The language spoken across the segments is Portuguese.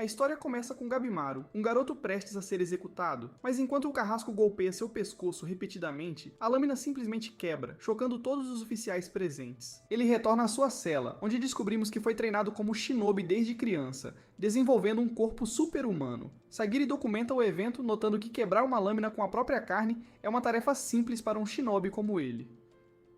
A história começa com Gabimaru, um garoto prestes a ser executado, mas enquanto o carrasco golpeia seu pescoço repetidamente, a lâmina simplesmente quebra, chocando todos os oficiais presentes. Ele retorna à sua cela, onde descobrimos que foi treinado como shinobi desde criança, desenvolvendo um corpo super-humano. Sagiri documenta o evento, notando que quebrar uma lâmina com a própria carne é uma tarefa simples para um shinobi como ele.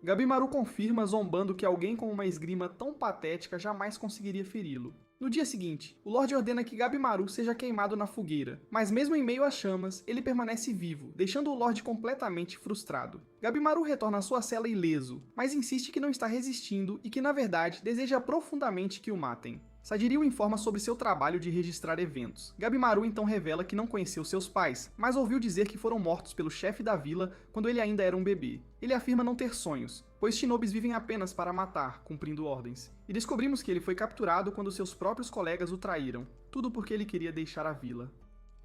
Gabimaru confirma, zombando, que alguém com uma esgrima tão patética jamais conseguiria feri-lo. No dia seguinte, o Lorde ordena que Gabimaru seja queimado na fogueira, mas mesmo em meio às chamas, ele permanece vivo, deixando o Lorde completamente frustrado. Gabimaru retorna à sua cela ileso, mas insiste que não está resistindo e que, na verdade, deseja profundamente que o matem. Sagiri o informa sobre seu trabalho de registrar eventos. Gabimaru então revela que não conheceu seus pais, mas ouviu dizer que foram mortos pelo chefe da vila quando ele ainda era um bebê. Ele afirma não ter sonhos, pois shinobis vivem apenas para matar, cumprindo ordens. E descobrimos que ele foi capturado quando seus próprios colegas o traíram, tudo porque ele queria deixar a vila.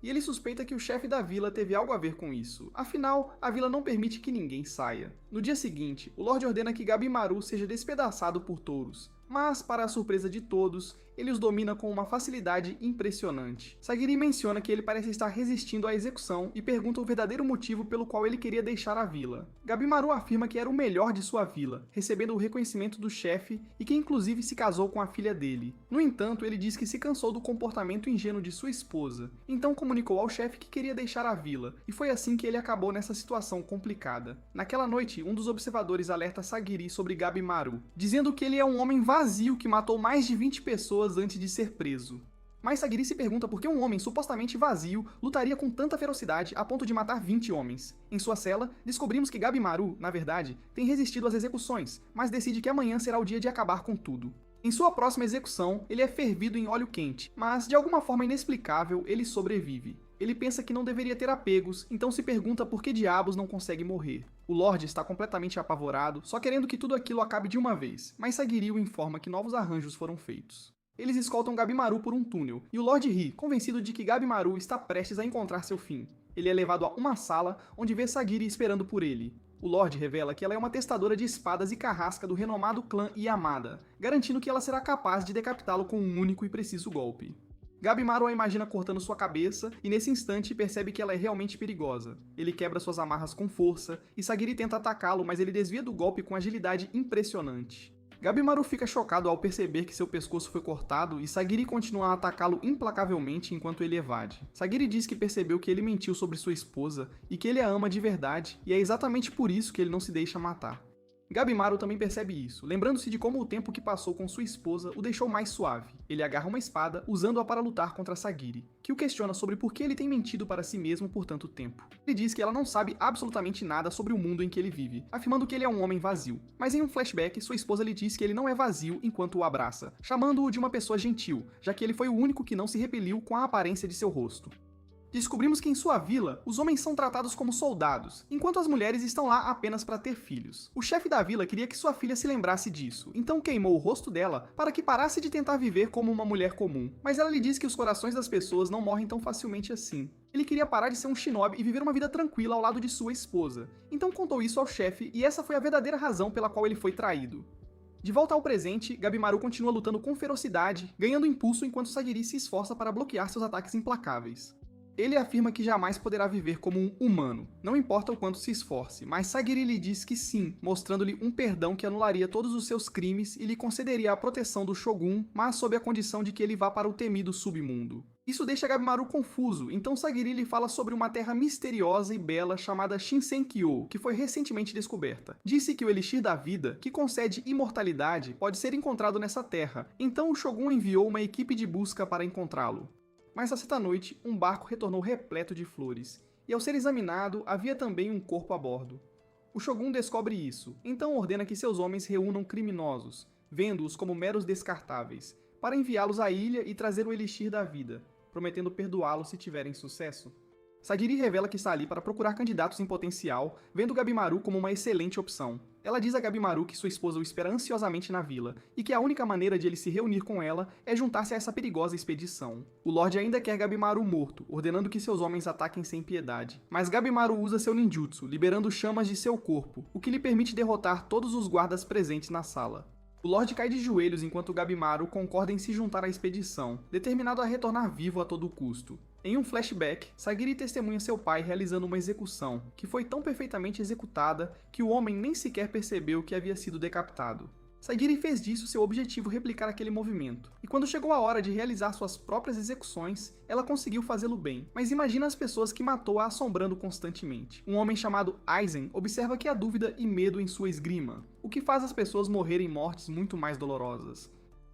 E ele suspeita que o chefe da vila teve algo a ver com isso, afinal, a vila não permite que ninguém saia. No dia seguinte, o Lorde ordena que Gabimaru seja despedaçado por touros, mas, para a surpresa de todos, ele os domina com uma facilidade impressionante. Sagiri menciona que ele parece estar resistindo à execução e pergunta o verdadeiro motivo pelo qual ele queria deixar a vila. Gabimaru afirma que era o melhor de sua vila, recebendo o reconhecimento do chefe e que inclusive se casou com a filha dele. No entanto, ele diz que se cansou do comportamento ingênuo de sua esposa, então comunicou ao chefe que queria deixar a vila, e foi assim que ele acabou nessa situação complicada. Naquela noite, um dos observadores alerta Sagiri sobre Gabimaru, dizendo que ele é um homem vazio que matou mais de 20 pessoas antes de ser preso. Mas Sagiri se pergunta por que um homem supostamente vazio lutaria com tanta ferocidade a ponto de matar 20 homens. Em sua cela, descobrimos que Gabimaru, na verdade, tem resistido às execuções, mas decide que amanhã será o dia de acabar com tudo. Em sua próxima execução, ele é fervido em óleo quente, mas de alguma forma inexplicável, ele sobrevive. Ele pensa que não deveria ter apegos, então se pergunta por que diabos não consegue morrer. O Lorde está completamente apavorado, só querendo que tudo aquilo acabe de uma vez, mas Sagiri o informa que novos arranjos foram feitos. Eles escoltam Gabimaru por um túnel, e o Lorde ri, convencido de que Gabimaru está prestes a encontrar seu fim. Ele é levado a uma sala, onde vê Sagiri esperando por ele. O Lorde revela que ela é uma testadora de espadas e carrasca do renomado clã Yamada, garantindo que ela será capaz de decapitá-lo com um único e preciso golpe. Gabimaru a imagina cortando sua cabeça e nesse instante percebe que ela é realmente perigosa. Ele quebra suas amarras com força e Sagiri tenta atacá-lo, mas ele desvia do golpe com agilidade impressionante. Gabimaru fica chocado ao perceber que seu pescoço foi cortado e Sagiri continua a atacá-lo implacavelmente enquanto ele evade. Sagiri diz que percebeu que ele mentiu sobre sua esposa e que ele a ama de verdade, e é exatamente por isso que ele não se deixa matar. Gabimaru também percebe isso, lembrando-se de como o tempo que passou com sua esposa o deixou mais suave. Ele agarra uma espada, usando-a para lutar contra Sagiri, que o questiona sobre por que ele tem mentido para si mesmo por tanto tempo. Ele diz que ela não sabe absolutamente nada sobre o mundo em que ele vive, afirmando que ele é um homem vazio. Mas em um flashback, sua esposa lhe diz que ele não é vazio enquanto o abraça, chamando-o de uma pessoa gentil, já que ele foi o único que não se repeliu com a aparência de seu rosto. Descobrimos que em sua vila, os homens são tratados como soldados, enquanto as mulheres estão lá apenas para ter filhos. O chefe da vila queria que sua filha se lembrasse disso, então queimou o rosto dela para que parasse de tentar viver como uma mulher comum. Mas ela lhe diz que os corações das pessoas não morrem tão facilmente assim. Ele queria parar de ser um shinobi e viver uma vida tranquila ao lado de sua esposa. Então contou isso ao chefe e essa foi a verdadeira razão pela qual ele foi traído. De volta ao presente, Gabimaru continua lutando com ferocidade, ganhando impulso enquanto Sagiri se esforça para bloquear seus ataques implacáveis. Ele afirma que jamais poderá viver como um humano, não importa o quanto se esforce, mas Sagiri lhe diz que sim, mostrando-lhe um perdão que anularia todos os seus crimes e lhe concederia a proteção do Shogun, mas sob a condição de que ele vá para o temido submundo. Isso deixa Gabimaru confuso, então Sagiri lhe fala sobre uma terra misteriosa e bela chamada Shinsenkyo, que foi recentemente descoberta. Disse que o Elixir da Vida, que concede imortalidade, pode ser encontrado nessa terra, então o Shogun enviou uma equipe de busca para encontrá-lo. Mas certa noite, um barco retornou repleto de flores, e ao ser examinado, havia também um corpo a bordo. O Shogun descobre isso, então ordena que seus homens reúnam criminosos, vendo-os como meros descartáveis, para enviá-los à ilha e trazer o Elixir da Vida, prometendo perdoá-los se tiverem sucesso. Sagiri revela que está ali para procurar candidatos em potencial, vendo Gabimaru como uma excelente opção. Ela diz a Gabimaru que sua esposa o espera ansiosamente na vila, e que a única maneira de ele se reunir com ela é juntar-se a essa perigosa expedição. O Lorde ainda quer Gabimaru morto, ordenando que seus homens ataquem sem piedade. Mas Gabimaru usa seu ninjutsu, liberando chamas de seu corpo, o que lhe permite derrotar todos os guardas presentes na sala. O Lorde cai de joelhos enquanto Gabimaru concorda em se juntar à expedição, determinado a retornar vivo a todo custo. Em um flashback, Sagiri testemunha seu pai realizando uma execução, que foi tão perfeitamente executada que o homem nem sequer percebeu que havia sido decapitado. Sagiri fez disso seu objetivo replicar aquele movimento, e quando chegou a hora de realizar suas próprias execuções, ela conseguiu fazê-lo bem, mas imagina as pessoas que matou a assombrando constantemente. Um homem chamado Aizen observa que há dúvida e medo em sua esgrima, o que faz as pessoas morrerem mortes muito mais dolorosas.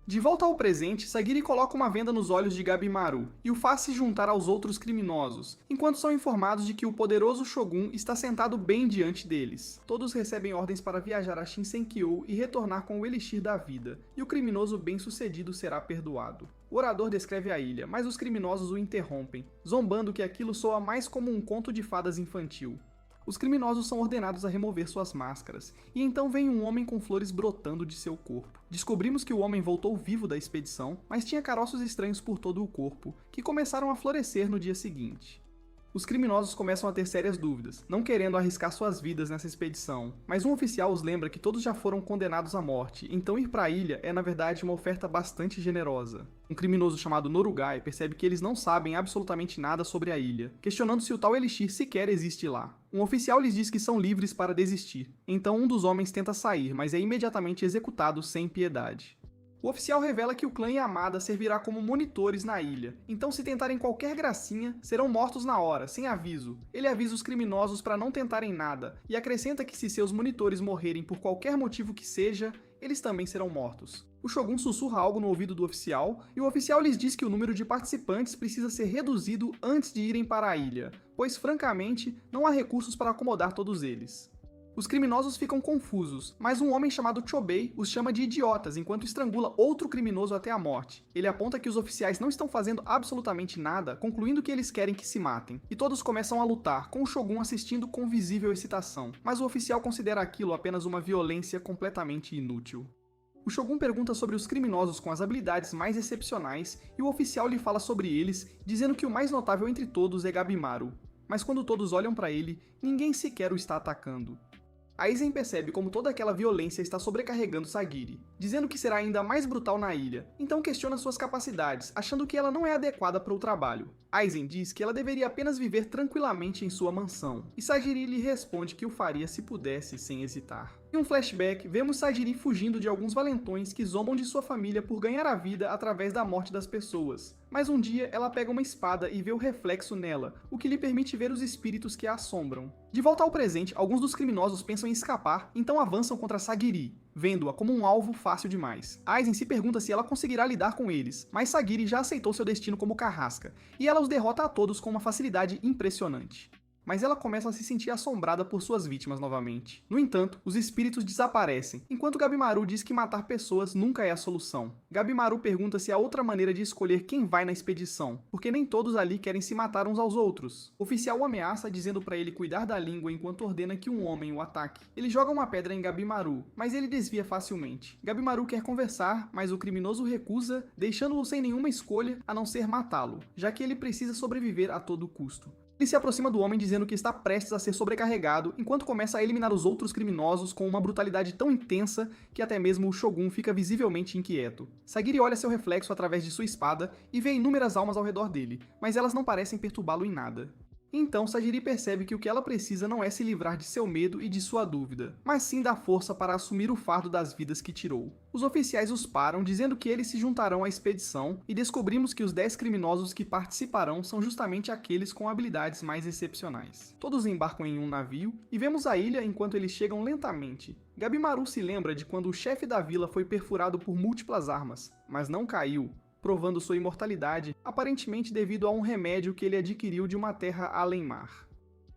De volta ao presente, Sagiri coloca uma venda nos olhos de Gabimaru e o faz se juntar aos outros criminosos, enquanto são informados de que o poderoso Shogun está sentado bem diante deles. Todos recebem ordens para viajar a Shinsenkyo e retornar com o Elixir da Vida, e o criminoso bem-sucedido será perdoado. O orador descreve a ilha, mas os criminosos o interrompem, zombando que aquilo soa mais como um conto de fadas infantil. Os criminosos são ordenados a remover suas máscaras, e então vem um homem com flores brotando de seu corpo. Descobrimos que o homem voltou vivo da expedição, mas tinha caroços estranhos por todo o corpo, que começaram a florescer no dia seguinte. Os criminosos começam a ter sérias dúvidas, não querendo arriscar suas vidas nessa expedição, mas um oficial os lembra que todos já foram condenados à morte, então ir para a ilha é na verdade uma oferta bastante generosa. Um criminoso chamado Norugai percebe que eles não sabem absolutamente nada sobre a ilha, questionando se o tal Elixir sequer existe lá. Um oficial lhes diz que são livres para desistir, então um dos homens tenta sair, mas é imediatamente executado sem piedade. O oficial revela que o clã Yamada servirá como monitores na ilha, então se tentarem qualquer gracinha, serão mortos na hora, sem aviso. Ele avisa os criminosos para não tentarem nada, e acrescenta que se seus monitores morrerem por qualquer motivo que seja, eles também serão mortos. O Shogun sussurra algo no ouvido do oficial, e o oficial lhes diz que o número de participantes precisa ser reduzido antes de irem para a ilha, pois francamente, não há recursos para acomodar todos eles. Os criminosos ficam confusos, mas um homem chamado Chobei os chama de idiotas enquanto estrangula outro criminoso até a morte. Ele aponta que os oficiais não estão fazendo absolutamente nada, concluindo que eles querem que se matem. E todos começam a lutar, com o Shogun assistindo com visível excitação, mas o oficial considera aquilo apenas uma violência completamente inútil. O Shogun pergunta sobre os criminosos com as habilidades mais excepcionais e o oficial lhe fala sobre eles, dizendo que o mais notável entre todos é Gabimaru. Mas quando todos olham para ele, ninguém sequer o está atacando. Aizen percebe como toda aquela violência está sobrecarregando Sagiri, dizendo que será ainda mais brutal na ilha, então questiona suas capacidades, achando que ela não é adequada para o trabalho. Aizen diz que ela deveria apenas viver tranquilamente em sua mansão, e Sagiri lhe responde que o faria se pudesse sem hesitar. Em um flashback, vemos Sagiri fugindo de alguns valentões que zombam de sua família por ganhar a vida através da morte das pessoas. Mas um dia, ela pega uma espada e vê o reflexo nela, o que lhe permite ver os espíritos que a assombram. De volta ao presente, alguns dos criminosos pensam em escapar, então avançam contra Sagiri, vendo-a como um alvo fácil demais. Aizen se pergunta se ela conseguirá lidar com eles, mas Sagiri já aceitou seu destino como carrasca, e ela os derrota a todos com uma facilidade impressionante. Mas ela começa a se sentir assombrada por suas vítimas novamente. No entanto, os espíritos desaparecem, enquanto Gabimaru diz que matar pessoas nunca é a solução. Gabimaru pergunta se há outra maneira de escolher quem vai na expedição, porque nem todos ali querem se matar uns aos outros. O oficial o ameaça dizendo para ele cuidar da língua enquanto ordena que um homem o ataque. Ele joga uma pedra em Gabimaru, mas ele desvia facilmente. Gabimaru quer conversar, mas o criminoso recusa, deixando-o sem nenhuma escolha a não ser matá-lo, já que ele precisa sobreviver a todo custo. Ele se aproxima do homem dizendo que está prestes a ser sobrecarregado, enquanto começa a eliminar os outros criminosos com uma brutalidade tão intensa que até mesmo o Shogun fica visivelmente inquieto. Sagiri olha seu reflexo através de sua espada e vê inúmeras almas ao redor dele, mas elas não parecem perturbá-lo em nada. Então Sagiri percebe que o que ela precisa não é se livrar de seu medo e de sua dúvida, mas sim da força para assumir o fardo das vidas que tirou. Os oficiais os param, dizendo que eles se juntarão à expedição, e descobrimos que os 10 criminosos que participarão são justamente aqueles com habilidades mais excepcionais. Todos embarcam em um navio, e vemos a ilha enquanto eles chegam lentamente. Gabimaru se lembra de quando o chefe da vila foi perfurado por múltiplas armas, mas não caiu, provando sua imortalidade, aparentemente devido a um remédio que ele adquiriu de uma terra além-mar.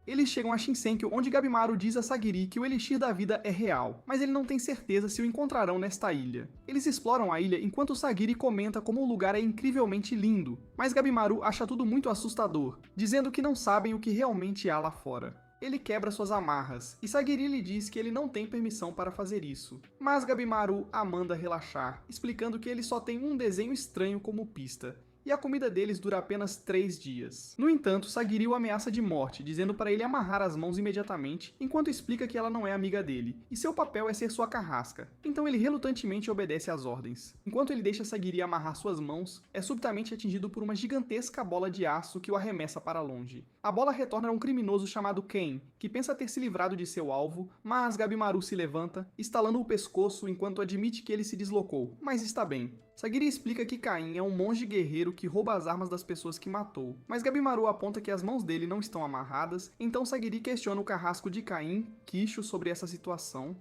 Eles chegam a Shinsenkyo, onde Gabimaru diz a Sagiri que o Elixir da Vida é real, mas ele não tem certeza se o encontrarão nesta ilha. Eles exploram a ilha enquanto Sagiri comenta como o lugar é incrivelmente lindo, mas Gabimaru acha tudo muito assustador, dizendo que não sabem o que realmente há lá fora. Ele quebra suas amarras, e Sagiri lhe diz que ele não tem permissão para fazer isso. Mas Gabimaru a manda relaxar, explicando que ele só tem um desenho estranho como pista, e a comida deles dura apenas 3 dias. No entanto, Sagiri o ameaça de morte, dizendo para ele amarrar as mãos imediatamente, enquanto explica que ela não é amiga dele, e seu papel é ser sua carrasca. Então ele relutantemente obedece às ordens. Enquanto ele deixa Sagiri amarrar suas mãos, é subitamente atingido por uma gigantesca bola de aço que o arremessa para longe. A bola retorna a um criminoso chamado Ken, que pensa ter se livrado de seu alvo, mas Gabimaru se levanta, estalando o pescoço enquanto admite que ele se deslocou, mas está bem. Sagiri explica que Caim é um monge guerreiro que rouba as armas das pessoas que matou, mas Gabimaru aponta que as mãos dele não estão amarradas, então Sagiri questiona o carrasco de Caim, Kisho, sobre essa situação.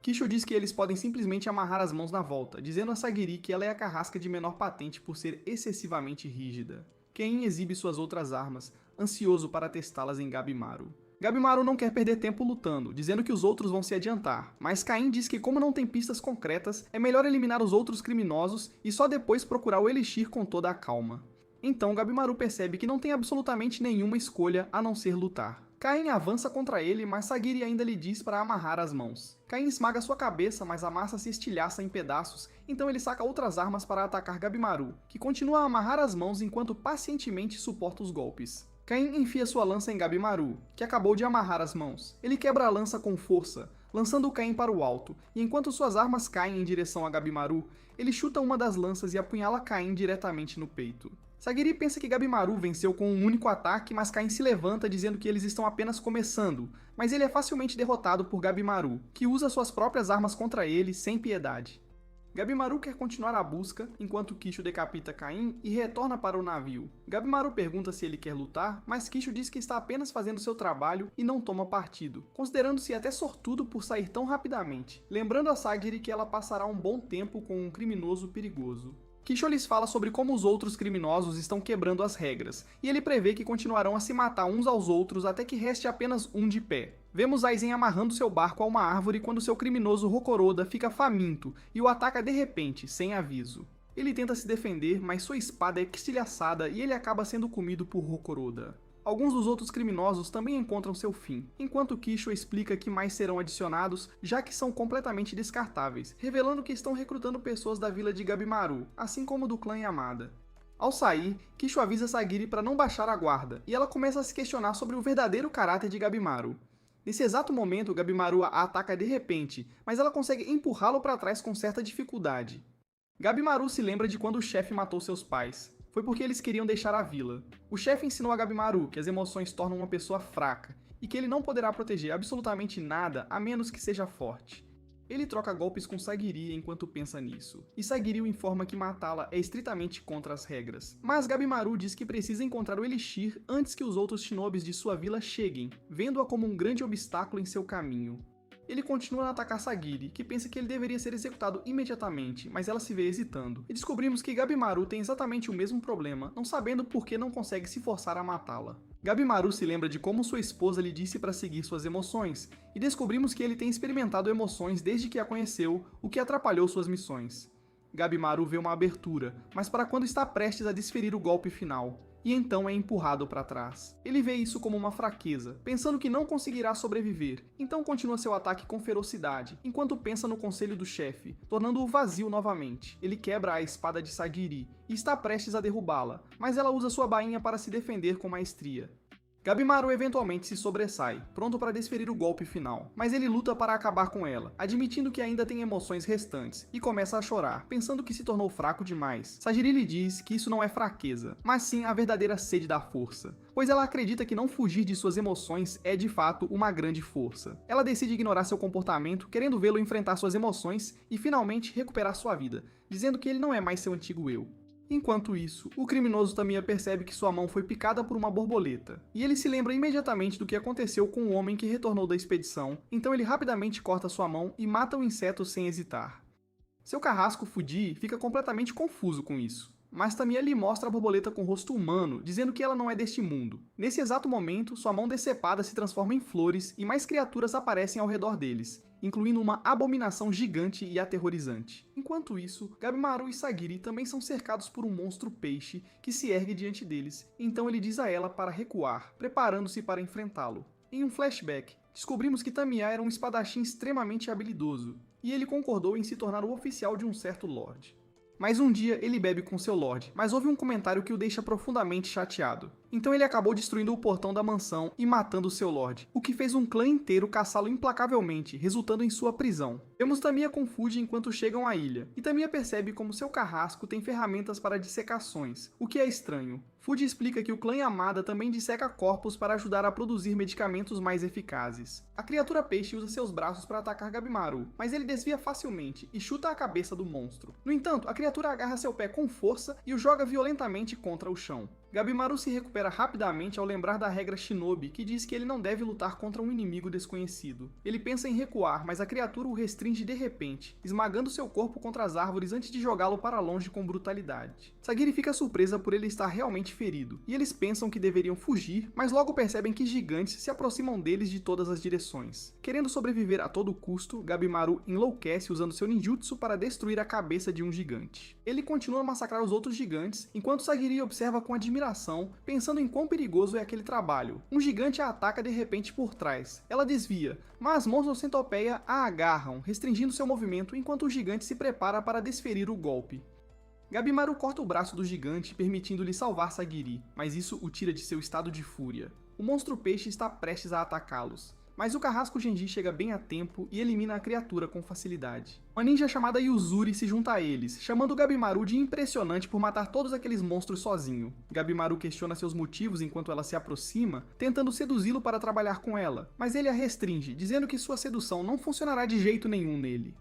Kisho diz que eles podem simplesmente amarrar as mãos na volta, dizendo a Sagiri que ela é a carrasca de menor patente por ser excessivamente rígida. Caim exibe suas outras armas, ansioso para testá-las em Gabimaru. Gabimaru não quer perder tempo lutando, dizendo que os outros vão se adiantar, mas Caim diz que como não tem pistas concretas, é melhor eliminar os outros criminosos e só depois procurar o Elixir com toda a calma. Então Gabimaru percebe que não tem absolutamente nenhuma escolha a não ser lutar. Caim avança contra ele, mas Sagiri ainda lhe diz para amarrar as mãos. Caim esmaga sua cabeça, mas a massa se estilhaça em pedaços, então ele saca outras armas para atacar Gabimaru, que continua a amarrar as mãos enquanto pacientemente suporta os golpes. Caim enfia sua lança em Gabimaru, que acabou de amarrar as mãos. Ele quebra a lança com força, lançando Caim para o alto, e enquanto suas armas caem em direção a Gabimaru, ele chuta uma das lanças e apunhala Caim diretamente no peito. Sagiri pensa que Gabimaru venceu com um único ataque, mas Caim se levanta dizendo que eles estão apenas começando, mas ele é facilmente derrotado por Gabimaru, que usa suas próprias armas contra ele sem piedade. Gabimaru quer continuar a busca, enquanto Kisho decapita Caim e retorna para o navio. Gabimaru pergunta se ele quer lutar, mas Kisho diz que está apenas fazendo seu trabalho e não toma partido, considerando-se até sortudo por sair tão rapidamente, lembrando a Sagiri que ela passará um bom tempo com um criminoso perigoso. Kisho lhes fala sobre como os outros criminosos estão quebrando as regras, e ele prevê que continuarão a se matar uns aos outros até que reste apenas um de pé. Vemos Aizen amarrando seu barco a uma árvore quando seu criminoso Rokoroda fica faminto e o ataca de repente, sem aviso. Ele tenta se defender, mas sua espada é estilhaçada e ele acaba sendo comido por Rokoroda. Alguns dos outros criminosos também encontram seu fim, enquanto Kisho explica que mais serão adicionados, já que são completamente descartáveis, revelando que estão recrutando pessoas da vila de Gabimaru, assim como do clã Yamada. Ao sair, Kisho avisa Sagiri para não baixar a guarda, e ela começa a se questionar sobre o verdadeiro caráter de Gabimaru. Nesse exato momento, Gabimaru a ataca de repente, mas ela consegue empurrá-lo para trás com certa dificuldade. Gabimaru se lembra de quando o chefe matou seus pais. Foi porque eles queriam deixar a vila. O chefe ensinou a Gabimaru que as emoções tornam uma pessoa fraca, e que ele não poderá proteger absolutamente nada a menos que seja forte. Ele troca golpes com Sagiri enquanto pensa nisso, e Sagiri o informa que matá-la é estritamente contra as regras. Mas Gabimaru diz que precisa encontrar o Elixir antes que os outros shinobis de sua vila cheguem, vendo-a como um grande obstáculo em seu caminho. Ele continua a atacar Sagiri, que pensa que ele deveria ser executado imediatamente, mas ela se vê hesitando. E descobrimos que Gabimaru tem exatamente o mesmo problema, não sabendo por que não consegue se forçar a matá-la. Gabimaru se lembra de como sua esposa lhe disse para seguir suas emoções, e descobrimos que ele tem experimentado emoções desde que a conheceu, o que atrapalhou suas missões. Gabimaru vê uma abertura, mas para quando está prestes a desferir o golpe final, e então é empurrado para trás. Ele vê isso como uma fraqueza, pensando que não conseguirá sobreviver, então continua seu ataque com ferocidade, enquanto pensa no conselho do chefe, tornando-o vazio novamente. Ele quebra a espada de Sagiri, e está prestes a derrubá-la, mas ela usa sua bainha para se defender com maestria. Gabimaru eventualmente se sobressai, pronto para desferir o golpe final, mas ele luta para acabar com ela, admitindo que ainda tem emoções restantes, e começa a chorar, pensando que se tornou fraco demais. Sagiri lhe diz que isso não é fraqueza, mas sim a verdadeira sede da força, pois ela acredita que não fugir de suas emoções é de fato uma grande força. Ela decide ignorar seu comportamento, querendo vê-lo enfrentar suas emoções e finalmente recuperar sua vida, dizendo que ele não é mais seu antigo eu. Enquanto isso, o criminoso Tamiya percebe que sua mão foi picada por uma borboleta, e ele se lembra imediatamente do que aconteceu com o homem que retornou da expedição, então ele rapidamente corta sua mão e mata o inseto sem hesitar. Seu carrasco Fuji fica completamente confuso com isso, mas Tamiya lhe mostra a borboleta com rosto humano, dizendo que ela não é deste mundo. Nesse exato momento, sua mão decepada se transforma em flores e mais criaturas aparecem ao redor deles, incluindo uma abominação gigante e aterrorizante. Enquanto isso, Gabimaru e Sagiri também são cercados por um monstro peixe que se ergue diante deles, então ele diz a ela para recuar, preparando-se para enfrentá-lo. Em um flashback, descobrimos que Tamiya era um espadachim extremamente habilidoso, e ele concordou em se tornar o oficial de um certo lord. Mas um dia ele bebe com seu Lorde, mas houve um comentário que o deixa profundamente chateado. Então ele acabou destruindo o portão da mansão e matando seu Lorde, o que fez um clã inteiro caçá-lo implacavelmente, resultando em sua prisão. Vemos Tamiya com Fuji enquanto chegam à ilha, e Tamiya percebe como seu carrasco tem ferramentas para dissecações, o que é estranho. Fuji explica que o clã Yamada também disseca corpos para ajudar a produzir medicamentos mais eficazes. A criatura peixe usa seus braços para atacar Gabimaru, mas ele desvia facilmente e chuta a cabeça do monstro. No entanto, a criatura agarra seu pé com força e o joga violentamente contra o chão. Gabimaru se recupera rapidamente ao lembrar da regra Shinobi, que diz que ele não deve lutar contra um inimigo desconhecido. Ele pensa em recuar, mas a criatura o restringe de repente, esmagando seu corpo contra as árvores antes de jogá-lo para longe com brutalidade. Sagiri fica surpresa por ele estar realmente ferido, e eles pensam que deveriam fugir, mas logo percebem que gigantes se aproximam deles de todas as direções. Querendo sobreviver a todo custo, Gabimaru enlouquece usando seu ninjutsu para destruir a cabeça de um gigante. Ele continua a massacrar os outros gigantes, enquanto Sagiri observa com admiração, pensando em quão perigoso é aquele trabalho. Um gigante a ataca de repente por trás. Ela desvia, mas monstros centopeia a agarram, restringindo seu movimento enquanto o gigante se prepara para desferir o golpe. Gabimaru corta o braço do gigante, permitindo-lhe salvar Sagiri, mas isso o tira de seu estado de fúria. O monstro peixe está prestes a atacá-los, mas o carrasco Genji chega bem a tempo e elimina a criatura com facilidade. Uma ninja chamada Yuzuri se junta a eles, chamando Gabimaru de impressionante por matar todos aqueles monstros sozinho. Gabimaru questiona seus motivos enquanto ela se aproxima, tentando seduzi-lo para trabalhar com ela, mas ele a restringe, dizendo que sua sedução não funcionará de jeito nenhum nele.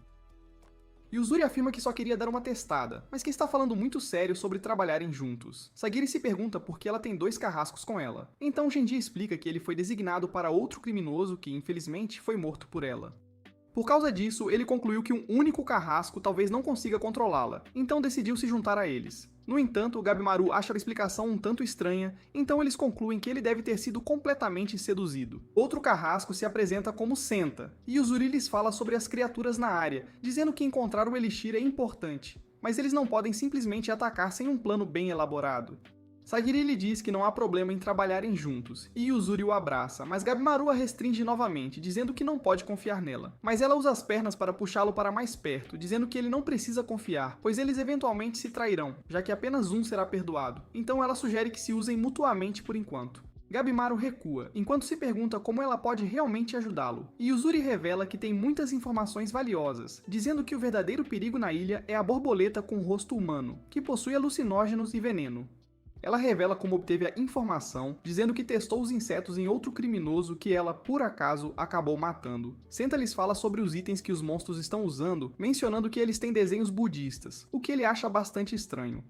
Yuzuri afirma que só queria dar uma testada, mas que está falando muito sério sobre trabalharem juntos. Sagiri se pergunta por que ela tem 2 carrascos com ela. Então Genji explica que ele foi designado para outro criminoso que, infelizmente, foi morto por ela. Por causa disso, ele concluiu que um único carrasco talvez não consiga controlá-la, então decidiu se juntar a eles. No entanto, Gabimaru acha a explicação um tanto estranha, então eles concluem que ele deve ter sido completamente seduzido. Outro carrasco se apresenta como Senta, e Yuzuri lhes fala sobre as criaturas na área, dizendo que encontrar o Elixir é importante, mas eles não podem simplesmente atacar sem um plano bem elaborado. Sagiri lhe diz que não há problema em trabalharem juntos, e Yuzuri o abraça, mas Gabimaru a restringe novamente, dizendo que não pode confiar nela. Mas ela usa as pernas para puxá-lo para mais perto, dizendo que ele não precisa confiar, pois eles eventualmente se trairão, já que apenas um será perdoado. Então ela sugere que se usem mutuamente por enquanto. Gabimaru recua, enquanto se pergunta como ela pode realmente ajudá-lo. E Yuzuri revela que tem muitas informações valiosas, dizendo que o verdadeiro perigo na ilha é a borboleta com rosto humano, que possui alucinógenos e veneno. Ela revela como obteve a informação, dizendo que testou os insetos em outro criminoso que ela, por acaso, acabou matando. Senta lhes fala sobre os itens que os monstros estão usando, mencionando que eles têm desenhos budistas, o que ele acha bastante estranho.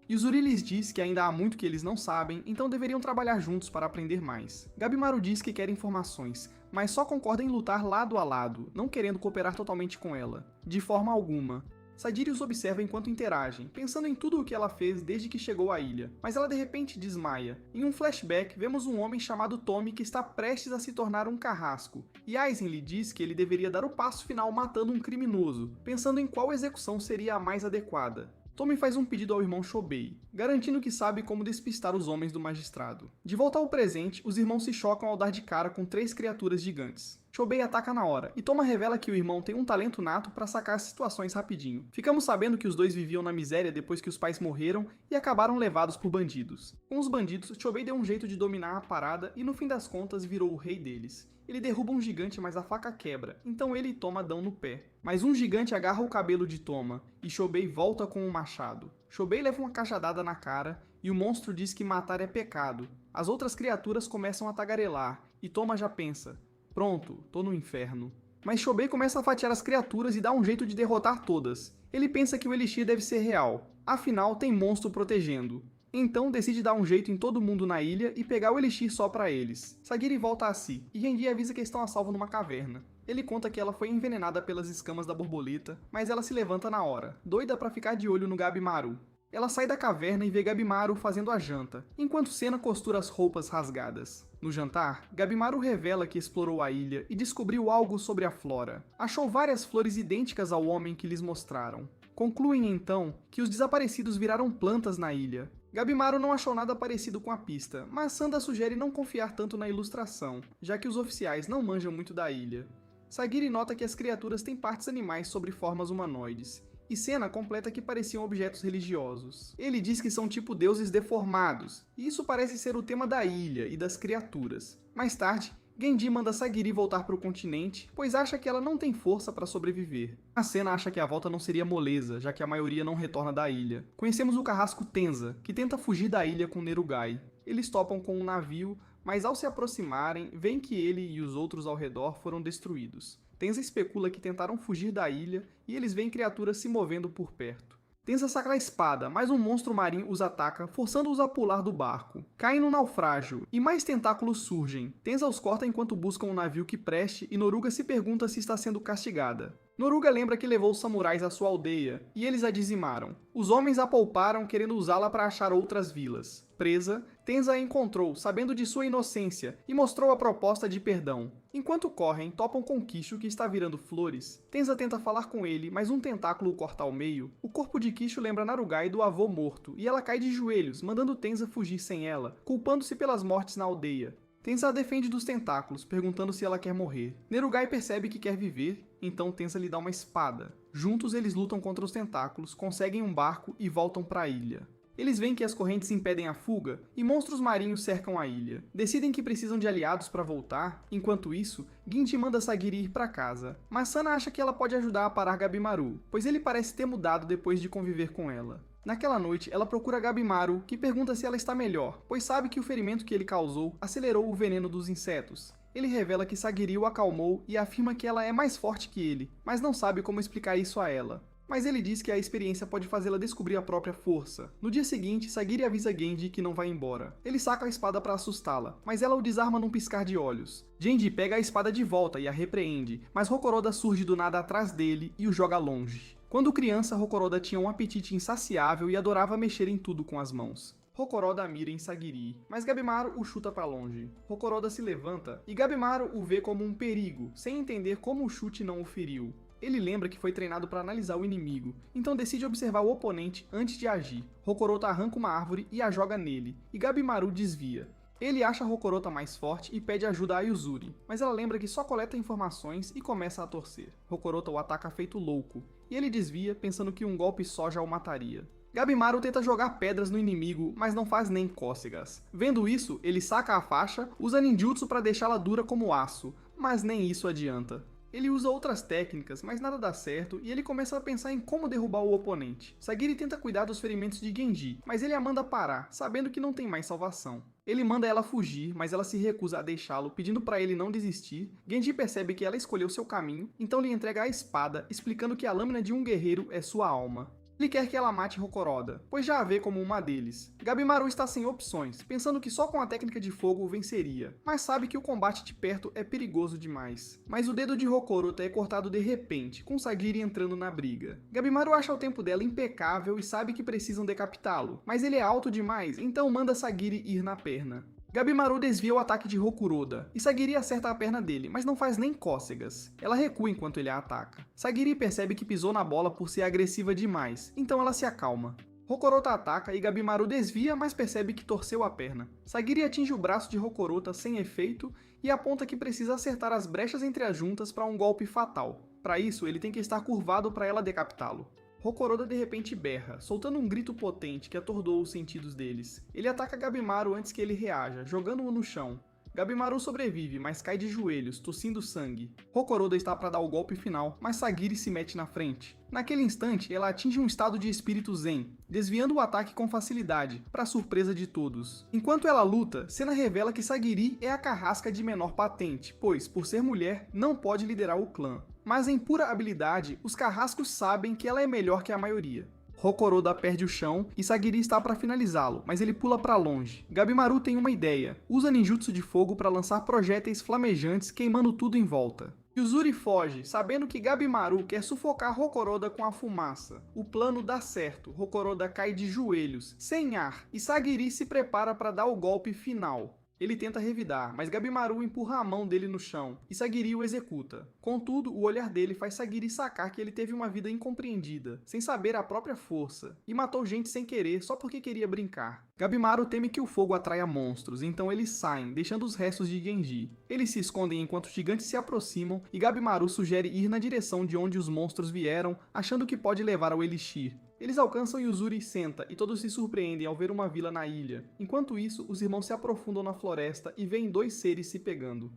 Yuzuri lhes diz que ainda há muito que eles não sabem, então deveriam trabalhar juntos para aprender mais. Gabimaru diz que quer informações, mas só concorda em lutar lado a lado, não querendo cooperar totalmente com ela, de forma alguma. Sagiri os observa enquanto interagem, pensando em tudo o que ela fez desde que chegou à ilha, mas ela de repente desmaia. Em um flashback, vemos um homem chamado Tommy que está prestes a se tornar um carrasco, e Aizen lhe diz que ele deveria dar o passo final matando um criminoso, pensando em qual execução seria a mais adequada. Tommy faz um pedido ao irmão Shobei, garantindo que sabe como despistar os homens do magistrado. De volta ao presente, os irmãos se chocam ao dar de cara com 3 criaturas gigantes. Shobei ataca na hora, e Toma revela que o irmão tem um talento nato para sacar situações rapidinho. Ficamos sabendo que os dois viviam na miséria depois que os pais morreram e acabaram levados por bandidos. Com os bandidos, Shobei deu um jeito de dominar a parada e no fim das contas virou o rei deles. Ele derruba um gigante, mas a faca quebra, então ele e Toma dão no pé. Mas um gigante agarra o cabelo de Toma, e Shobei volta com um machado. Shobei leva uma cajadada na cara, e o monstro diz que matar é pecado. As outras criaturas começam a tagarelar, e Toma já pensa: pronto, tô no inferno. Mas Shobei começa a fatiar as criaturas e dá um jeito de derrotar todas. Ele pensa que o Elixir deve ser real, afinal tem monstro protegendo. Então decide dar um jeito em todo mundo na ilha e pegar o Elixir só pra eles. Sagiri volta a si, e Genji avisa que estão a salvo numa caverna. Ele conta que ela foi envenenada pelas escamas da borboleta, mas ela se levanta na hora, doida pra ficar de olho no Gabimaru. Ela sai da caverna e vê Gabimaru fazendo a janta, enquanto Senna costura as roupas rasgadas. No jantar, Gabimaru revela que explorou a ilha e descobriu algo sobre a flora. Achou várias flores idênticas ao homem que lhes mostraram. Concluem então que os desaparecidos viraram plantas na ilha. Gabimaru não achou nada parecido com a pista, mas Sanda sugere não confiar tanto na ilustração, já que os oficiais não manjam muito da ilha. Sagiri nota que as criaturas têm partes animais sobre formas humanoides, e Senna completa que pareciam objetos religiosos. Ele diz que são tipo deuses deformados, e isso parece ser o tema da ilha e das criaturas. Mais tarde, Genji manda Sagiri voltar para o continente, pois acha que ela não tem força para sobreviver. A Senna acha que a volta não seria moleza, já que a maioria não retorna da ilha. Conhecemos o carrasco Tenza, que tenta fugir da ilha com Nerugai. Eles topam com um navio, mas ao se aproximarem, veem que ele e os outros ao redor foram destruídos. Tenza especula que tentaram fugir da ilha e eles veem criaturas se movendo por perto. Tenza saca a espada, mas um monstro marinho os ataca, forçando-os a pular do barco. Caem no naufrágio, e mais tentáculos surgem. Tenza os corta enquanto buscam um navio que preste, e Noruga se pergunta se está sendo castigada. Noruga lembra que levou os samurais à sua aldeia, e eles a dizimaram. Os homens a pouparam, querendo usá-la para achar outras vilas. Presa, Tenza a encontrou, sabendo de sua inocência, e mostrou a proposta de perdão. Enquanto correm, topam com Kisho, que está virando flores. Tenza tenta falar com ele, mas um tentáculo o corta ao meio. O corpo de Kisho lembra Narugai do avô morto, e ela cai de joelhos, mandando Tenza fugir sem ela, culpando-se pelas mortes na aldeia. Tenza a defende dos tentáculos, perguntando se ela quer morrer. Nerugai percebe que quer viver, então Tenza lhe dá uma espada. Juntos eles lutam contra os tentáculos, conseguem um barco e voltam para a ilha. Eles veem que as correntes impedem a fuga e monstros marinhos cercam a ilha. Decidem que precisam de aliados para voltar, enquanto isso, Ginji manda Sagiri ir para casa. Mas Sana acha que ela pode ajudar a parar Gabimaru, pois ele parece ter mudado depois de conviver com ela. Naquela noite, ela procura Gabimaru, que pergunta se ela está melhor, pois sabe que o ferimento que ele causou acelerou o veneno dos insetos. Ele revela que Sagiri o acalmou e afirma que ela é mais forte que ele, mas não sabe como explicar isso a ela. Mas ele diz que a experiência pode fazê-la descobrir a própria força. No dia seguinte, Sagiri avisa Genji que não vai embora. Ele saca a espada para assustá-la, mas ela o desarma num piscar de olhos. Genji pega a espada de volta e a repreende, mas Rokoroda surge do nada atrás dele e o joga longe. Quando criança, Rokoroda tinha um apetite insaciável e adorava mexer em tudo com as mãos. Rokoroda mira em Sagiri, mas Gabimaru o chuta para longe. Rokoroda se levanta e Gabimaru o vê como um perigo, sem entender como o chute não o feriu. Ele lembra que foi treinado para analisar o inimigo, então decide observar o oponente antes de agir. Rokoroda arranca uma árvore e a joga nele, e Gabimaru desvia. Ele acha Rokoroda mais forte e pede ajuda a Yuzuri, mas ela lembra que só coleta informações e começa a torcer. Rokoroda o ataca feito louco, e ele desvia pensando que um golpe só já o mataria. Gabimaru tenta jogar pedras no inimigo, mas não faz nem cócegas. Vendo isso, ele saca a faixa, usa ninjutsu para deixá-la dura como aço, mas nem isso adianta. Ele usa outras técnicas, mas nada dá certo e ele começa a pensar em como derrubar o oponente. Sagiri tenta cuidar dos ferimentos de Genji, mas ele a manda parar, sabendo que não tem mais salvação. Ele manda ela fugir, mas ela se recusa a deixá-lo, pedindo para ele não desistir. Genji percebe que ela escolheu seu caminho, então lhe entrega a espada, explicando que a lâmina de um guerreiro é sua alma. Ele quer que ela mate Rokoroda, pois já a vê como uma deles. Gabimaru está sem opções, pensando que só com a técnica de fogo o venceria, mas sabe que o combate de perto é perigoso demais. Mas o dedo de Rokoroda é cortado de repente, com Sagiri entrando na briga. Gabimaru acha o tempo dela impecável e sabe que precisam decapitá-lo, mas ele é alto demais, então manda Sagiri ir na perna. Gabimaru desvia o ataque de Rokoroda, e Sagiri acerta a perna dele, mas não faz nem cócegas. Ela recua enquanto ele a ataca. Sagiri percebe que pisou na bola por ser agressiva demais, então ela se acalma. Rokoroda ataca e Gabimaru desvia, mas percebe que torceu a perna. Sagiri atinge o braço de Rokoroda sem efeito e aponta que precisa acertar as brechas entre as juntas para um golpe fatal. Para isso, ele tem que estar curvado para ela decapitá-lo. Rokoroda de repente berra, soltando um grito potente que atordoou os sentidos deles. Ele ataca Gabimaru antes que ele reaja, jogando-o no chão. Gabimaru sobrevive, mas cai de joelhos, tossindo sangue. Rokoroda está para dar o golpe final, mas Sagiri se mete na frente. Naquele instante, ela atinge um estado de espírito zen, desviando o ataque com facilidade, para surpresa de todos. Enquanto ela luta, Senna revela que Sagiri é a carrasca de menor patente, pois, por ser mulher, não pode liderar o clã. Mas em pura habilidade, os carrascos sabem que ela é melhor que a maioria. Rokoroda perde o chão e Sagiri está para finalizá-lo, mas ele pula para longe. Gabimaru tem uma ideia, usa ninjutsu de fogo para lançar projéteis flamejantes queimando tudo em volta. Yuzuri foge, sabendo que Gabimaru quer sufocar Rokoroda com a fumaça. O plano dá certo, Rokoroda cai de joelhos, sem ar, e Sagiri se prepara para dar o golpe final. Ele tenta revidar, mas Gabimaru empurra a mão dele no chão e Sagiri o executa. Contudo, o olhar dele faz Sagiri sacar que ele teve uma vida incompreendida, sem saber a própria força, e matou gente sem querer só porque queria brincar. Gabimaru teme que o fogo atraia monstros, então eles saem, deixando os restos de Genji. Eles se escondem enquanto os gigantes se aproximam e Gabimaru sugere ir na direção de onde os monstros vieram, achando que pode levar ao Elixir. Eles alcançam Yuzuri e Senta, e todos se surpreendem ao ver uma vila na ilha. Enquanto isso, os irmãos se aprofundam na floresta e veem dois seres se pegando.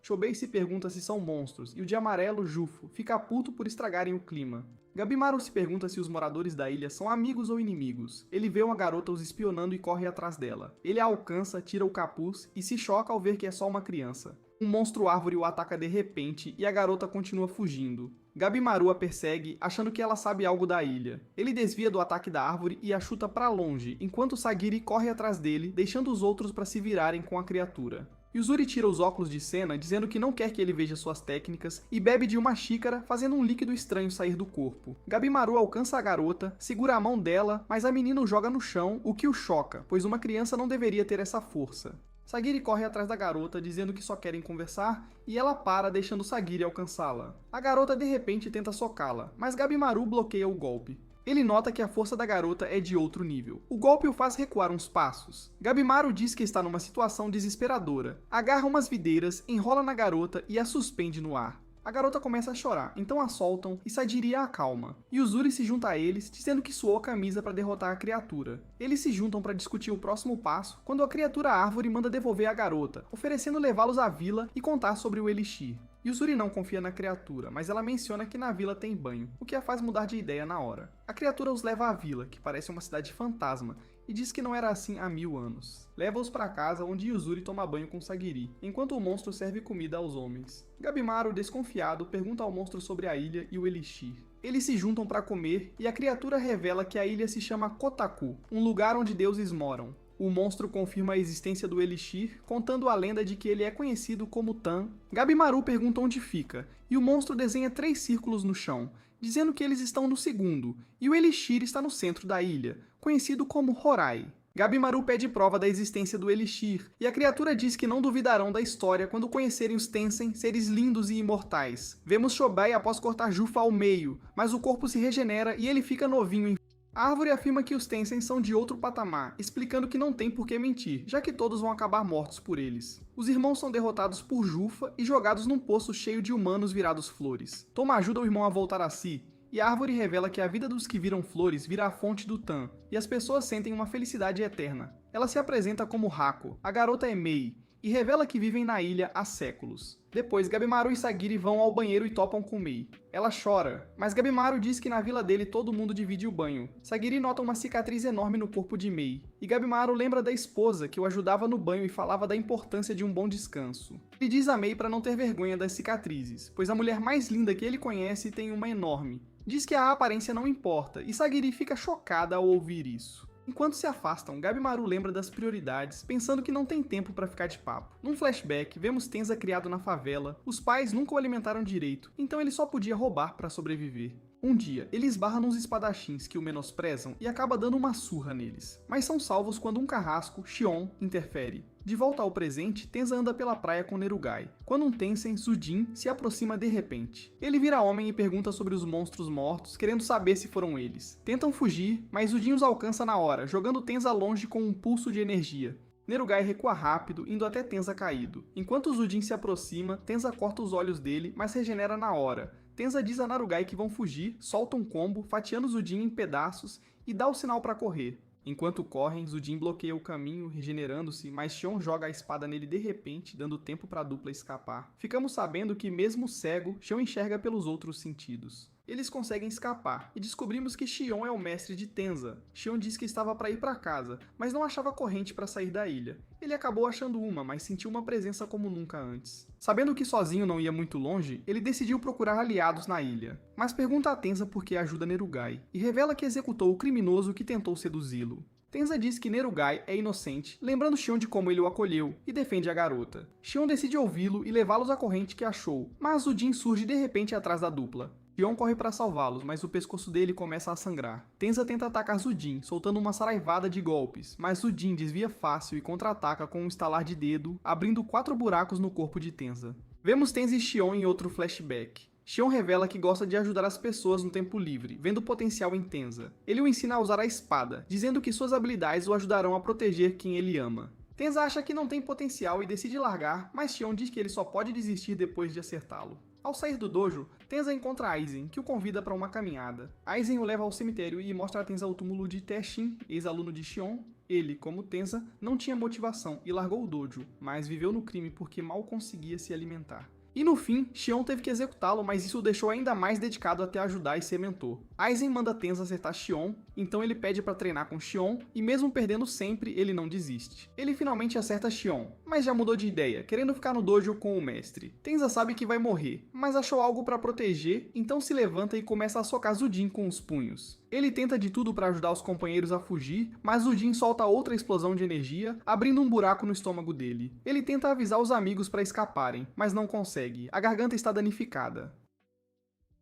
Shobei se pergunta se são monstros, e o de amarelo, Jufo, fica puto por estragarem o clima. Gabimaru se pergunta se os moradores da ilha são amigos ou inimigos. Ele vê uma garota os espionando e corre atrás dela. Ele a alcança, tira o capuz e se choca ao ver que é só uma criança. Um monstro árvore o ataca de repente e a garota continua fugindo. Gabimaru a persegue, achando que ela sabe algo da ilha. Ele desvia do ataque da árvore e a chuta pra longe, enquanto Sagiri corre atrás dele, deixando os outros para se virarem com a criatura. Yuzuri tira os óculos de Sena, dizendo que não quer que ele veja suas técnicas, e bebe de uma xícara, fazendo um líquido estranho sair do corpo. Gabimaru alcança a garota, segura a mão dela, mas a menina o joga no chão, o que o choca, pois uma criança não deveria ter essa força. Sagiri corre atrás da garota, dizendo que só querem conversar, e ela para, deixando Sagiri alcançá-la. A garota de repente tenta socá-la, mas Gabimaru bloqueia o golpe. Ele nota que a força da garota é de outro nível. O golpe o faz recuar uns passos. Gabimaru diz que está numa situação desesperadora. Agarra umas videiras, enrola na garota e a suspende no ar. A garota começa a chorar, então a soltam e Sagiri a acalma. Yuzuri se junta a eles, dizendo que suou a camisa para derrotar a criatura. Eles se juntam para discutir o próximo passo, quando a criatura árvore manda devolver a garota, oferecendo levá-los à vila e contar sobre o Elixir. Yuzuri não confia na criatura, mas ela menciona que na vila tem banho, o que a faz mudar de ideia na hora. A criatura os leva à vila, que parece uma cidade fantasma, e diz que não era assim há 1000 anos. Leva-os para casa, onde Yuzuri toma banho com Sagiri, enquanto o monstro serve comida aos homens. Gabimaru, desconfiado, pergunta ao monstro sobre a ilha e o Elixir. Eles se juntam para comer, e a criatura revela que a ilha se chama Kotaku, um lugar onde deuses moram. O monstro confirma a existência do Elixir, contando a lenda de que ele é conhecido como Tan. Gabimaru pergunta onde fica, e o monstro desenha 3 círculos no chão, dizendo que eles estão no segundo, e o Elixir está no centro da ilha, conhecido como Horai. Gabimaru pede prova da existência do Elixir, e a criatura diz que não duvidarão da história quando conhecerem os Tensen, seres lindos e imortais. Vemos Shobei após cortar Jufa ao meio, mas o corpo se regenera e ele fica novinho em... A árvore afirma que os Tensen são de outro patamar, explicando que não tem por que mentir, já que todos vão acabar mortos por eles. Os irmãos são derrotados por Jufa e jogados num poço cheio de humanos virados flores. Toma ajuda o irmão a voltar a si, e a árvore revela que a vida dos que viram flores vira a fonte do Tan, e as pessoas sentem uma felicidade eterna. Ela se apresenta como Hako, a garota é Mei, e revela que vivem na ilha há séculos. Depois, Gabimaru e Sagiri vão ao banheiro e topam com Mei. Ela chora, mas Gabimaru diz que na vila dele todo mundo divide o banho. Sagiri nota uma cicatriz enorme no corpo de Mei, e Gabimaru lembra da esposa que o ajudava no banho e falava da importância de um bom descanso. Ele diz a Mei para não ter vergonha das cicatrizes, pois a mulher mais linda que ele conhece tem uma enorme. Diz que a aparência não importa, e Sagiri fica chocada ao ouvir isso. Enquanto se afastam, Gabimaru lembra das prioridades, pensando que não tem tempo para ficar de papo. Num flashback, vemos Tenza criado na favela, os pais nunca o alimentaram direito, então ele só podia roubar para sobreviver. Um dia, ele esbarra nos espadachins que o menosprezam e acaba dando uma surra neles, mas são salvos quando um carrasco, Shion, interfere. De volta ao presente, Tenza anda pela praia com Nerugai, quando um Tensen, Zujin, se aproxima de repente. Ele vira homem e pergunta sobre os monstros mortos, querendo saber se foram eles. Tentam fugir, mas Zujin os alcança na hora, jogando Tenza longe com um pulso de energia. Nerugai recua rápido, indo até Tenza caído. Enquanto Zujin se aproxima, Tenza corta os olhos dele, mas regenera na hora. Tenza diz a Narugai que vão fugir, solta um combo, fatiando Zujin em pedaços e dá o sinal para correr. Enquanto correm, Zujin bloqueia o caminho, regenerando-se, mas Shion joga a espada nele de repente, dando tempo para a dupla escapar. Ficamos sabendo que, mesmo cego, Shion enxerga pelos outros sentidos. Eles conseguem escapar, e descobrimos que Shion é o mestre de Tenza. Shion diz que estava para ir para casa, mas não achava corrente para sair da ilha. Ele acabou achando uma, mas sentiu uma presença como nunca antes. Sabendo que sozinho não ia muito longe, ele decidiu procurar aliados na ilha. Mas pergunta a Tenza por que ajuda Nerugai, e revela que executou o criminoso que tentou seduzi-lo. Tenza diz que Nerugai é inocente, lembrando Shion de como ele o acolheu, e defende a garota. Shion decide ouvi-lo e levá-los à corrente que achou, mas Zujin surge de repente atrás da dupla. Xion corre para salvá-los, mas o pescoço dele começa a sangrar. Tenza tenta atacar Zudin, soltando uma saraivada de golpes, mas Zudin desvia fácil e contra-ataca com um estalar de dedo, abrindo 4 buracos no corpo de Tenza. Vemos Tenza e Xion em outro flashback. Xion revela que gosta de ajudar as pessoas no tempo livre, vendo potencial em Tenza. Ele o ensina a usar a espada, dizendo que suas habilidades o ajudarão a proteger quem ele ama. Tenza acha que não tem potencial e decide largar, mas Xion diz que ele só pode desistir depois de acertá-lo. Ao sair do dojo, Tenza encontra Aizen, que o convida para uma caminhada. Aizen o leva ao cemitério e mostra a Tenza o túmulo de Teshin, ex-aluno de Xion. Ele, como Tenza, não tinha motivação e largou o dojo, mas viveu no crime porque mal conseguia se alimentar. E no fim, Xion teve que executá-lo, mas isso o deixou ainda mais dedicado até ajudar e ser mentor. Aizen manda Tenza acertar Xion, então ele pede para treinar com Xion, e mesmo perdendo sempre, ele não desiste. Ele finalmente acerta Xion, mas já mudou de ideia, querendo ficar no dojo com o mestre. Tenza sabe que vai morrer, mas achou algo para proteger, então se levanta e começa a socar Zudin com os punhos. Ele tenta de tudo para ajudar os companheiros a fugir, mas Zudin solta outra explosão de energia, abrindo um buraco no estômago dele. Ele tenta avisar os amigos para escaparem, mas não consegue, a garganta está danificada.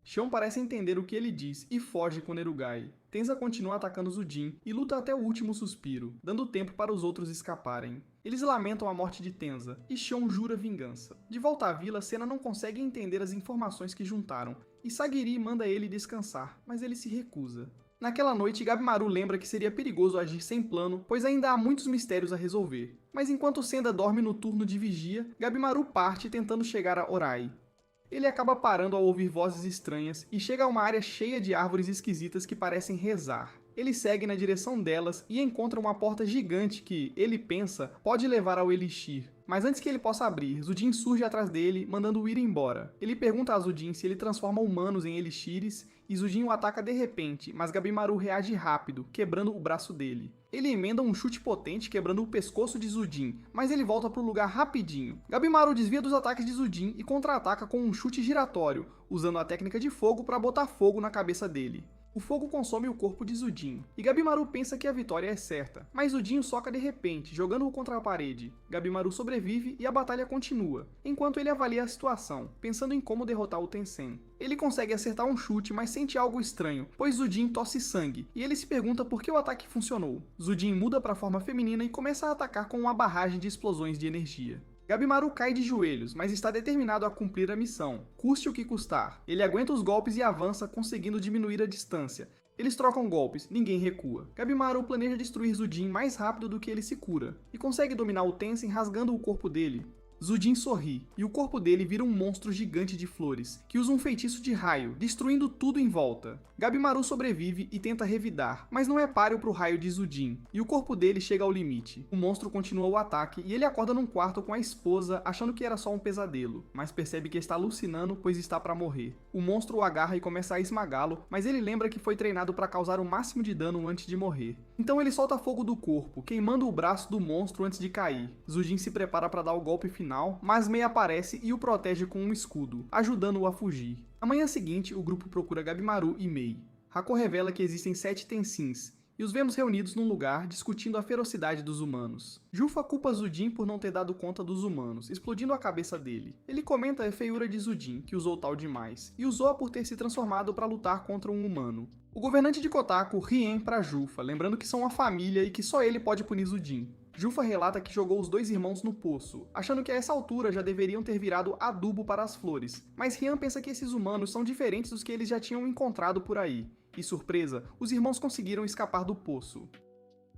Xion parece entender o que ele diz e foge com Nerugai. Tenza continua atacando Zudin e luta até o último suspiro, dando tempo para os outros escaparem. Eles lamentam a morte de Tenza, e Xion jura vingança. De volta à vila, Senna não consegue entender as informações que juntaram, e Sagiri manda ele descansar, mas ele se recusa. Naquela noite, Gabimaru lembra que seria perigoso agir sem plano, pois ainda há muitos mistérios a resolver. Mas enquanto Senda dorme no turno de vigia, Gabimaru parte tentando chegar a Orai. Ele acaba parando ao ouvir vozes estranhas e chega a uma área cheia de árvores esquisitas que parecem rezar. Ele segue na direção delas e encontra uma porta gigante que, ele pensa, pode levar ao Elixir. Mas antes que ele possa abrir, Zudin surge atrás dele, mandando-o ir embora. Ele pergunta a Zudin se ele transforma humanos em elixires, e Zudin o ataca de repente, mas Gabimaru reage rápido, quebrando o braço dele. Ele emenda um chute potente, quebrando o pescoço de Zudin, mas ele volta para o lugar rapidinho. Gabimaru desvia dos ataques de Zudin e contra-ataca com um chute giratório, usando a técnica de fogo para botar fogo na cabeça dele. O fogo consome o corpo de Zudin, e Gabimaru pensa que a vitória é certa, mas Zudin o soca de repente, jogando-o contra a parede. Gabimaru sobrevive e a batalha continua, enquanto ele avalia a situação, pensando em como derrotar o Tensem. Ele consegue acertar um chute, mas sente algo estranho, pois Zudin tosse sangue, e ele se pergunta por que o ataque funcionou. Zudin muda para a forma feminina e começa a atacar com uma barragem de explosões de energia. Gabimaru cai de joelhos, mas está determinado a cumprir a missão, custe o que custar. Ele aguenta os golpes e avança, conseguindo diminuir a distância. Eles trocam golpes, ninguém recua. Gabimaru planeja destruir Zudin mais rápido do que ele se cura, e consegue dominar o Tensem rasgando o corpo dele. Zudin sorri, e o corpo dele vira um monstro gigante de flores, que usa um feitiço de raio, destruindo tudo em volta. Gabimaru sobrevive e tenta revidar, mas não é páreo para o raio de Zudin, e o corpo dele chega ao limite. O monstro continua o ataque e ele acorda num quarto com a esposa, achando que era só um pesadelo, mas percebe que está alucinando, pois está para morrer. O monstro o agarra e começa a esmagá-lo, mas ele lembra que foi treinado para causar o máximo de dano antes de morrer. Então ele solta fogo do corpo, queimando o braço do monstro antes de cair. Zudin se prepara para dar o golpe final, mas Mei aparece e o protege com um escudo, ajudando-o a fugir. Na manhã seguinte, o grupo procura Gabimaru e Mei. Hako revela que existem 7 Tensins, e os vemos reunidos num lugar, discutindo a ferocidade dos humanos. Jufa culpa Zudin por não ter dado conta dos humanos, explodindo a cabeça dele. Ele comenta a feiura de Zudin, que usou tal demais, e usou-a por ter se transformado para lutar contra um humano. O governante de Kotaku riem para Jufa, lembrando que são uma família e que só ele pode punir Zudin. Jufa relata que jogou os 2 irmãos no poço, achando que a essa altura já deveriam ter virado adubo para as flores, mas Rian pensa que esses humanos são diferentes dos que eles já tinham encontrado por aí. E surpresa, os irmãos conseguiram escapar do poço.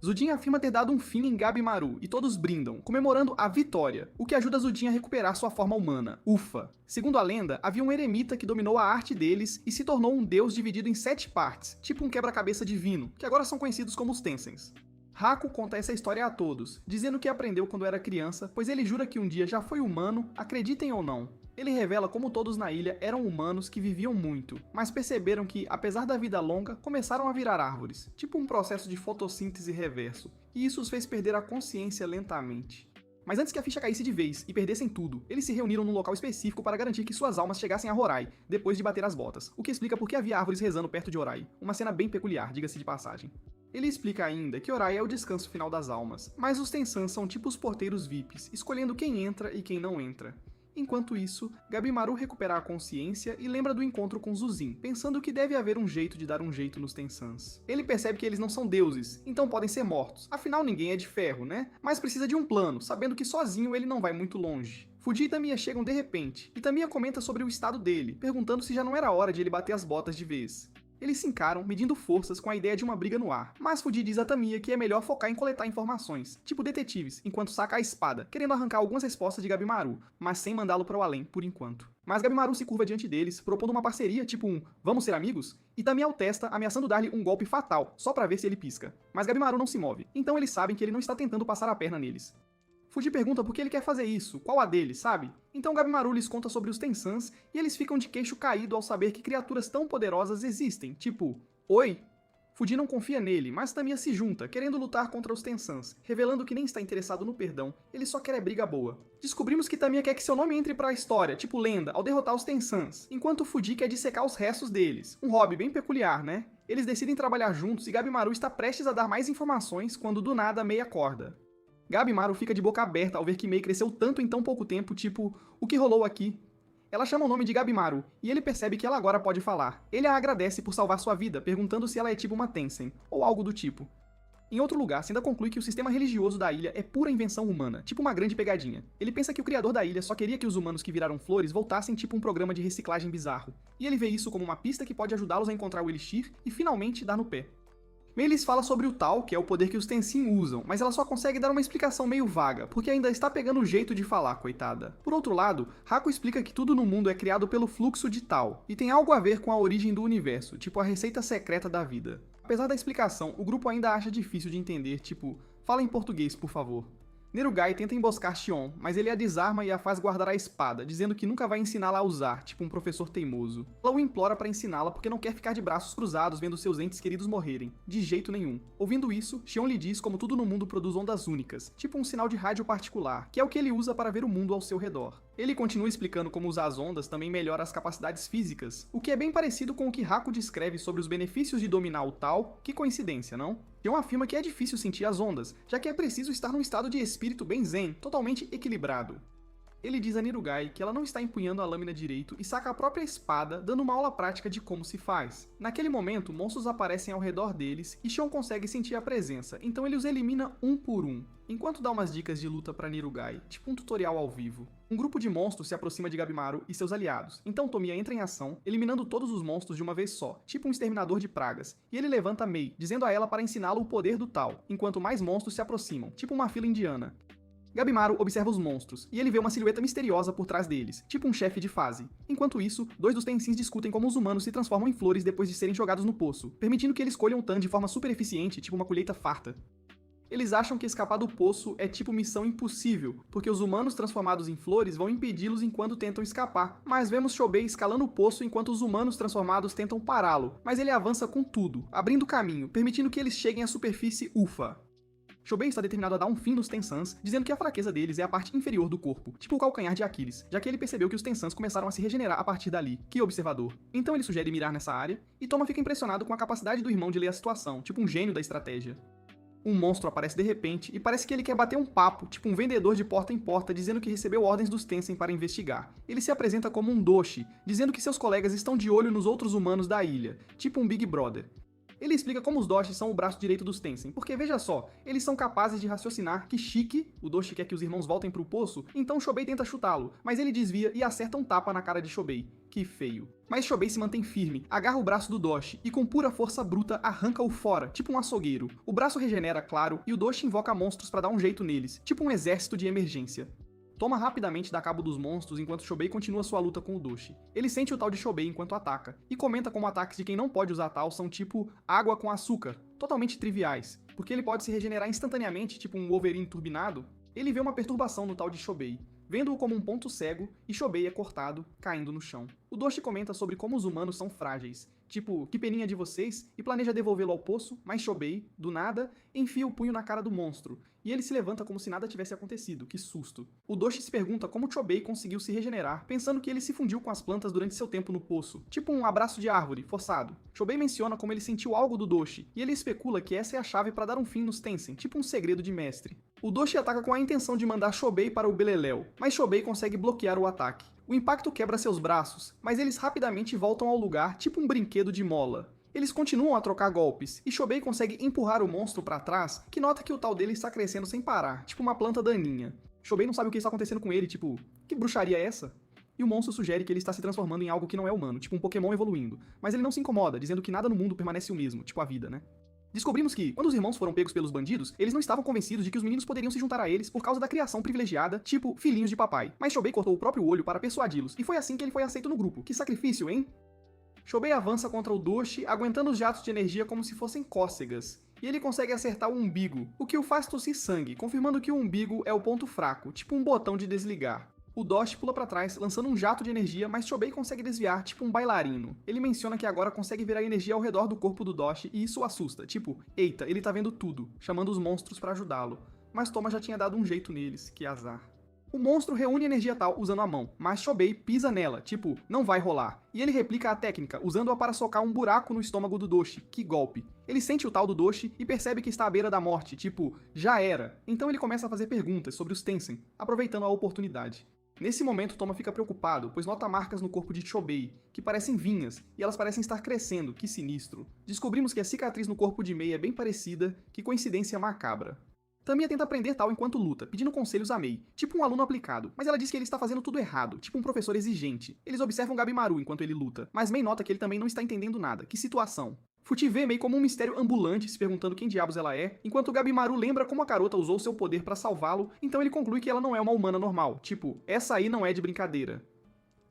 Zudin afirma ter dado um fim em Gabimaru, e todos brindam, comemorando a vitória, o que ajuda Zudin a recuperar sua forma humana. Ufa! Segundo a lenda, havia um eremita que dominou a arte deles e se tornou um deus dividido em 7 partes, tipo um quebra-cabeça divino, que agora são conhecidos como os Tensens. Hako conta essa história a todos, dizendo que aprendeu quando era criança, pois ele jura que um dia já foi humano, acreditem ou não. Ele revela como todos na ilha eram humanos que viviam muito, mas perceberam que, apesar da vida longa, começaram a virar árvores, tipo um processo de fotossíntese reverso, e isso os fez perder a consciência lentamente. Mas antes que a ficha caísse de vez e perdessem tudo, eles se reuniram num local específico para garantir que suas almas chegassem a Horai, depois de bater as botas, o que explica por que havia árvores rezando perto de Horai, uma cena bem peculiar, diga-se de passagem. Ele explica ainda que Horai é o descanso final das almas, mas os Tensans são tipo os porteiros VIPs, escolhendo quem entra e quem não entra. Enquanto isso, Gabimaru recupera a consciência e lembra do encontro com Zuzin, pensando que deve haver um jeito de dar um jeito nos Tensans. Ele percebe que eles não são deuses, então podem ser mortos, afinal ninguém é de ferro, né? Mas precisa de um plano, sabendo que sozinho ele não vai muito longe. Fuji e Tamiya chegam de repente, e Tamiya comenta sobre o estado dele, perguntando se já não era hora de ele bater as botas de vez. Eles se encaram, medindo forças com a ideia de uma briga no ar, mas Fuji diz a Tamiya que é melhor focar em coletar informações, tipo detetives, enquanto saca a espada, querendo arrancar algumas respostas de Gabimaru, mas sem mandá-lo para o além por enquanto. Mas Gabimaru se curva diante deles, propondo uma parceria, tipo um "vamos ser amigos?", e Tamiya o testa, ameaçando dar-lhe um golpe fatal, só pra ver se ele pisca. Mas Gabimaru não se move, então eles sabem que ele não está tentando passar a perna neles. Fuji pergunta por que ele quer fazer isso, qual a dele, sabe? Então Gabimaru lhes conta sobre os Tensans e eles ficam de queixo caído ao saber que criaturas tão poderosas existem, tipo, oi? Fuji não confia nele, mas Tamiya se junta, querendo lutar contra os Tensans, revelando que nem está interessado no perdão, ele só quer briga boa. Descobrimos que Tamiya quer que seu nome entre pra história, tipo lenda, ao derrotar os Tensans, enquanto Fuji quer dissecar os restos deles, um hobby bem peculiar, né? Eles decidem trabalhar juntos e Gabimaru está prestes a dar mais informações quando do nada Mei acorda. Gabimaru fica de boca aberta ao ver que Mei cresceu tanto em tão pouco tempo, tipo, o que rolou aqui? Ela chama o nome de Gabimaru, e ele percebe que ela agora pode falar. Ele a agradece por salvar sua vida, perguntando se ela é tipo uma Tensen, ou algo do tipo. Em outro lugar, Senda conclui que o sistema religioso da ilha é pura invenção humana, tipo uma grande pegadinha. Ele pensa que o criador da ilha só queria que os humanos que viraram flores voltassem tipo um programa de reciclagem bizarro, e ele vê isso como uma pista que pode ajudá-los a encontrar o Elixir e finalmente dar no pé. Mei lhes fala sobre o Tal, que é o poder que os Tenshin usam, mas ela só consegue dar uma explicação meio vaga, porque ainda está pegando o jeito de falar, coitada. Por outro lado, Haku explica que tudo no mundo é criado pelo fluxo de Tal, e tem algo a ver com a origem do universo, tipo a receita secreta da vida. Apesar da explicação, o grupo ainda acha difícil de entender, tipo, fala em português, por favor. Nerugai tenta emboscar Shion, mas ele a desarma e a faz guardar a espada, dizendo que nunca vai ensiná-la a usar, tipo um professor teimoso. Ela o implora para ensiná-la porque não quer ficar de braços cruzados vendo seus entes queridos morrerem, de jeito nenhum. Ouvindo isso, Shion lhe diz como tudo no mundo produz ondas únicas, tipo um sinal de rádio particular, que é o que ele usa para ver o mundo ao seu redor. Ele continua explicando como usar as ondas também melhora as capacidades físicas, o que é bem parecido com o que Haku descreve sobre os benefícios de dominar o Tal, que coincidência, não? Shion afirma que é difícil sentir as ondas, já que é preciso estar num estado de espírito bem zen, totalmente equilibrado. Ele diz a Nerugai que ela não está empunhando a lâmina direito e saca a própria espada, dando uma aula prática de como se faz. Naquele momento, monstros aparecem ao redor deles e Shion consegue sentir a presença, então ele os elimina um por um, enquanto dá umas dicas de luta pra Nerugai, tipo um tutorial ao vivo. Um grupo de monstros se aproxima de Gabimaru e seus aliados, então Tomiya entra em ação, eliminando todos os monstros de uma vez só, tipo um exterminador de pragas, e ele levanta Mei, dizendo a ela para ensiná-lo o poder do Tal, enquanto mais monstros se aproximam, tipo uma fila indiana. Gabimaru observa os monstros, e ele vê uma silhueta misteriosa por trás deles, tipo um chefe de fase. Enquanto isso, dois dos Tenshins discutem como os humanos se transformam em flores depois de serem jogados no poço, permitindo que eles colham o Tan de forma super eficiente, tipo uma colheita farta. Eles acham que escapar do poço é tipo missão impossível, porque os humanos transformados em flores vão impedi-los enquanto tentam escapar. Mas vemos Shobei escalando o poço enquanto os humanos transformados tentam pará-lo, mas ele avança com tudo, abrindo caminho, permitindo que eles cheguem à superfície ufa. Shobei está determinado a dar um fim nos Tensans, dizendo que a fraqueza deles é a parte inferior do corpo, tipo o calcanhar de Aquiles, já que ele percebeu que os Tensans começaram a se regenerar a partir dali. Que observador. Então ele sugere mirar nessa área, e Toma fica impressionado com a capacidade do irmão de ler a situação, tipo um gênio da estratégia. Um monstro aparece de repente e parece que ele quer bater um papo, tipo um vendedor de porta em porta, dizendo que recebeu ordens dos Tensen para investigar. Ele se apresenta como um Doshi, dizendo que seus colegas estão de olho nos outros humanos da ilha, tipo um Big Brother. Ele explica como os Doshis são o braço direito dos Tensen, porque veja só, eles são capazes de raciocinar que Shiki, o Doshi quer que os irmãos voltem pro poço, então Shobei tenta chutá-lo, mas ele desvia e acerta um tapa na cara de Shobei. Que feio. Mas Shobei se mantém firme, agarra o braço do Doshi e com pura força bruta arranca-o fora, tipo um açougueiro. O braço regenera, claro, e o Doshi invoca monstros pra dar um jeito neles, tipo um exército de emergência. Toma rapidamente dá cabo dos monstros enquanto Shobei continua sua luta com o Doshi. Ele sente o tal de Shobei enquanto ataca, e comenta como ataques de quem não pode usar tal são tipo água com açúcar, totalmente triviais, porque ele pode se regenerar instantaneamente, tipo um Wolverine turbinado. Ele vê uma perturbação no tal de Shobei, vendo-o como um ponto cego, e Shobei é cortado, caindo no chão. O Doshi comenta sobre como os humanos são frágeis, tipo, que peninha de vocês, e planeja devolvê-lo ao poço, mas Chobei, do nada, enfia o punho na cara do monstro, e ele se levanta como se nada tivesse acontecido, que susto. O Doshi se pergunta como Chobei conseguiu se regenerar, pensando que ele se fundiu com as plantas durante seu tempo no poço, tipo um abraço de árvore, forçado. Chobei menciona como ele sentiu algo do Doshi, e ele especula que essa é a chave para dar um fim nos Tensen, tipo um segredo de mestre. O Doshi ataca com a intenção de mandar Chobei para o Beleléu, mas Chobei consegue bloquear o ataque. O impacto quebra seus braços, mas eles rapidamente voltam ao lugar tipo um brinquedo de mola. Eles continuam a trocar golpes, e Chobei consegue empurrar o monstro para trás, que nota que o tal dele está crescendo sem parar, tipo uma planta daninha. Chobei não sabe o que está acontecendo com ele, tipo, que bruxaria é essa? E o monstro sugere que ele está se transformando em algo que não é humano, tipo um Pokémon evoluindo, mas ele não se incomoda, dizendo que nada no mundo permanece o mesmo, tipo a vida, né? Descobrimos que, quando os irmãos foram pegos pelos bandidos, eles não estavam convencidos de que os meninos poderiam se juntar a eles por causa da criação privilegiada, tipo filhinhos de papai. Mas Chobei cortou o próprio olho para persuadi-los, e foi assim que ele foi aceito no grupo. Que sacrifício, hein? Chobei avança contra o Doshi, aguentando os jatos de energia como se fossem cócegas. E ele consegue acertar o umbigo, o que o faz tossir sangue, confirmando que o umbigo é o ponto fraco, tipo um botão de desligar. O Doshi pula pra trás, lançando um jato de energia, mas Chobei consegue desviar, tipo um bailarino. Ele menciona que agora consegue ver a energia ao redor do corpo do Doshi e isso o assusta, tipo, eita, ele tá vendo tudo, chamando os monstros pra ajudá-lo. Mas Toma já tinha dado um jeito neles, que azar. O monstro reúne energia tal usando a mão, mas Chobei pisa nela, tipo, não vai rolar. E ele replica a técnica, usando-a para socar um buraco no estômago do Doshi, que golpe. Ele sente o tal do Doshi e percebe que está à beira da morte, tipo, já era. Então ele começa a fazer perguntas sobre os Tensen, aproveitando a oportunidade. Nesse momento, Toma fica preocupado, pois nota marcas no corpo de Chobei, que parecem vinhas, e elas parecem estar crescendo, que sinistro. Descobrimos que a cicatriz no corpo de Mei é bem parecida, que coincidência macabra. Tamiya tenta aprender tal enquanto luta, pedindo conselhos a Mei, tipo um aluno aplicado, mas ela diz que ele está fazendo tudo errado, tipo um professor exigente. Eles observam Gabimaru enquanto ele luta, mas Mei nota que ele também não está entendendo nada, que situação. Futi vê Mei como um mistério ambulante, se perguntando quem diabos ela é, enquanto Gabimaru lembra como a garota usou seu poder para salvá-lo, então ele conclui que ela não é uma humana normal, tipo, essa aí não é de brincadeira.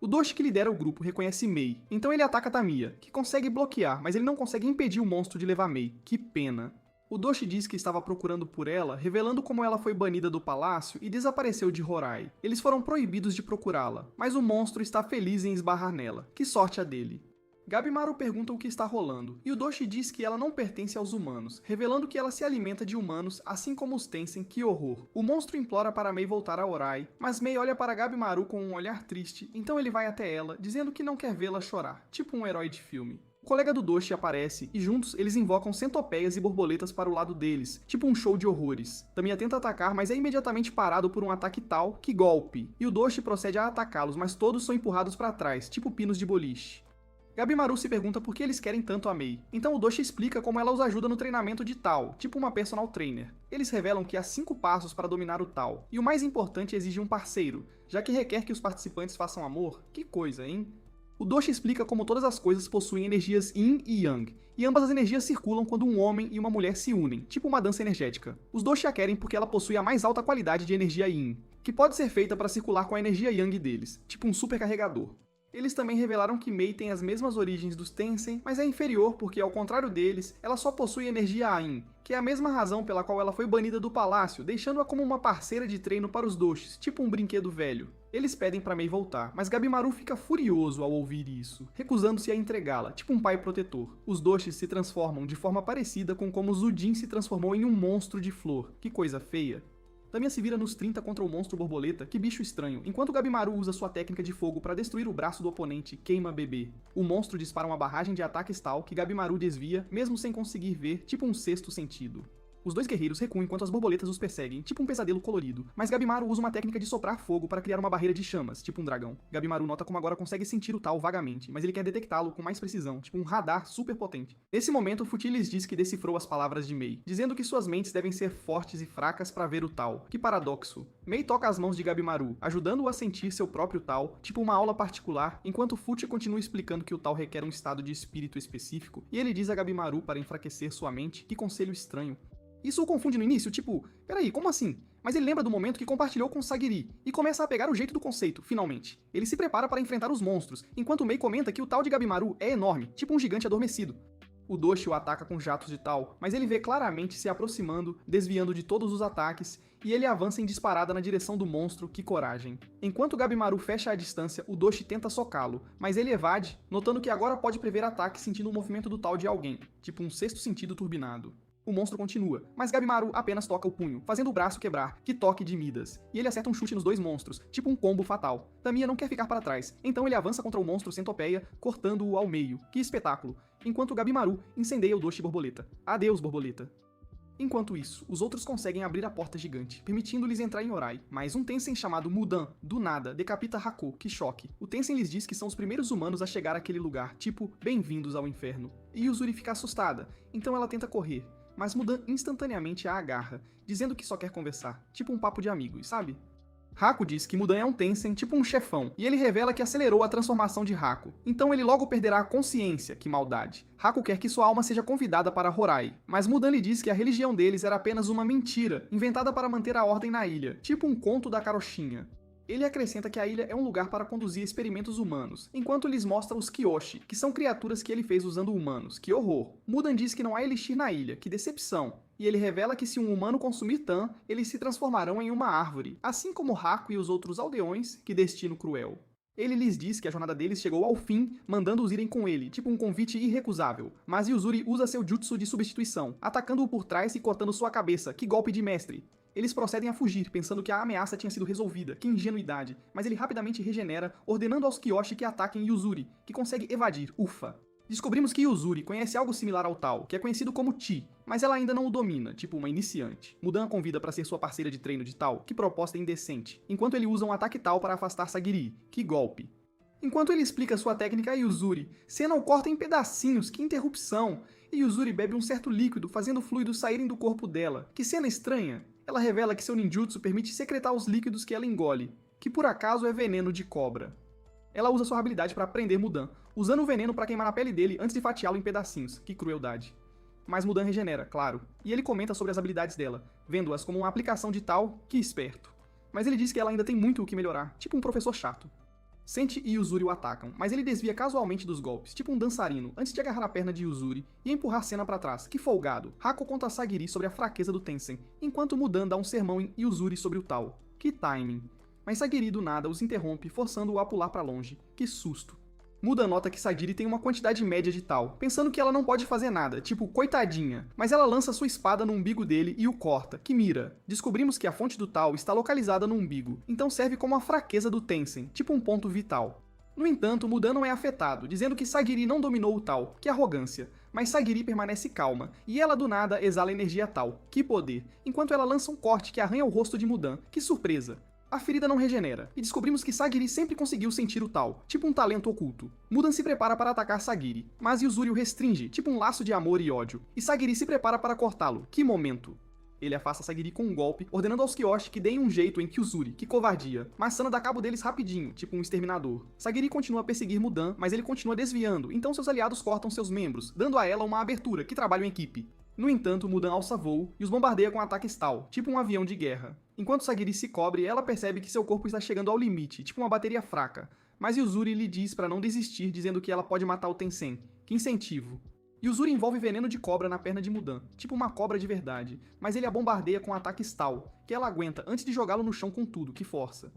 O Doshi que lidera o grupo reconhece Mei, então ele ataca Tamiya, que consegue bloquear, mas ele não consegue impedir o monstro de levar Mei, que pena. O Doshi diz que estava procurando por ela, revelando como ela foi banida do palácio e desapareceu de Horai. Eles foram proibidos de procurá-la, mas o monstro está feliz em esbarrar nela. Que sorte a dele. Gabimaru pergunta o que está rolando, e o Doshi diz que ela não pertence aos humanos, revelando que ela se alimenta de humanos, assim como os Tensen, que horror. O monstro implora para Mei voltar a Horai, mas Mei olha para Gabimaru com um olhar triste, então ele vai até ela, dizendo que não quer vê-la chorar, tipo um herói de filme. O colega do Doshi aparece, e juntos eles invocam centopeias e borboletas para o lado deles, tipo um show de horrores. Tamiya tenta atacar, mas é imediatamente parado por um ataque tal, que golpe, e o Doshi procede a atacá-los, mas todos são empurrados para trás, tipo pinos de boliche. Gabimaru se pergunta por que eles querem tanto a Mei, então o Doshi explica como ela os ajuda no treinamento de Tal, tipo uma personal trainer. Eles revelam que há 5 passos para dominar o Tal, e o mais importante exige um parceiro, já que requer que os participantes façam amor. Que coisa, hein? O Doshi explica como todas as coisas possuem energias Yin e Yang, e ambas as energias circulam quando um homem e uma mulher se unem, tipo uma dança energética. Os Doshi a querem porque ela possui a mais alta qualidade de energia Yin, que pode ser feita para circular com a energia Yang deles, tipo um supercarregador. Eles também revelaram que Mei tem as mesmas origens dos Tensen, mas é inferior porque, ao contrário deles, ela só possui energia Ain, que é a mesma razão pela qual ela foi banida do palácio, deixando-a como uma parceira de treino para os Doshis, tipo um brinquedo velho. Eles pedem para Mei voltar, mas Gabimaru fica furioso ao ouvir isso, recusando-se a entregá-la, tipo um pai protetor. Os Doshis se transformam de forma parecida com como Zujin se transformou em um monstro de flor. Que coisa feia. Tamiya se vira nos 30 contra o monstro borboleta, que bicho estranho, enquanto Gabimaru usa sua técnica de fogo para destruir o braço do oponente, queima bebê. O monstro dispara uma barragem de ataques tal que Gabimaru desvia, mesmo sem conseguir ver, tipo um sexto sentido. Os dois guerreiros recuam enquanto as borboletas os perseguem, tipo um pesadelo colorido, mas Gabimaru usa uma técnica de soprar fogo para criar uma barreira de chamas, tipo um dragão. Gabimaru nota como agora consegue sentir o tal vagamente, mas ele quer detectá-lo com mais precisão, tipo um radar super potente. Nesse momento, Futi lhes diz que decifrou as palavras de Mei, dizendo que suas mentes devem ser fortes e fracas para ver o tal. Que paradoxo. Mei toca as mãos de Gabimaru, ajudando-o a sentir seu próprio tal, tipo uma aula particular, enquanto Futi continua explicando que o tal requer um estado de espírito específico, e ele diz a Gabimaru para enfraquecer sua mente. Que conselho estranho. Isso o confunde no início, tipo, peraí, como assim? Mas ele lembra do momento que compartilhou com Sagiri, e começa a pegar o jeito do conceito, finalmente. Ele se prepara para enfrentar os monstros, enquanto Mei comenta que o tal de Gabimaru é enorme, tipo um gigante adormecido. O Doshi o ataca com jatos de tal, mas ele vê claramente se aproximando, desviando de todos os ataques, e ele avança em disparada na direção do monstro. Que coragem. Enquanto Gabimaru fecha a distância, o Doshi tenta socá-lo, mas ele evade, notando que agora pode prever ataques sentindo o movimento do tal de alguém, tipo um sexto sentido turbinado. O monstro continua, mas Gabimaru apenas toca o punho, fazendo o braço quebrar, que toque de Midas, e ele acerta um chute nos dois monstros, tipo um combo fatal. Tamiya não quer ficar para trás, então ele avança contra o monstro centopeia, cortando-o ao meio. Que espetáculo! Enquanto Gabimaru incendeia o Doshi Borboleta. Adeus, Borboleta. Enquanto isso, os outros conseguem abrir a porta gigante, permitindo-lhes entrar em Orai, mas um Tensen chamado Mudan, do nada, decapita Haku. Que choque. O Tensen lhes diz que são os primeiros humanos a chegar àquele lugar, tipo, bem-vindos ao inferno. E Yuzuri fica assustada, então ela tenta correr, mas Mudan instantaneamente a agarra, dizendo que só quer conversar, tipo um papo de amigos, sabe? Haku diz que Mudan é um Tensen, tipo um chefão, e ele revela que acelerou a transformação de Haku. Então ele logo perderá a consciência. Que maldade. Haku quer que sua alma seja convidada para Horai, mas Mudan lhe diz que a religião deles era apenas uma mentira, inventada para manter a ordem na ilha, tipo um conto da carochinha. Ele acrescenta que a ilha é um lugar para conduzir experimentos humanos, enquanto lhes mostra os Kyoshi, que são criaturas que ele fez usando humanos. Que horror! Mudan diz que não há elixir na ilha, que decepção! E ele revela que se um humano consumir Tan, eles se transformarão em uma árvore, assim como Haku e os outros aldeões. Que destino cruel! Ele lhes diz que a jornada deles chegou ao fim, mandando-os irem com ele, tipo um convite irrecusável. Mas Yuzuri usa seu jutsu de substituição, atacando-o por trás e cortando sua cabeça. Que golpe de mestre! Eles procedem a fugir, pensando que a ameaça tinha sido resolvida. Que ingenuidade! Mas ele rapidamente regenera, ordenando aos Kyoshi que ataquem Yuzuri, que consegue evadir. Ufa! Descobrimos que Yuzuri conhece algo similar ao tal, que é conhecido como Chi, mas ela ainda não o domina, tipo uma iniciante. Mudan a convida para ser sua parceira de treino de tal. Que proposta indecente. Enquanto ele usa um ataque tal para afastar Sagiri. Que golpe! Enquanto ele explica sua técnica a Yuzuri, Senna o corta em pedacinhos. Que interrupção! E Yuzuri bebe um certo líquido, fazendo fluidos saírem do corpo dela. Que cena estranha! Ela revela que seu ninjutsu permite secretar os líquidos que ela engole, que por acaso é veneno de cobra. Ela usa sua habilidade para prender Mudan, usando o veneno para queimar a pele dele antes de fatiá-lo em pedacinhos. Que crueldade. Mas Mudan regenera, claro, e ele comenta sobre as habilidades dela, vendo-as como uma aplicação de tal. Que esperto. Mas ele diz que ela ainda tem muito o que melhorar, tipo um professor chato. Senti e Yuzuri o atacam, mas ele desvia casualmente dos golpes, tipo um dançarino, antes de agarrar a perna de Yuzuri e empurrar Senna para trás. Que folgado! Haku conta a Sagiri sobre a fraqueza do Tensen, enquanto Mudan dá um sermão em Yuzuri sobre o tal. Que timing! Mas Sagiri do nada os interrompe, forçando-o a pular para longe. Que susto! Mudan nota que Sagiri tem uma quantidade média de tal, pensando que ela não pode fazer nada, tipo, coitadinha. Mas ela lança sua espada no umbigo dele e o corta. Que mira! Descobrimos que a fonte do tal está localizada no umbigo, então serve como a fraqueza do Tensen, tipo um ponto vital. No entanto, Mudan não é afetado, dizendo que Sagiri não dominou o tal. Que arrogância! Mas Sagiri permanece calma, e ela do nada exala energia tal. Que poder! Enquanto ela lança um corte que arranha o rosto de Mudan. Que surpresa! A ferida não regenera, e descobrimos que Sagiri sempre conseguiu sentir o tal, tipo um talento oculto. Mudan se prepara para atacar Sagiri, mas Yuzuri o restringe, tipo um laço de amor e ódio, e Sagiri se prepara para cortá-lo. Que momento! Ele afasta Sagiri com um golpe, ordenando aos Kyoshi que deem um jeito em Kyuzuri. Que covardia! Mas Sana dá cabo deles rapidinho, tipo um exterminador. Sagiri continua a perseguir Mudan, mas ele continua desviando, então seus aliados cortam seus membros, dando a ela uma abertura. Que trabalho em equipe! No entanto, Mudan alça voo e os bombardeia com ataques tal, tipo um avião de guerra. Enquanto Sagiri se cobre, ela percebe que seu corpo está chegando ao limite, tipo uma bateria fraca. Mas Yuzuri lhe diz para não desistir, dizendo que ela pode matar o Tensen. Que incentivo! Yuzuri envolve veneno de cobra na perna de Mudan, tipo uma cobra de verdade, mas ele a bombardeia com ataques tal, que ela aguenta antes de jogá-lo no chão com tudo. Que força!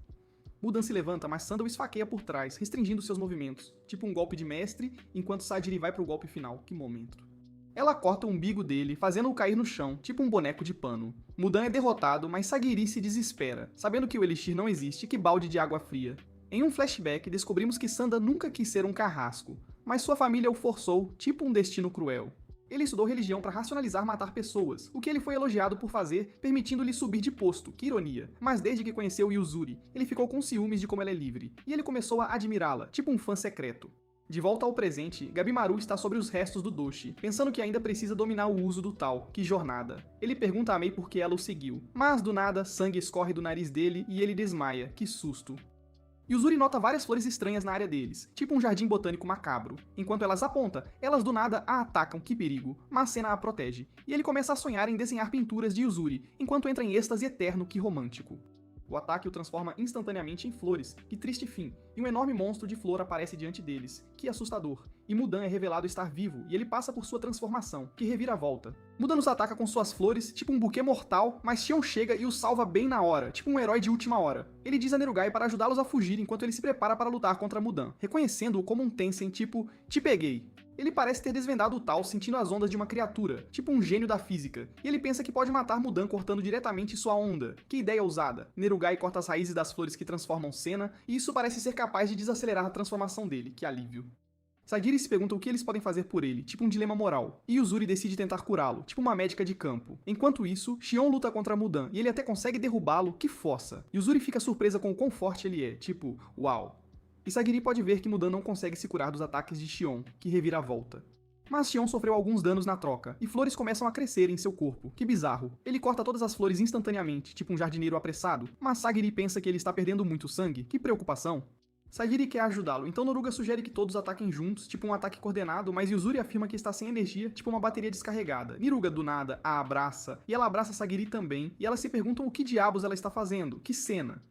Mudan se levanta, mas Sanda o esfaqueia por trás, restringindo seus movimentos, tipo um golpe de mestre, enquanto Sagiri vai pro golpe final. Que momento! Ela corta o umbigo dele, fazendo-o cair no chão, tipo um boneco de pano. Mudan é derrotado, mas Sagiri se desespera, sabendo que o elixir não existe. Que balde de água fria. Em um flashback, descobrimos que Sanda nunca quis ser um carrasco, mas sua família o forçou, tipo um destino cruel. Ele estudou religião para racionalizar matar pessoas, o que ele foi elogiado por fazer, permitindo-lhe subir de posto. Que ironia. Mas desde que conheceu Yuzuri, ele ficou com ciúmes de como ela é livre, e ele começou a admirá-la, tipo um fã secreto. De volta ao presente, Gabimaru está sobre os restos do Doshi, pensando que ainda precisa dominar o uso do tal. Que jornada. Ele pergunta a Mei por que ela o seguiu, mas do nada, sangue escorre do nariz dele e ele desmaia. Que susto. Yuzuri nota várias flores estranhas na área deles, tipo um jardim botânico macabro. Enquanto elas apontam, elas do nada a atacam. Que perigo, mas Senna a protege, e ele começa a sonhar em desenhar pinturas de Yuzuri, enquanto entra em êxtase eterno. Que romântico. O ataque o transforma instantaneamente em flores. Que triste fim. E um enorme monstro de flor aparece diante deles. Que assustador. E Mudan é revelado estar vivo, e ele passa por sua transformação, que revira a volta. Mudan os ataca com suas flores, tipo um buquê mortal, mas Xion chega e o salva bem na hora, tipo um herói de última hora. Ele diz a Nerugai para ajudá-los a fugir enquanto ele se prepara para lutar contra Mudan, reconhecendo-o como um Tensen tipo, te peguei. Ele parece ter desvendado o tal sentindo as ondas de uma criatura, tipo um gênio da física, e ele pensa que pode matar Mudan cortando diretamente sua onda. Que ideia ousada. Nerugai corta as raízes das flores que transformam Senna, e isso parece ser capaz de desacelerar a transformação dele, que alívio. Sagiri se pergunta o que eles podem fazer por ele, tipo um dilema moral, e Yuzuri decide tentar curá-lo, tipo uma médica de campo. Enquanto isso, Xion luta contra Mudan, e ele até consegue derrubá-lo, que força. Yuzuri fica surpresa com o quão forte ele é, tipo, uau. E Sagiri pode ver que Mudan não consegue se curar dos ataques de Xion, que revira a volta. Mas Xion sofreu alguns danos na troca, e flores começam a crescer em seu corpo. Que bizarro. Ele corta todas as flores instantaneamente, tipo um jardineiro apressado, mas Sagiri pensa que ele está perdendo muito sangue. Que preocupação. Sagiri quer ajudá-lo, então Noruga sugere que todos ataquem juntos, tipo um ataque coordenado, mas Yuzuri afirma que está sem energia, tipo uma bateria descarregada. Niruga, do nada, a abraça, e ela abraça Sagiri também, e elas se perguntam o que diabos ela está fazendo. Que cena.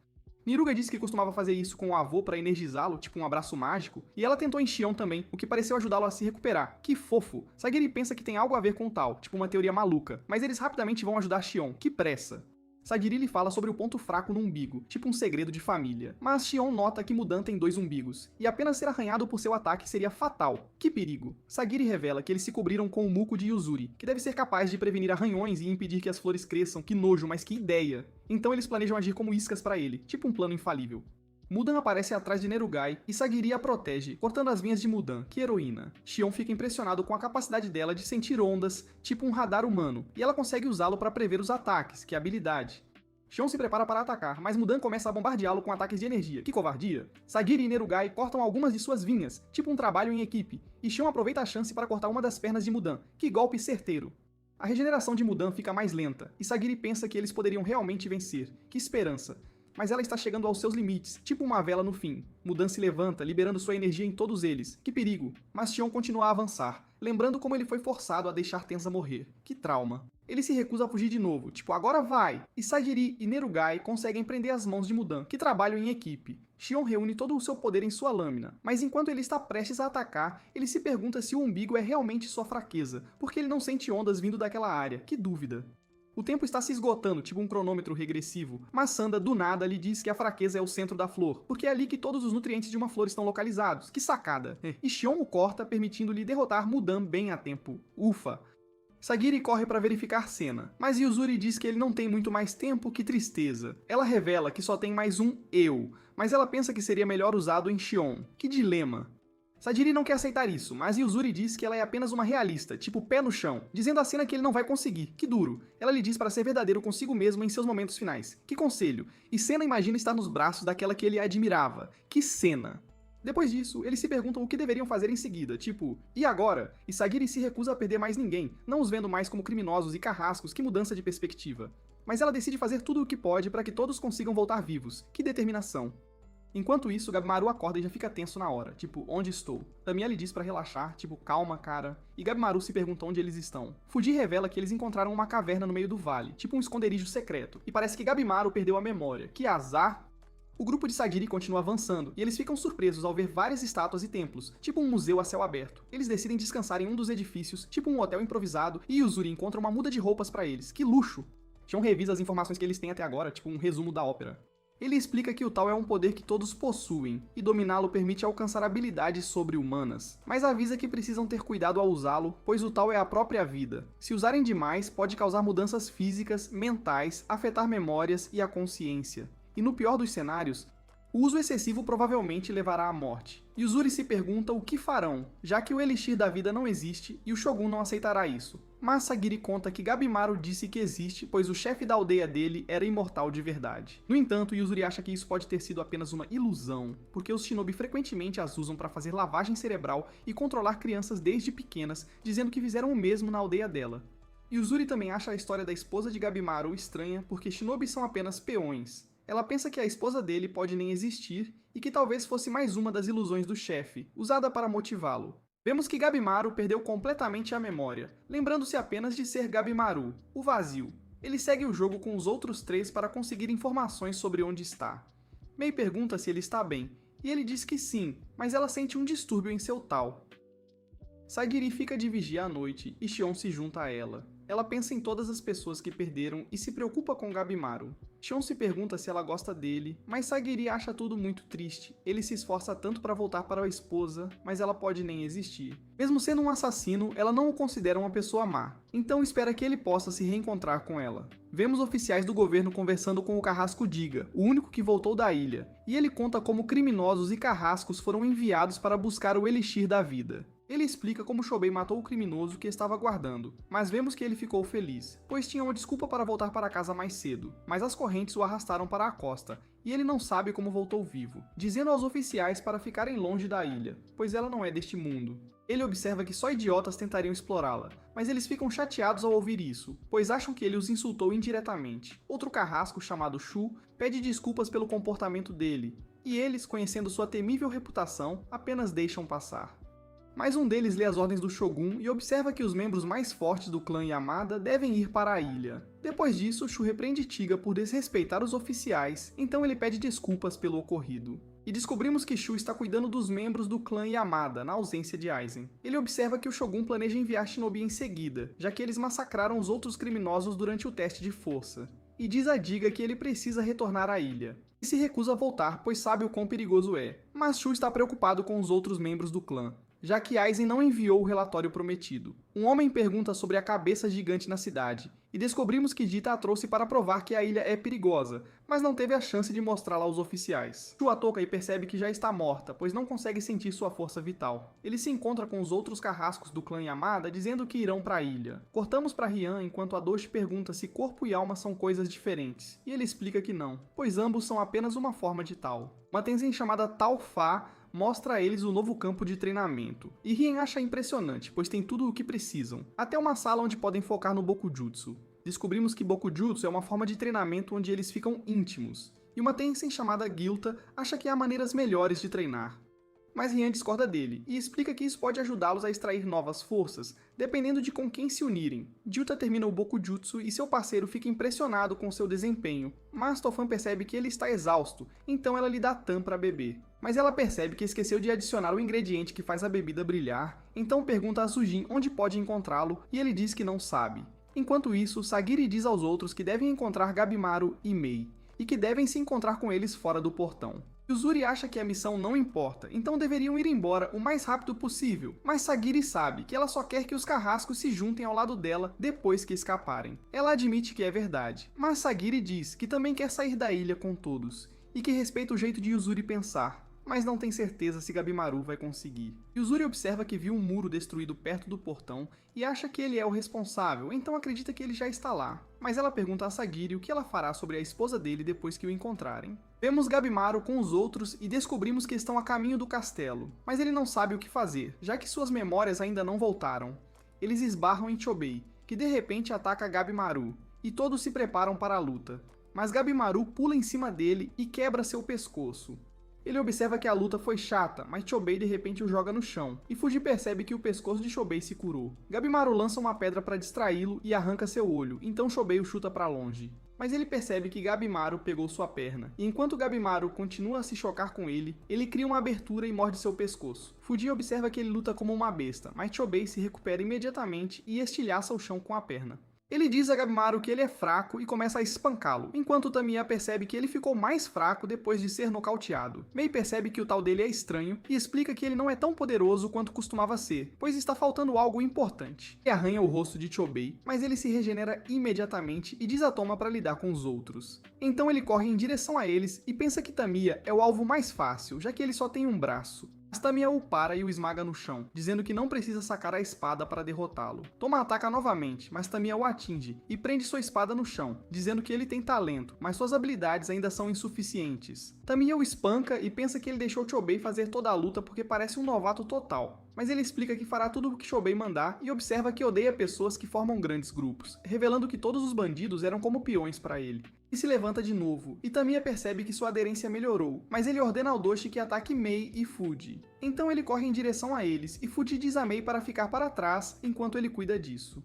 Niruga disse que costumava fazer isso com o avô para energizá-lo, tipo um abraço mágico, e ela tentou em Xion também, o que pareceu ajudá-lo a se recuperar. Que fofo! Sagiri pensa que tem algo a ver com o tal, tipo uma teoria maluca, mas eles rapidamente vão ajudar Xion. Que pressa! Sagiri lhe fala sobre o ponto fraco no umbigo, tipo um segredo de família. Mas Xion nota que Mudan tem 2 umbigos, e apenas ser arranhado por seu ataque seria fatal. Que perigo! Sagiri revela que eles se cobriram com o muco de Yuzuri, que deve ser capaz de prevenir arranhões e impedir que as flores cresçam. Que nojo, mas que ideia! Então eles planejam agir como iscas para ele, tipo um plano infalível. Mudan aparece atrás de Nerugai e Sagiri a protege, cortando as vinhas de Mudan. Que heroína. Xion fica impressionado com a capacidade dela de sentir ondas, tipo um radar humano, e ela consegue usá-lo para prever os ataques, que habilidade. Xion se prepara para atacar, mas Mudan começa a bombardeá-lo com ataques de energia. Que covardia! Sagiri e Nerugai cortam algumas de suas vinhas, tipo um trabalho em equipe, e Xion aproveita a chance para cortar uma das pernas de Mudan. Que golpe certeiro! A regeneração de Mudan fica mais lenta, e Sagiri pensa que eles poderiam realmente vencer. Que esperança! Mas ela está chegando aos seus limites, tipo uma vela no fim. Mudan se levanta, liberando sua energia em todos eles. Que perigo! Mas Xion continua a avançar, lembrando como ele foi forçado a deixar Tensa morrer. Que trauma! Ele se recusa a fugir de novo, tipo, agora vai! E Sagiri e Nerugai conseguem prender as mãos de Mudan, que trabalham em equipe. Xion reúne todo o seu poder em sua lâmina, mas enquanto ele está prestes a atacar, ele se pergunta se o umbigo é realmente sua fraqueza, porque ele não sente ondas vindo daquela área. Que dúvida! O tempo está se esgotando, tipo um cronômetro regressivo, mas Sanda, do nada, lhe diz que a fraqueza é o centro da flor, porque é ali que todos os nutrientes de uma flor estão localizados. Que sacada! E Xion o corta, permitindo-lhe derrotar Mudan bem a tempo. Ufa! Sagiri corre para verificar Senna, mas Yuzuri diz que ele não tem muito mais tempo. Que tristeza. Ela revela que só tem mais um eu, mas ela pensa que seria melhor usado em Xion. Que dilema. Sagiri não quer aceitar isso, mas Yuzuri diz que ela é apenas uma realista, tipo pé no chão, dizendo a Senna que ele não vai conseguir. Que duro. Ela lhe diz para ser verdadeiro consigo mesmo em seus momentos finais. Que conselho. E Senna imagina estar nos braços daquela que ele admirava. Que cena. Depois disso, eles se perguntam o que deveriam fazer em seguida, tipo, e agora? E Sagiri se recusa a perder mais ninguém, não os vendo mais como criminosos e carrascos. Que mudança de perspectiva. Mas ela decide fazer tudo o que pode para que todos consigam voltar vivos. Que determinação. Enquanto isso, Gabimaru acorda e já fica tenso na hora, tipo, onde estou? Tamia lhe diz pra relaxar, tipo, calma, cara. E Gabimaru se pergunta onde eles estão. Fuji revela que eles encontraram uma caverna no meio do vale, tipo um esconderijo secreto. E parece que Gabimaru perdeu a memória. Que azar! O grupo de Sagiri continua avançando, e eles ficam surpresos ao ver várias estátuas e templos, tipo um museu a céu aberto. Eles decidem descansar em um dos edifícios, tipo um hotel improvisado, e Yuzuri encontra uma muda de roupas pra eles. Que luxo! Xion revisa as informações que eles têm até agora, tipo um resumo da ópera. Ele explica que o tal é um poder que todos possuem, e dominá-lo permite alcançar habilidades sobre-humanas, mas avisa que precisam ter cuidado ao usá-lo, pois o tal é a própria vida. Se usarem demais, pode causar mudanças físicas, mentais, afetar memórias e a consciência. E no pior dos cenários, o uso excessivo provavelmente levará à morte. Yuzuri se pergunta o que farão, já que o Elixir da Vida não existe e o Shogun não aceitará isso. Mas Sagiri conta que Gabimaru disse que existe, pois o chefe da aldeia dele era imortal de verdade. No entanto, Yuzuri acha que isso pode ter sido apenas uma ilusão, porque os shinobi frequentemente as usam para fazer lavagem cerebral e controlar crianças desde pequenas, dizendo que fizeram o mesmo na aldeia dela. Yuzuri também acha a história da esposa de Gabimaru estranha, porque shinobi são apenas peões. Ela pensa que a esposa dele pode nem existir e que talvez fosse mais uma das ilusões do chefe, usada para motivá-lo. Vemos que Gabimaru perdeu completamente a memória, lembrando-se apenas de ser Gabimaru, o vazio. Ele segue o jogo com os outros 3 para conseguir informações sobre onde está. Mei pergunta se ele está bem, e ele diz que sim, mas ela sente um distúrbio em seu tal. Sagiri fica de vigia à noite e Shion se junta a ela. Ela pensa em todas as pessoas que perderam e se preocupa com Gabimaru. Shion se pergunta se ela gosta dele, mas Sagiri acha tudo muito triste. Ele se esforça tanto para voltar para a esposa, mas ela pode nem existir. Mesmo sendo um assassino, ela não o considera uma pessoa má, então espera que ele possa se reencontrar com ela. Vemos oficiais do governo conversando com o carrasco Diga, o único que voltou da ilha, e ele conta como criminosos e carrascos foram enviados para buscar o Elixir da Vida. Ele explica como Chobei matou o criminoso que estava aguardando, mas vemos que ele ficou feliz, pois tinha uma desculpa para voltar para casa mais cedo, mas as correntes o arrastaram para a costa, e ele não sabe como voltou vivo, dizendo aos oficiais para ficarem longe da ilha, pois ela não é deste mundo. Ele observa que só idiotas tentariam explorá-la, mas eles ficam chateados ao ouvir isso, pois acham que ele os insultou indiretamente. Outro carrasco, chamado Shu, pede desculpas pelo comportamento dele, e eles, conhecendo sua temível reputação, apenas deixam passar. Mas um deles lê as ordens do Shogun e observa que os membros mais fortes do clã Yamada devem ir para a ilha. Depois disso, Shu repreende Tiga por desrespeitar os oficiais, então ele pede desculpas pelo ocorrido. E descobrimos que Shu está cuidando dos membros do clã Yamada, na ausência de Aizen. Ele observa que o Shogun planeja enviar Shinobi em seguida, já que eles massacraram os outros criminosos durante o teste de força. E diz a Diga que ele precisa retornar à ilha. E se recusa a voltar, pois sabe o quão perigoso é. Mas Shu está preocupado com os outros membros do clã, já que Aizen não enviou o relatório prometido. Um homem pergunta sobre a cabeça gigante na cidade, e descobrimos que Dita a trouxe para provar que a ilha é perigosa, mas não teve a chance de mostrá-la aos oficiais. Shu a toca e percebe que já está morta, pois não consegue sentir sua força vital. Ele se encontra com os outros carrascos do clã Yamada dizendo que irão para a ilha. Cortamos para Rian enquanto Adoshi pergunta se corpo e alma são coisas diferentes, e ele explica que não, pois ambos são apenas uma forma de Tal. Uma Tenzin chamada Tal Fa mostra a eles o novo campo de treinamento, e Rien acha impressionante, pois tem tudo o que precisam, até uma sala onde podem focar no Bokujutsu. Descobrimos que Bokujutsu é uma forma de treinamento onde eles ficam íntimos, e uma Tenzin chamada Gilta acha que há maneiras melhores de treinar. Mas Rien discorda dele, e explica que isso pode ajudá-los a extrair novas forças, dependendo de com quem se unirem. Gilta termina o Bokujutsu e seu parceiro fica impressionado com seu desempenho, mas Tofan percebe que ele está exausto, então ela lhe dá Tan para beber. Mas ela percebe que esqueceu de adicionar o ingrediente que faz a bebida brilhar, então pergunta a Sujin onde pode encontrá-lo e ele diz que não sabe. Enquanto isso, Sagiri diz aos outros que devem encontrar Gabimaru e Mei, e que devem se encontrar com eles fora do portão. Yuzuri acha que a missão não importa, então deveriam ir embora o mais rápido possível, mas Sagiri sabe que ela só quer que os carrascos se juntem ao lado dela depois que escaparem. Ela admite que é verdade, mas Sagiri diz que também quer sair da ilha com todos, e que respeita o jeito de Yuzuri pensar, mas não tem certeza se Gabimaru vai conseguir. Yuzuri observa que viu um muro destruído perto do portão e acha que ele é o responsável, então acredita que ele já está lá. Mas ela pergunta a Sagiri o que ela fará sobre a esposa dele depois que o encontrarem. Vemos Gabimaru com os outros e descobrimos que estão a caminho do castelo, mas ele não sabe o que fazer, já que suas memórias ainda não voltaram. Eles esbarram em Chobei, que de repente ataca Gabimaru, e todos se preparam para a luta. Mas Gabimaru pula em cima dele e quebra seu pescoço. Ele observa que a luta foi chata, mas Chobei de repente o joga no chão, e Fuji percebe que o pescoço de Chobei se curou. Gabimaru lança uma pedra para distraí-lo e arranca seu olho, então Chobei o chuta para longe. Mas ele percebe que Gabimaru pegou sua perna, e enquanto Gabimaru continua a se chocar com ele, ele cria uma abertura e morde seu pescoço. Fuji observa que ele luta como uma besta, mas Chobei se recupera imediatamente e estilhaça o chão com a perna. Ele diz a Gabimaru que ele é fraco e começa a espancá-lo, enquanto Tamiya percebe que ele ficou mais fraco depois de ser nocauteado. Mei percebe que o tal dele é estranho e explica que ele não é tão poderoso quanto costumava ser, pois está faltando algo importante. Ele arranha o rosto de Chobei, mas ele se regenera imediatamente e desatoma para lidar com os outros. Então ele corre em direção a eles e pensa que Tamiya é o alvo mais fácil, já que ele só tem um braço. Mas Tamiya o para e o esmaga no chão, dizendo que não precisa sacar a espada para derrotá-lo. Toma ataca novamente, mas Tamiya o atinge e prende sua espada no chão, dizendo que ele tem talento, mas suas habilidades ainda são insuficientes. Tamiya o espanca e pensa que ele deixou Chobei fazer toda a luta porque parece um novato total. Mas ele explica que fará tudo o que Chobei mandar e observa que odeia pessoas que formam grandes grupos, revelando que todos os bandidos eram como peões para ele. E se levanta de novo, e Tamiya percebe que sua aderência melhorou, mas ele ordena ao Doshi que ataque Mei e Fuji. Então ele corre em direção a eles, e Fuji diz a Mei para ficar para trás enquanto ele cuida disso.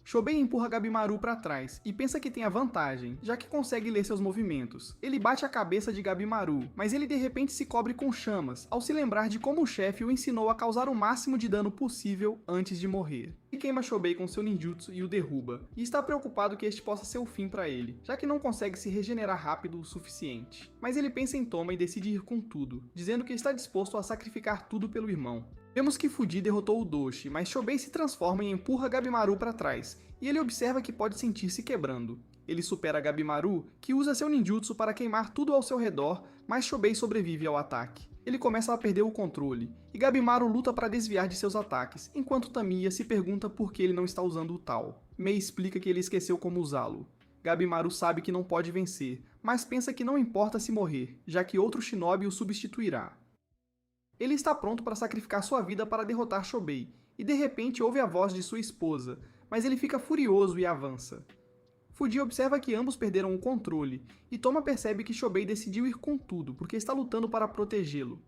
Shobei empurra Gabimaru para trás e pensa que tem a vantagem, já que consegue ler seus movimentos. Ele bate a cabeça de Gabimaru, mas ele de repente se cobre com chamas, ao se lembrar de como o chefe o ensinou a causar o máximo de dano possível antes de morrer. Ele queima Shobei com seu ninjutsu e o derruba, e está preocupado que este possa ser o fim para ele, já que não consegue se regenerar rápido o suficiente. Mas ele pensa em Toma e decide ir com tudo, dizendo que está disposto a sacrificar tudo pelo irmão. Vemos que Fuji derrotou o Doshi, mas Shobei se transforma e empurra Gabimaru para trás, e ele observa que pode sentir-se quebrando. Ele supera Gabimaru, que usa seu ninjutsu para queimar tudo ao seu redor, mas Shobei sobrevive ao ataque. Ele começa a perder o controle, e Gabimaru luta para desviar de seus ataques, enquanto Tamiya se pergunta por que ele não está usando o tal. Mei explica que ele esqueceu como usá-lo. Gabimaru sabe que não pode vencer, mas pensa que não importa se morrer, já que outro shinobi o substituirá. Ele está pronto para sacrificar sua vida para derrotar Shobei, e de repente ouve a voz de sua esposa, mas ele fica furioso e avança. Fuji observa que ambos perderam o controle, e Toma percebe que Shobei decidiu ir com tudo porque está lutando para protegê-lo.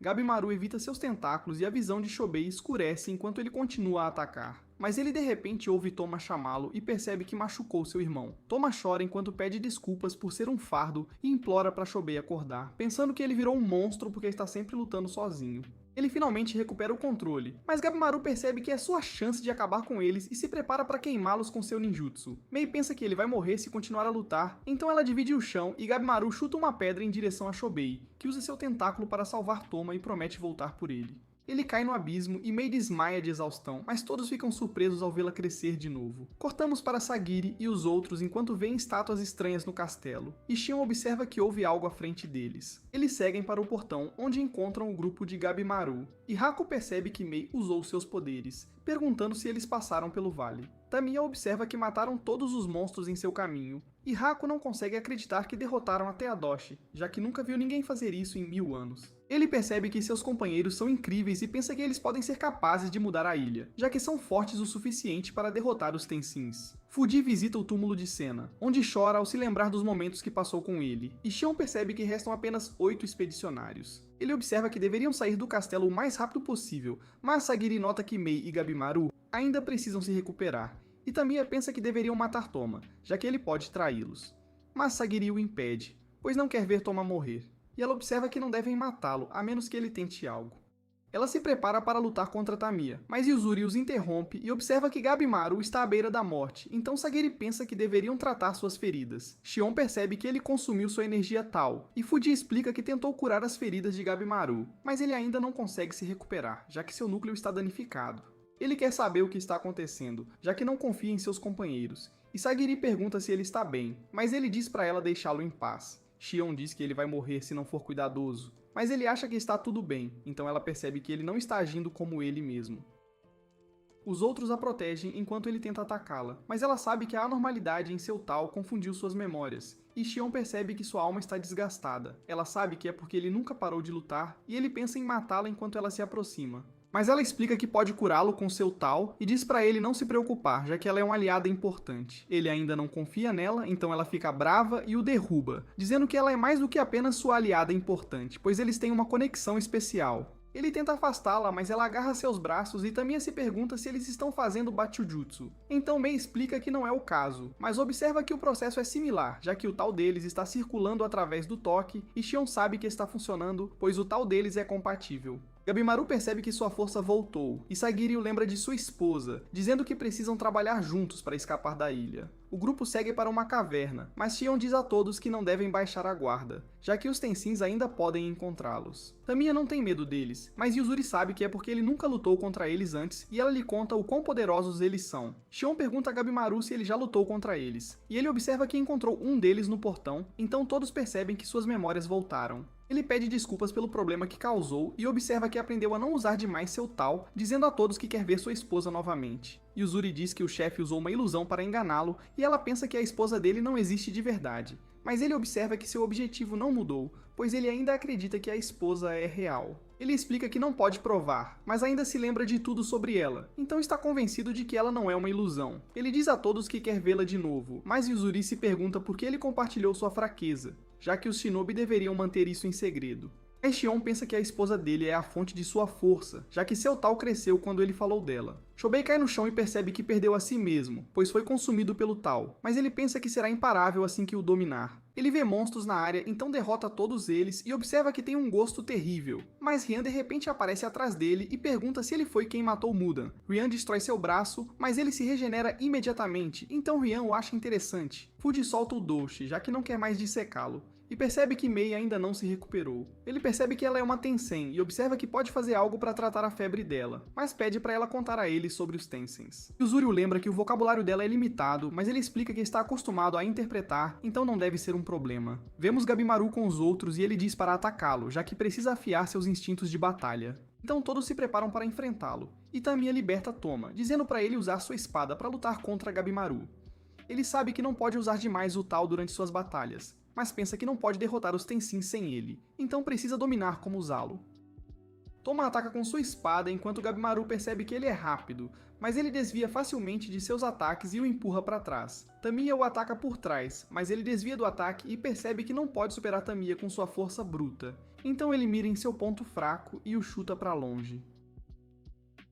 Gabimaru evita seus tentáculos e a visão de Shobei escurece enquanto ele continua a atacar. Mas ele de repente ouve Toma chamá-lo e percebe que machucou seu irmão. Toma chora enquanto pede desculpas por ser um fardo e implora para Shobei acordar, pensando que ele virou um monstro porque está sempre lutando sozinho. Ele finalmente recupera o controle, mas Gabimaru percebe que é sua chance de acabar com eles e se prepara para queimá-los com seu ninjutsu. Mei pensa que ele vai morrer se continuar a lutar, então ela divide o chão e Gabimaru chuta uma pedra em direção a Shobei, que usa seu tentáculo para salvar Toma e promete voltar por ele. Ele cai no abismo e Mei desmaia de exaustão, mas todos ficam surpresos ao vê-la crescer de novo. Cortamos para Sagiri e os outros enquanto veem estátuas estranhas no castelo, e Shion observa que houve algo à frente deles. Eles seguem para o portão, onde encontram o grupo de Gabimaru, e Haku percebe que Mei usou seus poderes, perguntando se eles passaram pelo vale. Tamiya observa que mataram todos os monstros em seu caminho, e Haku não consegue acreditar que derrotaram até a Doshi, já que nunca viu ninguém fazer isso em 1000 anos. Ele percebe que seus companheiros são incríveis e pensa que eles podem ser capazes de mudar a ilha, já que são fortes o suficiente para derrotar os Tensins. Fuji visita o túmulo de Senna, onde chora ao se lembrar dos momentos que passou com ele, e Shion percebe que restam apenas 8 expedicionários. Ele observa que deveriam sair do castelo o mais rápido possível, mas Sagiri nota que Mei e Gabimaru ainda precisam se recuperar, e Tamiya pensa que deveriam matar Toma, já que ele pode traí-los. Mas Sagiri o impede, pois não quer ver Toma morrer, e ela observa que não devem matá-lo, a menos que ele tente algo. Ela se prepara para lutar contra Tamiya, mas Yuzuri os interrompe e observa que Gabimaru está à beira da morte, então Sagiri pensa que deveriam tratar suas feridas. Shion percebe que ele consumiu sua energia tal, e Fuji explica que tentou curar as feridas de Gabimaru, mas ele ainda não consegue se recuperar, já que seu núcleo está danificado. Ele quer saber o que está acontecendo, já que não confia em seus companheiros, e Sagiri pergunta se ele está bem, mas ele diz para ela deixá-lo em paz. Shion diz que ele vai morrer se não for cuidadoso, mas ele acha que está tudo bem, então ela percebe que ele não está agindo como ele mesmo. Os outros a protegem enquanto ele tenta atacá-la, mas ela sabe que a anormalidade em seu tal confundiu suas memórias, e Shion percebe que sua alma está desgastada. Ela sabe que é porque ele nunca parou de lutar, e ele pensa em matá-la enquanto ela se aproxima. Mas ela explica que pode curá-lo com seu tal e diz pra ele não se preocupar, já que ela é uma aliada importante. Ele ainda não confia nela, então ela fica brava e o derruba, dizendo que ela é mais do que apenas sua aliada importante, pois eles têm uma conexão especial. Ele tenta afastá-la, mas ela agarra seus braços e Tamiya se pergunta se eles estão fazendo Bachujutsu. Então Mei explica que não é o caso, mas observa que o processo é similar, já que o tal deles está circulando através do toque e Shion sabe que está funcionando, pois o tal deles é compatível. Gabimaru percebe que sua força voltou, e Sagiri o lembra de sua esposa, dizendo que precisam trabalhar juntos para escapar da ilha. O grupo segue para uma caverna, mas Shion diz a todos que não devem baixar a guarda, já que os Tensins ainda podem encontrá-los. Tamiya não tem medo deles, mas Yuzuri sabe que é porque ele nunca lutou contra eles antes e ela lhe conta o quão poderosos eles são. Shion pergunta a Gabimaru se ele já lutou contra eles, e ele observa que encontrou um deles no portão, então todos percebem que suas memórias voltaram. Ele pede desculpas pelo problema que causou e observa que aprendeu a não usar demais seu tal, dizendo a todos que quer ver sua esposa novamente. Yuzuri diz que o chefe usou uma ilusão para enganá-lo e ela pensa que a esposa dele não existe de verdade. Mas ele observa que seu objetivo não mudou, pois ele ainda acredita que a esposa é real. Ele explica que não pode provar, mas ainda se lembra de tudo sobre ela, então está convencido de que ela não é uma ilusão. Ele diz a todos que quer vê-la de novo, mas Yuzuri se pergunta por que ele compartilhou sua fraqueza, já que os shinobi deveriam manter isso em segredo. Mas Xion pensa que a esposa dele é a fonte de sua força, já que seu tal cresceu quando ele falou dela. Shobei cai no chão e percebe que perdeu a si mesmo, pois foi consumido pelo tal, mas ele pensa que será imparável assim que o dominar. Ele vê monstros na área, então derrota todos eles e observa que tem um gosto terrível. Mas Rian de repente aparece atrás dele e pergunta se ele foi quem matou Mudan. Rian destrói seu braço, mas ele se regenera imediatamente, então Rian o acha interessante. Fuji solta o Doshi, já que não quer mais dissecá-lo. E percebe que Mei ainda não se recuperou. Ele percebe que ela é uma Tensen e observa que pode fazer algo para tratar a febre dela, mas pede para ela contar a ele sobre os Tensens. Yuzuru lembra que o vocabulário dela é limitado, mas ele explica que está acostumado a interpretar, então não deve ser um problema. Vemos Gabimaru com os outros e ele diz para atacá-lo, já que precisa afiar seus instintos de batalha. Então todos se preparam para enfrentá-lo, e Tamiya liberta Toma, dizendo para ele usar sua espada para lutar contra Gabimaru. Ele sabe que não pode usar demais o tal durante suas batalhas, mas pensa que não pode derrotar os Tensins sem ele, então precisa dominar como usá-lo. Toma ataca com sua espada enquanto Gabimaru percebe que ele é rápido, mas ele desvia facilmente de seus ataques e o empurra para trás. Tamiya o ataca por trás, mas ele desvia do ataque e percebe que não pode superar Tamiya com sua força bruta, então ele mira em seu ponto fraco e o chuta para longe.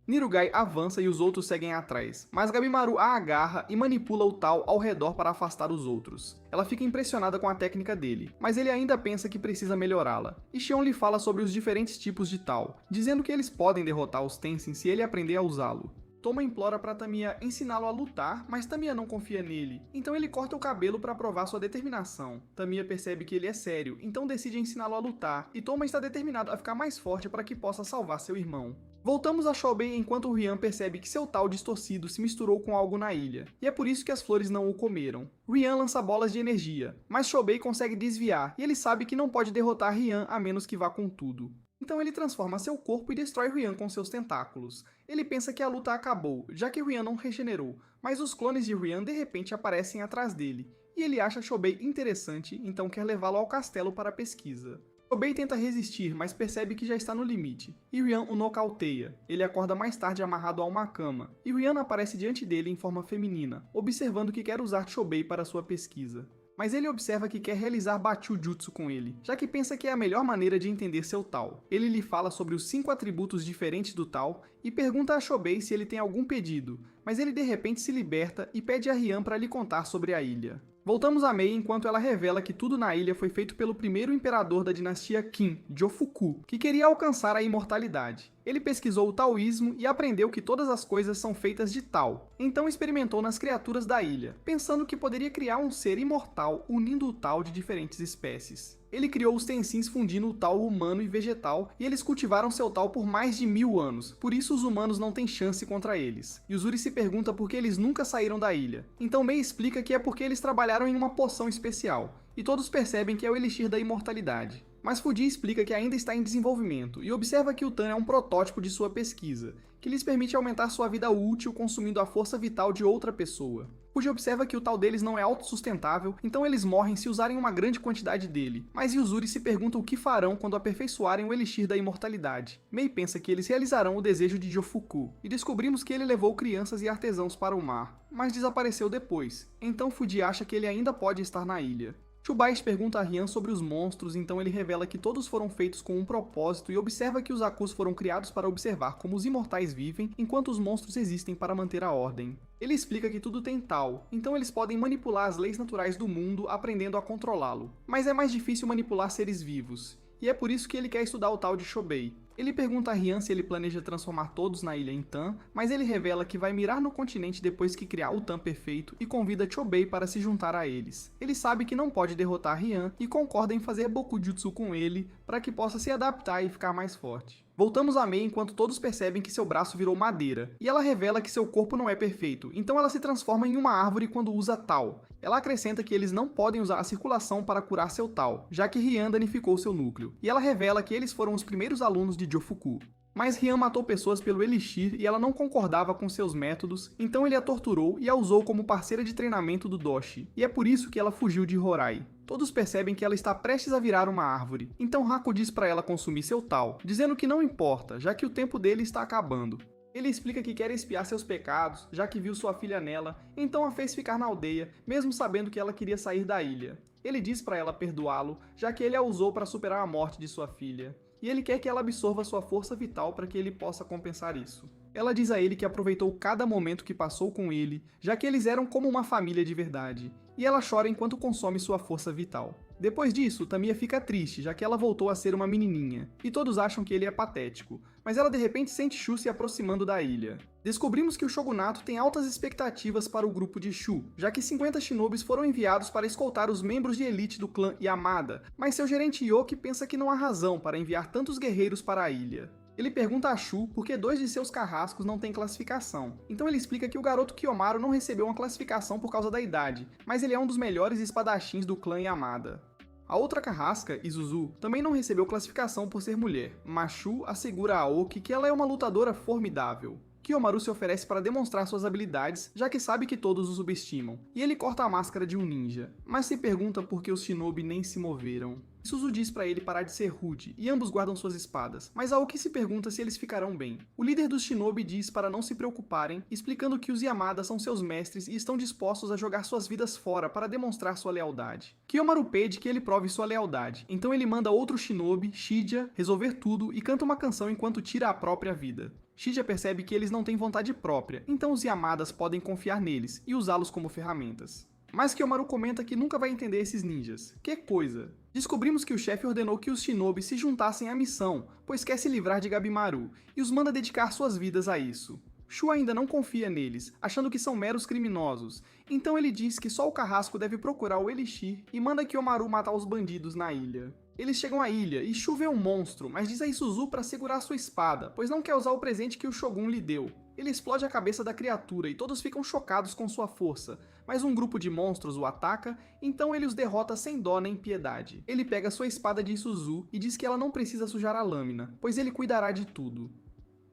Nirugai avança e os outros seguem atrás, mas Gabimaru a agarra e manipula o tal ao redor para afastar os outros. Ela fica impressionada com a técnica dele, mas ele ainda pensa que precisa melhorá-la. E Xion lhe fala sobre os diferentes tipos de tal, dizendo que eles podem derrotar os Tenshin se ele aprender a usá-lo. Toma implora para Tamiya ensiná-lo a lutar, mas Tamiya não confia nele, então ele corta o cabelo para provar sua determinação. Tamiya percebe que ele é sério, então decide ensiná-lo a lutar, e Toma está determinado a ficar mais forte para que possa salvar seu irmão. Voltamos a Shobei enquanto Rian percebe que seu tal distorcido se misturou com algo na ilha, e é por isso que as flores não o comeram. Rian lança bolas de energia, mas Shobei consegue desviar, e ele sabe que não pode derrotar Rian a menos que vá com tudo. Então ele transforma seu corpo e destrói Rian com seus tentáculos. Ele pensa que a luta acabou, já que Rian não regenerou, mas os clones de Rian de repente aparecem atrás dele, e ele acha Shobei interessante, então quer levá-lo ao castelo para pesquisa. Shobei tenta resistir, mas percebe que já está no limite, e Rian o nocauteia. Ele acorda mais tarde amarrado a uma cama, e Rian aparece diante dele em forma feminina, observando que quer usar Shobei para sua pesquisa. Mas ele observa que quer realizar Bachu Jutsu com ele, já que pensa que é a melhor maneira de entender seu tal. Ele lhe fala sobre os 5 atributos diferentes do tal e pergunta a Shobei se ele tem algum pedido, mas ele de repente se liberta e pede a Rian para lhe contar sobre a ilha. Voltamos a Mei enquanto ela revela que tudo na ilha foi feito pelo primeiro imperador da dinastia Qin, Jofuku, que queria alcançar a imortalidade. Ele pesquisou o taoísmo e aprendeu que todas as coisas são feitas de Tao, então experimentou nas criaturas da ilha, pensando que poderia criar um ser imortal unindo o Tao de diferentes espécies. Ele criou os Tensins fundindo o Tao humano e vegetal, e eles cultivaram seu Tao por mais de 1000 anos, por isso os humanos não têm chance contra eles. Yuzuri se pergunta por que eles nunca saíram da ilha, então Mei explica que é porque eles trabalharam em uma poção especial, e todos percebem que é o Elixir da Imortalidade. Mas Fuji explica que ainda está em desenvolvimento, e observa que o Tan é um protótipo de sua pesquisa, que lhes permite aumentar sua vida útil consumindo a força vital de outra pessoa. Fuji observa que o tal deles não é autossustentável, então eles morrem se usarem uma grande quantidade dele, mas Yuzuri se pergunta o que farão quando aperfeiçoarem o Elixir da Imortalidade. Mei pensa que eles realizarão o desejo de Jofuku, e descobrimos que ele levou crianças e artesãos para o mar, mas desapareceu depois, então Fuji acha que ele ainda pode estar na ilha. Chubais pergunta a Rian sobre os monstros, então ele revela que todos foram feitos com um propósito e observa que os Akus foram criados para observar como os imortais vivem, enquanto os monstros existem para manter a ordem. Ele explica que tudo tem Tao, então eles podem manipular as leis naturais do mundo aprendendo a controlá-lo. Mas é mais difícil manipular seres vivos, e é por isso que ele quer estudar o tal de Shobei. Ele pergunta a Rian se ele planeja transformar todos na ilha em Tan, mas ele revela que vai mirar no continente depois que criar o Tan perfeito e convida Chobei para se juntar a eles. Ele sabe que não pode derrotar Rian e concorda em fazer Bokujutsu com ele para que possa se adaptar e ficar mais forte. Voltamos a Mei enquanto todos percebem que seu braço virou madeira, e ela revela que seu corpo não é perfeito, então ela se transforma em uma árvore quando usa Tao. Ela acrescenta que eles não podem usar a circulação para curar seu Tao, já que Rian danificou seu núcleo, e ela revela que eles foram os primeiros alunos de Jofuku. Mas Rian matou pessoas pelo Elixir e ela não concordava com seus métodos, então ele a torturou e a usou como parceira de treinamento do Doshi, e é por isso que ela fugiu de Horai. Todos percebem que ela está prestes a virar uma árvore, então Haku diz para ela consumir seu Tao, dizendo que não importa, já que o tempo dele está acabando. Ele explica que quer expiar seus pecados, já que viu sua filha nela, então a fez ficar na aldeia, mesmo sabendo que ela queria sair da ilha. Ele diz para ela perdoá-lo, já que ele a usou para superar a morte de sua filha. E ele quer que ela absorva sua força vital para que ele possa compensar isso. Ela diz a ele que aproveitou cada momento que passou com ele, já que eles eram como uma família de verdade. E ela chora enquanto consome sua força vital. Depois disso, Tamia fica triste, já que ela voltou a ser uma menininha, e todos acham que ele é patético, mas ela de repente sente Shu se aproximando da ilha. Descobrimos que o Shogunato tem altas expectativas para o grupo de Shu, já que 50 shinobis foram enviados para escoltar os membros de elite do clã Yamada, mas seu gerente Yoki pensa que não há razão para enviar tantos guerreiros para a ilha. Ele pergunta a Shu por que 2 de seus carrascos não têm classificação. Então ele explica que o garoto Kiyomaru não recebeu uma classificação por causa da idade, mas ele é um dos melhores espadachins do clã Yamada. A outra carrasca, Izuzu, também não recebeu classificação por ser mulher, mas Shu assegura a Aoki que ela é uma lutadora formidável. Kiyomaru se oferece para demonstrar suas habilidades, já que sabe que todos o subestimam, e ele corta a máscara de um ninja, mas se pergunta por que os shinobi nem se moveram. Izuzu diz para ele parar de ser rude, e ambos guardam suas espadas, mas Aoki se pergunta se eles ficarão bem. O líder dos shinobi diz para não se preocuparem, explicando que os Yamada são seus mestres e estão dispostos a jogar suas vidas fora para demonstrar sua lealdade. Kiyomaru pede que ele prove sua lealdade, então ele manda outro shinobi, Shija, resolver tudo e canta uma canção enquanto tira a própria vida. Shija percebe que eles não têm vontade própria, então os Yamadas podem confiar neles e usá-los como ferramentas. Mas Kiyomaru comenta que nunca vai entender esses ninjas. Que coisa! Descobrimos que o chefe ordenou que os shinobi se juntassem à missão, pois quer se livrar de Gabimaru, e os manda dedicar suas vidas a isso. Shu ainda não confia neles, achando que são meros criminosos, então ele diz que só o carrasco deve procurar o Elixir e manda Kiyomaru matar os bandidos na ilha. Eles chegam à ilha e Shu vê um monstro, mas diz a Izuzu para segurar sua espada, pois não quer usar o presente que o Shogun lhe deu. Ele explode a cabeça da criatura e todos ficam chocados com sua força, mas um grupo de monstros o ataca, então ele os derrota sem dó nem piedade. Ele pega sua espada de Izuzu e diz que ela não precisa sujar a lâmina, pois ele cuidará de tudo.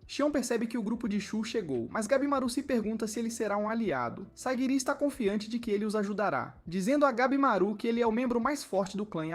Shion percebe que o grupo de Shu chegou, mas Gabimaru se pergunta se ele será um aliado. Sagiri está confiante de que ele os ajudará, dizendo a Gabimaru que ele é o membro mais forte do clã.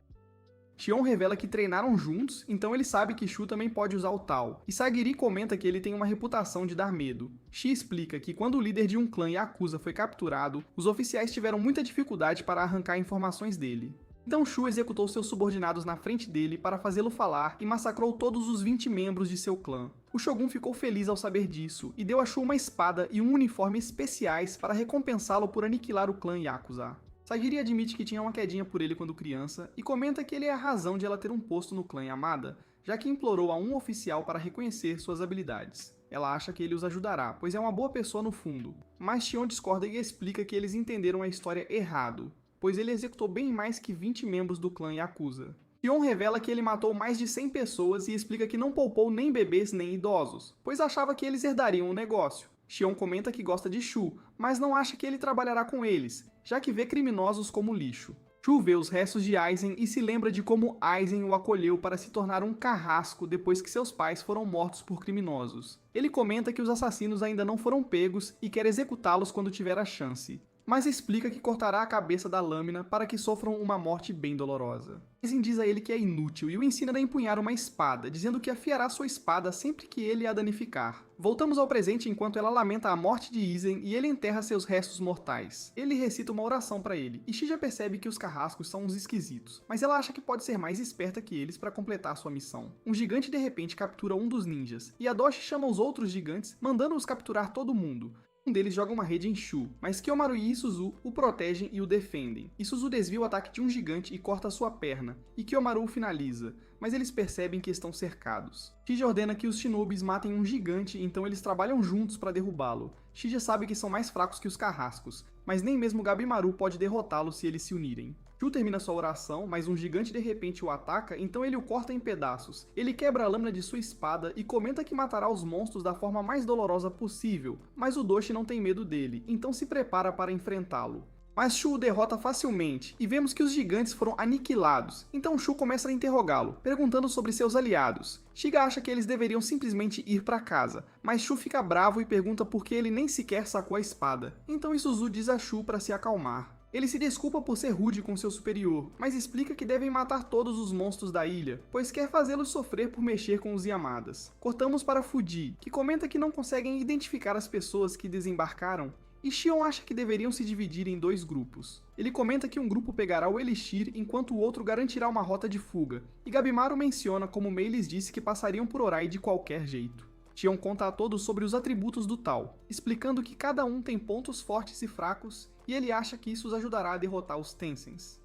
Shion revela que treinaram juntos, então ele sabe que Shu também pode usar o tal, e Sagiri comenta que ele tem uma reputação de dar medo. Shi explica que quando o líder de um clã Yakuza foi capturado, os oficiais tiveram muita dificuldade para arrancar informações dele. Então Shu executou seus subordinados na frente dele para fazê-lo falar e massacrou todos os 20 membros de seu clã. O Shogun ficou feliz ao saber disso, e deu a Shu uma espada e um uniforme especiais para recompensá-lo por aniquilar o clã Yakuza. Sagiri admite que tinha uma quedinha por ele quando criança e comenta que ele é a razão de ela ter um posto no clã Yamada, já que implorou a um oficial para reconhecer suas habilidades. Ela acha que ele os ajudará, pois é uma boa pessoa no fundo. Mas Shion discorda e explica que eles entenderam a história errado, pois ele executou bem mais que 20 membros do clã Yakuza. Shion revela que ele matou mais de 100 pessoas e explica que não poupou nem bebês nem idosos, pois achava que eles herdariam o negócio. Shion comenta que gosta de Shu, mas não acha que ele trabalhará com eles, já que vê criminosos como lixo. Shu vê os restos de Aizen e se lembra de como Aizen o acolheu para se tornar um carrasco depois que seus pais foram mortos por criminosos. Ele comenta que os assassinos ainda não foram pegos e quer executá-los quando tiver a chance, mas explica que cortará a cabeça da lâmina para que sofram uma morte bem dolorosa. Aizen diz a ele que é inútil e o ensina a empunhar uma espada, dizendo que afiará sua espada sempre que ele a danificar. Voltamos ao presente enquanto ela lamenta a morte de Aizen e ele enterra seus restos mortais. Ele recita uma oração para ele, e Shija percebe que os carrascos são uns esquisitos, mas ela acha que pode ser mais esperta que eles para completar sua missão. Um gigante de repente captura um dos ninjas, e Adoshi chama os outros gigantes, mandando-os capturar todo mundo. Um deles joga uma rede em Shu, mas Kiyomaru e Izuzu o protegem e o defendem. Izuzu desvia o ataque de um gigante e corta sua perna, e Kiyomaru o finaliza, mas eles percebem que estão cercados. Shija ordena que os shinobis matem um gigante, então eles trabalham juntos para derrubá-lo. Shija sabe que são mais fracos que os carrascos, mas nem mesmo Gabimaru pode derrotá-los se eles se unirem. Shu termina sua oração, mas um gigante de repente o ataca, então ele o corta em pedaços. Ele quebra a lâmina de sua espada e comenta que matará os monstros da forma mais dolorosa possível, mas o Doshi não tem medo dele, então se prepara para enfrentá-lo. Mas Shu o derrota facilmente, e vemos que os gigantes foram aniquilados, então Shu começa a interrogá-lo, perguntando sobre seus aliados. Shiga acha que eles deveriam simplesmente ir para casa, mas Shu fica bravo e pergunta por que ele nem sequer sacou a espada, então Izuzu diz a Shu para se acalmar. Ele se desculpa por ser rude com seu superior, mas explica que devem matar todos os monstros da ilha, pois quer fazê-los sofrer por mexer com os Yamadas. Cortamos para Fuji, que comenta que não conseguem identificar as pessoas que desembarcaram, e Xion acha que deveriam se dividir em dois grupos. Ele comenta que um grupo pegará o Elixir enquanto o outro garantirá uma rota de fuga, e Gabimaru menciona como Mei lhes disse que passariam por Horai de qualquer jeito. Xion conta a todos sobre os atributos do Tal, explicando que cada um tem pontos fortes e fracos, e ele acha que isso os ajudará a derrotar os Tencents.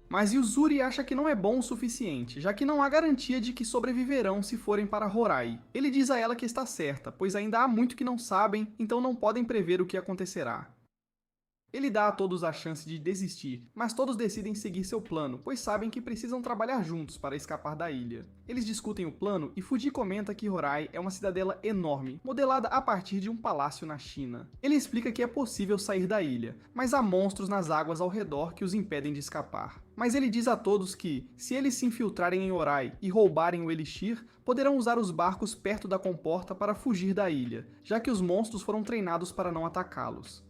Mas Yuzuri acha que não é bom o suficiente, já que não há garantia de que sobreviverão se forem para Horai. Ele diz a ela que está certa, pois ainda há muito que não sabem, então não podem prever o que acontecerá. Ele dá a todos a chance de desistir, mas todos decidem seguir seu plano, pois sabem que precisam trabalhar juntos para escapar da ilha. Eles discutem o plano e Fuji comenta que Horai é uma cidadela enorme, modelada a partir de um palácio na China. Ele explica que é possível sair da ilha, mas há monstros nas águas ao redor que os impedem de escapar. Mas ele diz a todos que, se eles se infiltrarem em Horai e roubarem o Elixir, poderão usar os barcos perto da comporta para fugir da ilha, já que os monstros foram treinados para não atacá-los.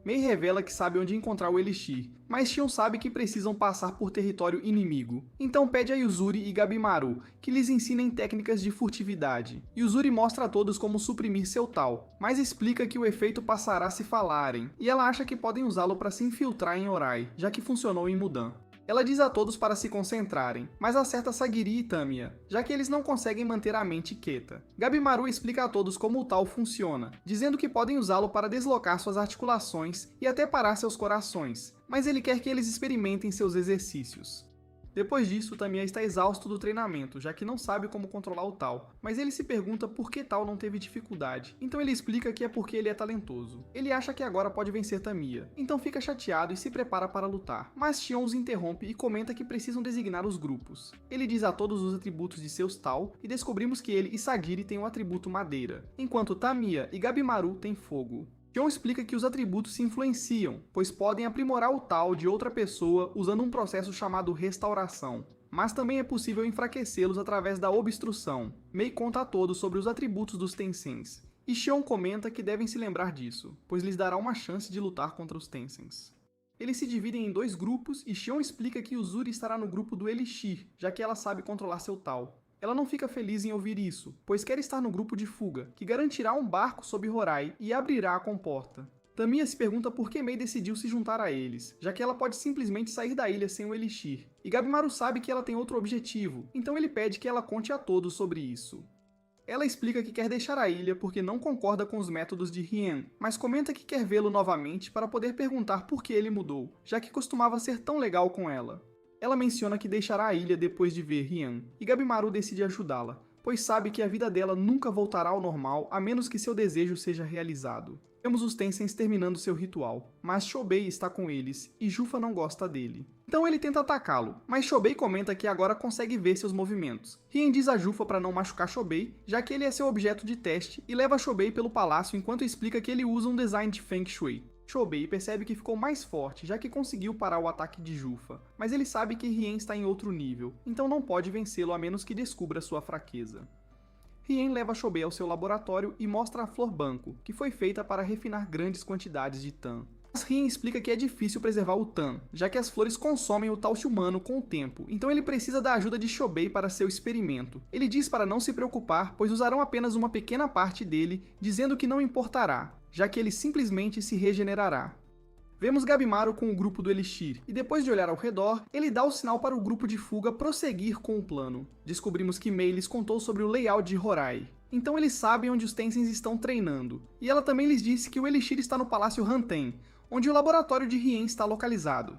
Mei revela que sabe onde encontrar o Elixir, mas Xion sabe que precisam passar por território inimigo. Então pede a Yuzuri e Gabimaru que lhes ensinem técnicas de furtividade. Yuzuri mostra a todos como suprimir seu Tal, mas explica que o efeito passará se falarem, e ela acha que podem usá-lo para se infiltrar em Horai, já que funcionou em Mudan. Ela diz a todos para se concentrarem, mas acerta Sagiri e Tamiya, já que eles não conseguem manter a mente quieta. Gabimaru explica a todos como o Tal funciona, dizendo que podem usá-lo para deslocar suas articulações e até parar seus corações, mas ele quer que eles experimentem seus exercícios. Depois disso, Tamiya está exausto do treinamento, já que não sabe como controlar o Tal, mas ele se pergunta por que Tal não teve dificuldade, então ele explica que é porque ele é talentoso. Ele acha que agora pode vencer Tamiya, então fica chateado e se prepara para lutar, mas Xion os interrompe e comenta que precisam designar os grupos. Ele diz a todos os atributos de seus Tal e descobrimos que ele e Sagiri têm o atributo Madeira, enquanto Tamiya e Gabimaru têm Fogo. Xion explica que os atributos se influenciam, pois podem aprimorar o Tal de outra pessoa usando um processo chamado restauração, mas também é possível enfraquecê-los através da obstrução. Mei conta a todos sobre os atributos dos Tencents, e Xion comenta que devem se lembrar disso, pois lhes dará uma chance de lutar contra os Tencents. Eles se dividem em dois grupos e Xion explica que Yuzuri estará no grupo do Elixir, já que ela sabe controlar seu Tal. Ela não fica feliz em ouvir isso, pois quer estar no grupo de fuga, que garantirá um barco sob Horai e abrirá a comporta. Tamiya se pergunta por que Mei decidiu se juntar a eles, já que ela pode simplesmente sair da ilha sem o Elixir. E Gabimaru sabe que ela tem outro objetivo, então ele pede que ela conte a todos sobre isso. Ela explica que quer deixar a ilha porque não concorda com os métodos de Hien, mas comenta que quer vê-lo novamente para poder perguntar por que ele mudou, já que costumava ser tão legal com ela. Ela menciona que deixará a ilha depois de ver Hien, e Gabimaru decide ajudá-la, pois sabe que a vida dela nunca voltará ao normal a menos que seu desejo seja realizado. Vemos os Tencents terminando seu ritual, mas Shobei está com eles, e Jufa não gosta dele. Então ele tenta atacá-lo, mas Shobei comenta que agora consegue ver seus movimentos. Hien diz a Jufa para não machucar Shobei, já que ele é seu objeto de teste, e leva Shobei pelo palácio enquanto explica que ele usa um design de Feng Shui. Shobei percebe que ficou mais forte, já que conseguiu parar o ataque de Jufa, mas ele sabe que Hien está em outro nível, então não pode vencê-lo a menos que descubra sua fraqueza. Hien leva Shobei ao seu laboratório e mostra a flor banco, que foi feita para refinar grandes quantidades de Tan. Mas Hien explica que é difícil preservar o Tan, já que as flores consomem o Taushi humano com o tempo, então ele precisa da ajuda de Shobei para seu experimento. Ele diz para não se preocupar, pois usarão apenas uma pequena parte dele, dizendo que não importará, já que ele simplesmente se regenerará. Vemos Gabimaru com o grupo do Elixir, e depois de olhar ao redor, ele dá o sinal para o grupo de fuga prosseguir com o plano. Descobrimos que Mei lhes contou sobre o layout de Horai, então eles sabem onde os Tencents estão treinando, e ela também lhes disse que o Elixir está no Palácio Hanten, onde o laboratório de Hien está localizado.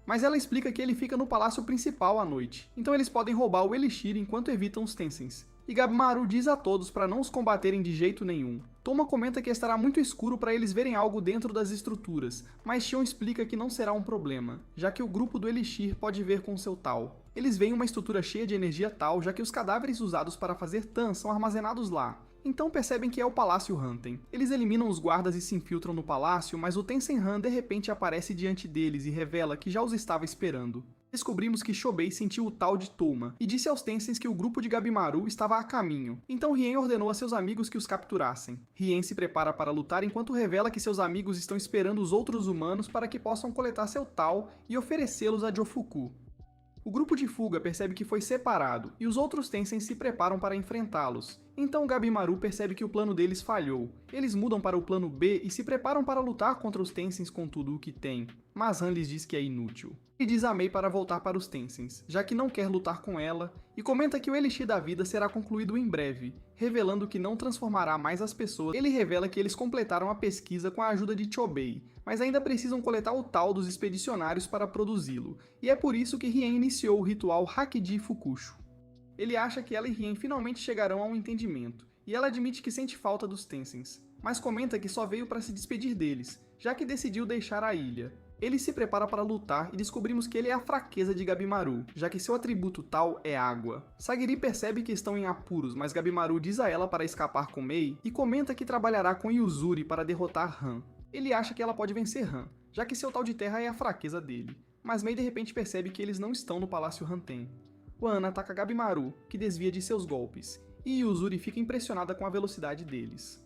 Mas ela explica que ele fica no palácio principal à noite, então eles podem roubar o Elixir enquanto evitam os Tencents. E Gabimaru diz a todos para não os combaterem de jeito nenhum. Toma comenta que estará muito escuro para eles verem algo dentro das estruturas, mas Xion explica que não será um problema, já que o grupo do Elixir pode ver com seu Tal. Eles veem uma estrutura cheia de energia Tal, já que os cadáveres usados para fazer Tan são armazenados lá. Então percebem que é o Palácio Hanten. Eles eliminam os guardas e se infiltram no palácio, mas o Tenshinhan de repente aparece diante deles e revela que já os estava esperando. Descobrimos que Shobei sentiu o Tal de Touma, e disse aos Tencents que o grupo de Gabimaru estava a caminho. Então Hien ordenou a seus amigos que os capturassem. Hien se prepara para lutar enquanto revela que seus amigos estão esperando os outros humanos para que possam coletar seu Tal e oferecê-los a Jofuku. O grupo de fuga percebe que foi separado, e os outros Tencents se preparam para enfrentá-los. Então Gabimaru percebe que o plano deles falhou. Eles mudam para o plano B e se preparam para lutar contra os Tensens com tudo o que tem, mas Han lhes diz que é inútil. Ele diz a Mei para voltar para os Tensens, já que não quer lutar com ela, e comenta que o Elixir da Vida será concluído em breve, revelando que não transformará mais as pessoas. Ele revela que eles completaram a pesquisa com a ajuda de Chobei, mas ainda precisam coletar o tal dos expedicionários para produzi-lo, e é por isso que Hien iniciou o ritual Hakiji Fukushu. Ele acha que ela e Hien finalmente chegarão a um entendimento, e ela admite que sente falta dos Tensens, mas comenta que só veio para se despedir deles, já que decidiu deixar a ilha. Ele se prepara para lutar e descobrimos que ele é a fraqueza de Gabimaru, já que seu atributo tal é água. Sagiri percebe que estão em apuros, mas Gabimaru diz a ela para escapar com Mei e comenta que trabalhará com Yuzuri para derrotar Han. Ele acha que ela pode vencer Han, já que seu tal de terra é a fraqueza dele, mas Mei de repente percebe que eles não estão no Palácio Hanten. Wan ataca Gabimaru, que desvia de seus golpes, e Yuzuri fica impressionada com a velocidade deles.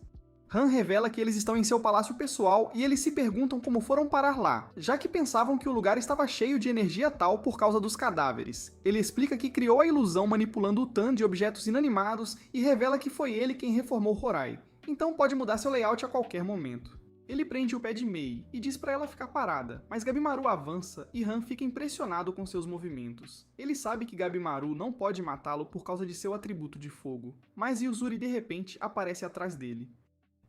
Han revela que eles estão em seu palácio pessoal e eles se perguntam como foram parar lá, já que pensavam que o lugar estava cheio de energia tal por causa dos cadáveres. Ele explica que criou a ilusão manipulando o Tan de objetos inanimados e revela que foi ele quem reformou Horai, então pode mudar seu layout a qualquer momento. Ele prende o pé de Mei e diz para ela ficar parada, mas Gabimaru avança e Han fica impressionado com seus movimentos. Ele sabe que Gabimaru não pode matá-lo por causa de seu atributo de fogo, mas Yuzuri de repente aparece atrás dele.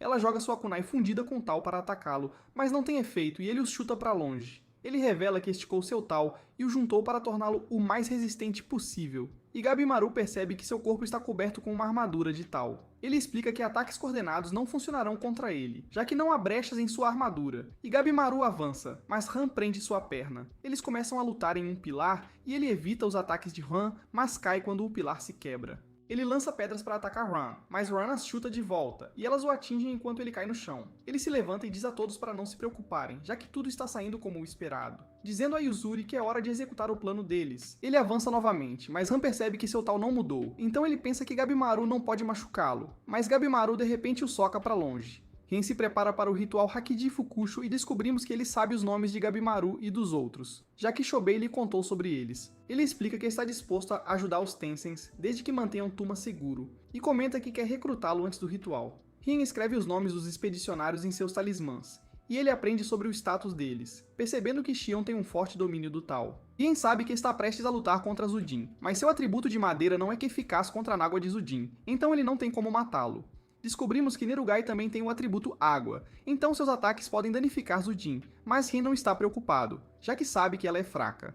Ela joga sua kunai fundida com Tal para atacá-lo, mas não tem efeito e ele os chuta para longe. Ele revela que esticou seu Tal e o juntou para torná-lo o mais resistente possível. E Gabimaru percebe que seu corpo está coberto com uma armadura de Tal. Ele explica que ataques coordenados não funcionarão contra ele, já que não há brechas em sua armadura. E Gabimaru avança, mas Han prende sua perna. Eles começam a lutar em um pilar e ele evita os ataques de Han, mas cai quando o pilar se quebra. Ele lança pedras para atacar Ran, mas Ran as chuta de volta, e elas o atingem enquanto ele cai no chão. Ele se levanta e diz a todos para não se preocuparem, já que tudo está saindo como o esperado, dizendo a Yuzuri que é hora de executar o plano deles. Ele avança novamente, mas Han percebe que seu tal não mudou, então ele pensa que Gabimaru não pode machucá-lo, mas Gabimaru de repente o soca para longe. Hien se prepara para o ritual Hakiji Fukushu e descobrimos que ele sabe os nomes de Gabimaru e dos outros, já que Chobei lhe contou sobre eles. Ele explica que está disposto a ajudar os Tensens, desde que mantenham Tuma seguro, e comenta que quer recrutá-lo antes do ritual. Hien escreve os nomes dos expedicionários em seus talismãs, e ele aprende sobre o status deles, percebendo que Xion tem um forte domínio do Tal. Hien sabe que está prestes a lutar contra Zudin, mas seu atributo de madeira não é que eficaz contra a nágua de Zudin, então ele não tem como matá-lo. Descobrimos que Nerugai também tem o atributo água, então seus ataques podem danificar Zudin, mas Hien não está preocupado, já que sabe que ela é fraca.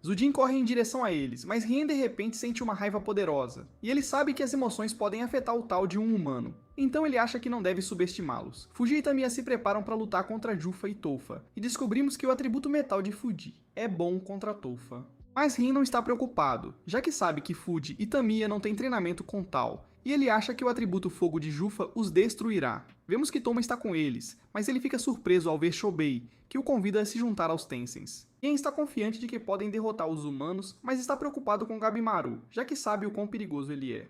Zudin corre em direção a eles, mas Hien de repente sente uma raiva poderosa, e ele sabe que as emoções podem afetar o Tal de um humano, então ele acha que não deve subestimá-los. Fuji e Tamiya se preparam para lutar contra Jufa e Toufa, e descobrimos que o atributo metal de Fuji é bom contra Toufa. Mas Hien não está preocupado, já que sabe que Fuji e Tamiya não têm treinamento com Tal, e ele acha que o atributo fogo de Jufa os destruirá. Vemos que Toma está com eles, mas ele fica surpreso ao ver Chobei, que o convida a se juntar aos Tensens. Hien está confiante de que podem derrotar os humanos, mas está preocupado com Gabimaru, já que sabe o quão perigoso ele é.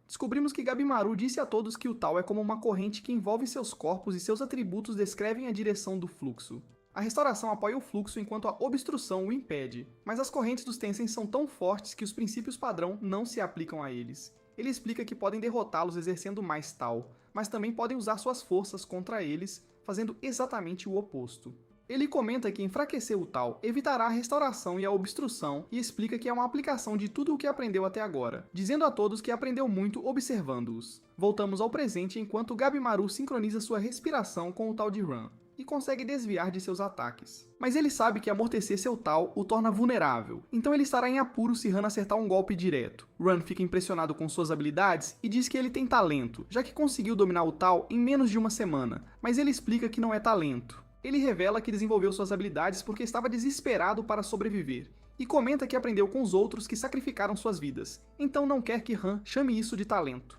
Descobrimos que Gabimaru disse a todos que o Tal é como uma corrente que envolve seus corpos e seus atributos descrevem a direção do fluxo. A restauração apoia o fluxo enquanto a obstrução o impede, mas as correntes dos Tensens são tão fortes que os princípios padrão não se aplicam a eles. Ele explica que podem derrotá-los exercendo mais Tal, mas também podem usar suas forças contra eles, fazendo exatamente o oposto. Ele comenta que enfraquecer o Tal evitará a restauração e a obstrução e explica que é uma aplicação de tudo o que aprendeu até agora, dizendo a todos que aprendeu muito observando-os. Voltamos ao presente enquanto Gabimaru sincroniza sua respiração com o Tal de Ran e consegue desviar de seus ataques. Mas ele sabe que amortecer seu Tal o torna vulnerável, então ele estará em apuro se Han acertar um golpe direto. Ran fica impressionado com suas habilidades e diz que ele tem talento, já que conseguiu dominar o Tal em menos de uma semana, mas ele explica que não é talento. Ele revela que desenvolveu suas habilidades porque estava desesperado para sobreviver, e comenta que aprendeu com os outros que sacrificaram suas vidas, então não quer que Han chame isso de talento.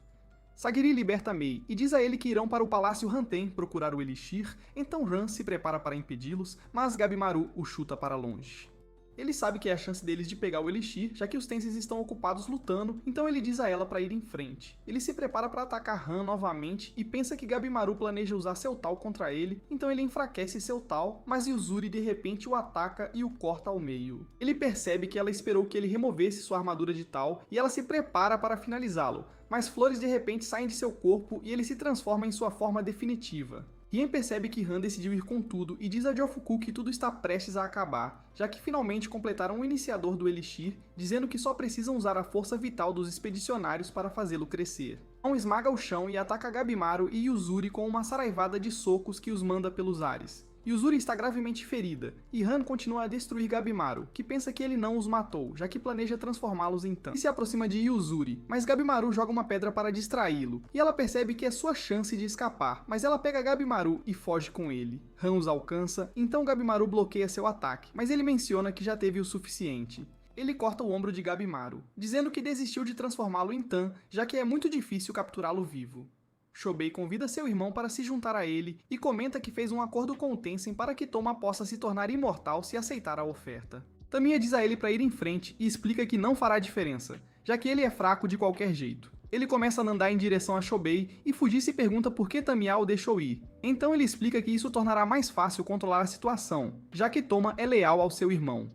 Sagiri liberta Mei e diz a ele que irão para o Palácio Hanten procurar o Elixir, então Ran se prepara para impedi-los, mas Gabimaru o chuta para longe. Ele sabe que é a chance deles de pegar o Elixir, já que os Tensins estão ocupados lutando, então ele diz a ela para ir em frente. Ele se prepara para atacar Han novamente e pensa que Gabimaru planeja usar seu Tal contra ele, então ele enfraquece seu Tal, mas Yuzuri de repente o ataca e o corta ao meio. Ele percebe que ela esperou que ele removesse sua armadura de Tal e ela se prepara para finalizá-lo, mas flores de repente saem de seu corpo e ele se transforma em sua forma definitiva. Hien percebe que Han decidiu ir com tudo e diz a Jofuku que tudo está prestes a acabar, já que finalmente completaram o iniciador do Elixir, dizendo que só precisam usar a força vital dos expedicionários para fazê-lo crescer. Han esmaga o chão e ataca Gabimaru e Yuzuri com uma saraivada de socos que os manda pelos ares. Yuzuri está gravemente ferida, e Han continua a destruir Gabimaru, que pensa que ele não os matou, já que planeja transformá-los em Tan. E se aproxima de Yuzuri, mas Gabimaru joga uma pedra para distraí-lo, e ela percebe que é sua chance de escapar, mas ela pega Gabimaru e foge com ele. Han os alcança, então Gabimaru bloqueia seu ataque, mas ele menciona que já teve o suficiente. Ele corta o ombro de Gabimaru, dizendo que desistiu de transformá-lo em Tan, já que é muito difícil capturá-lo vivo. Shobei convida seu irmão para se juntar a ele e comenta que fez um acordo com o Tenzin para que Toma possa se tornar imortal se aceitar a oferta. Tamiya diz a ele para ir em frente e explica que não fará diferença, já que ele é fraco de qualquer jeito. Ele começa a andar em direção a Shobei e Fuji se pergunta por que Tamiya o deixou ir. Então ele explica que isso tornará mais fácil controlar a situação, já que Toma é leal ao seu irmão.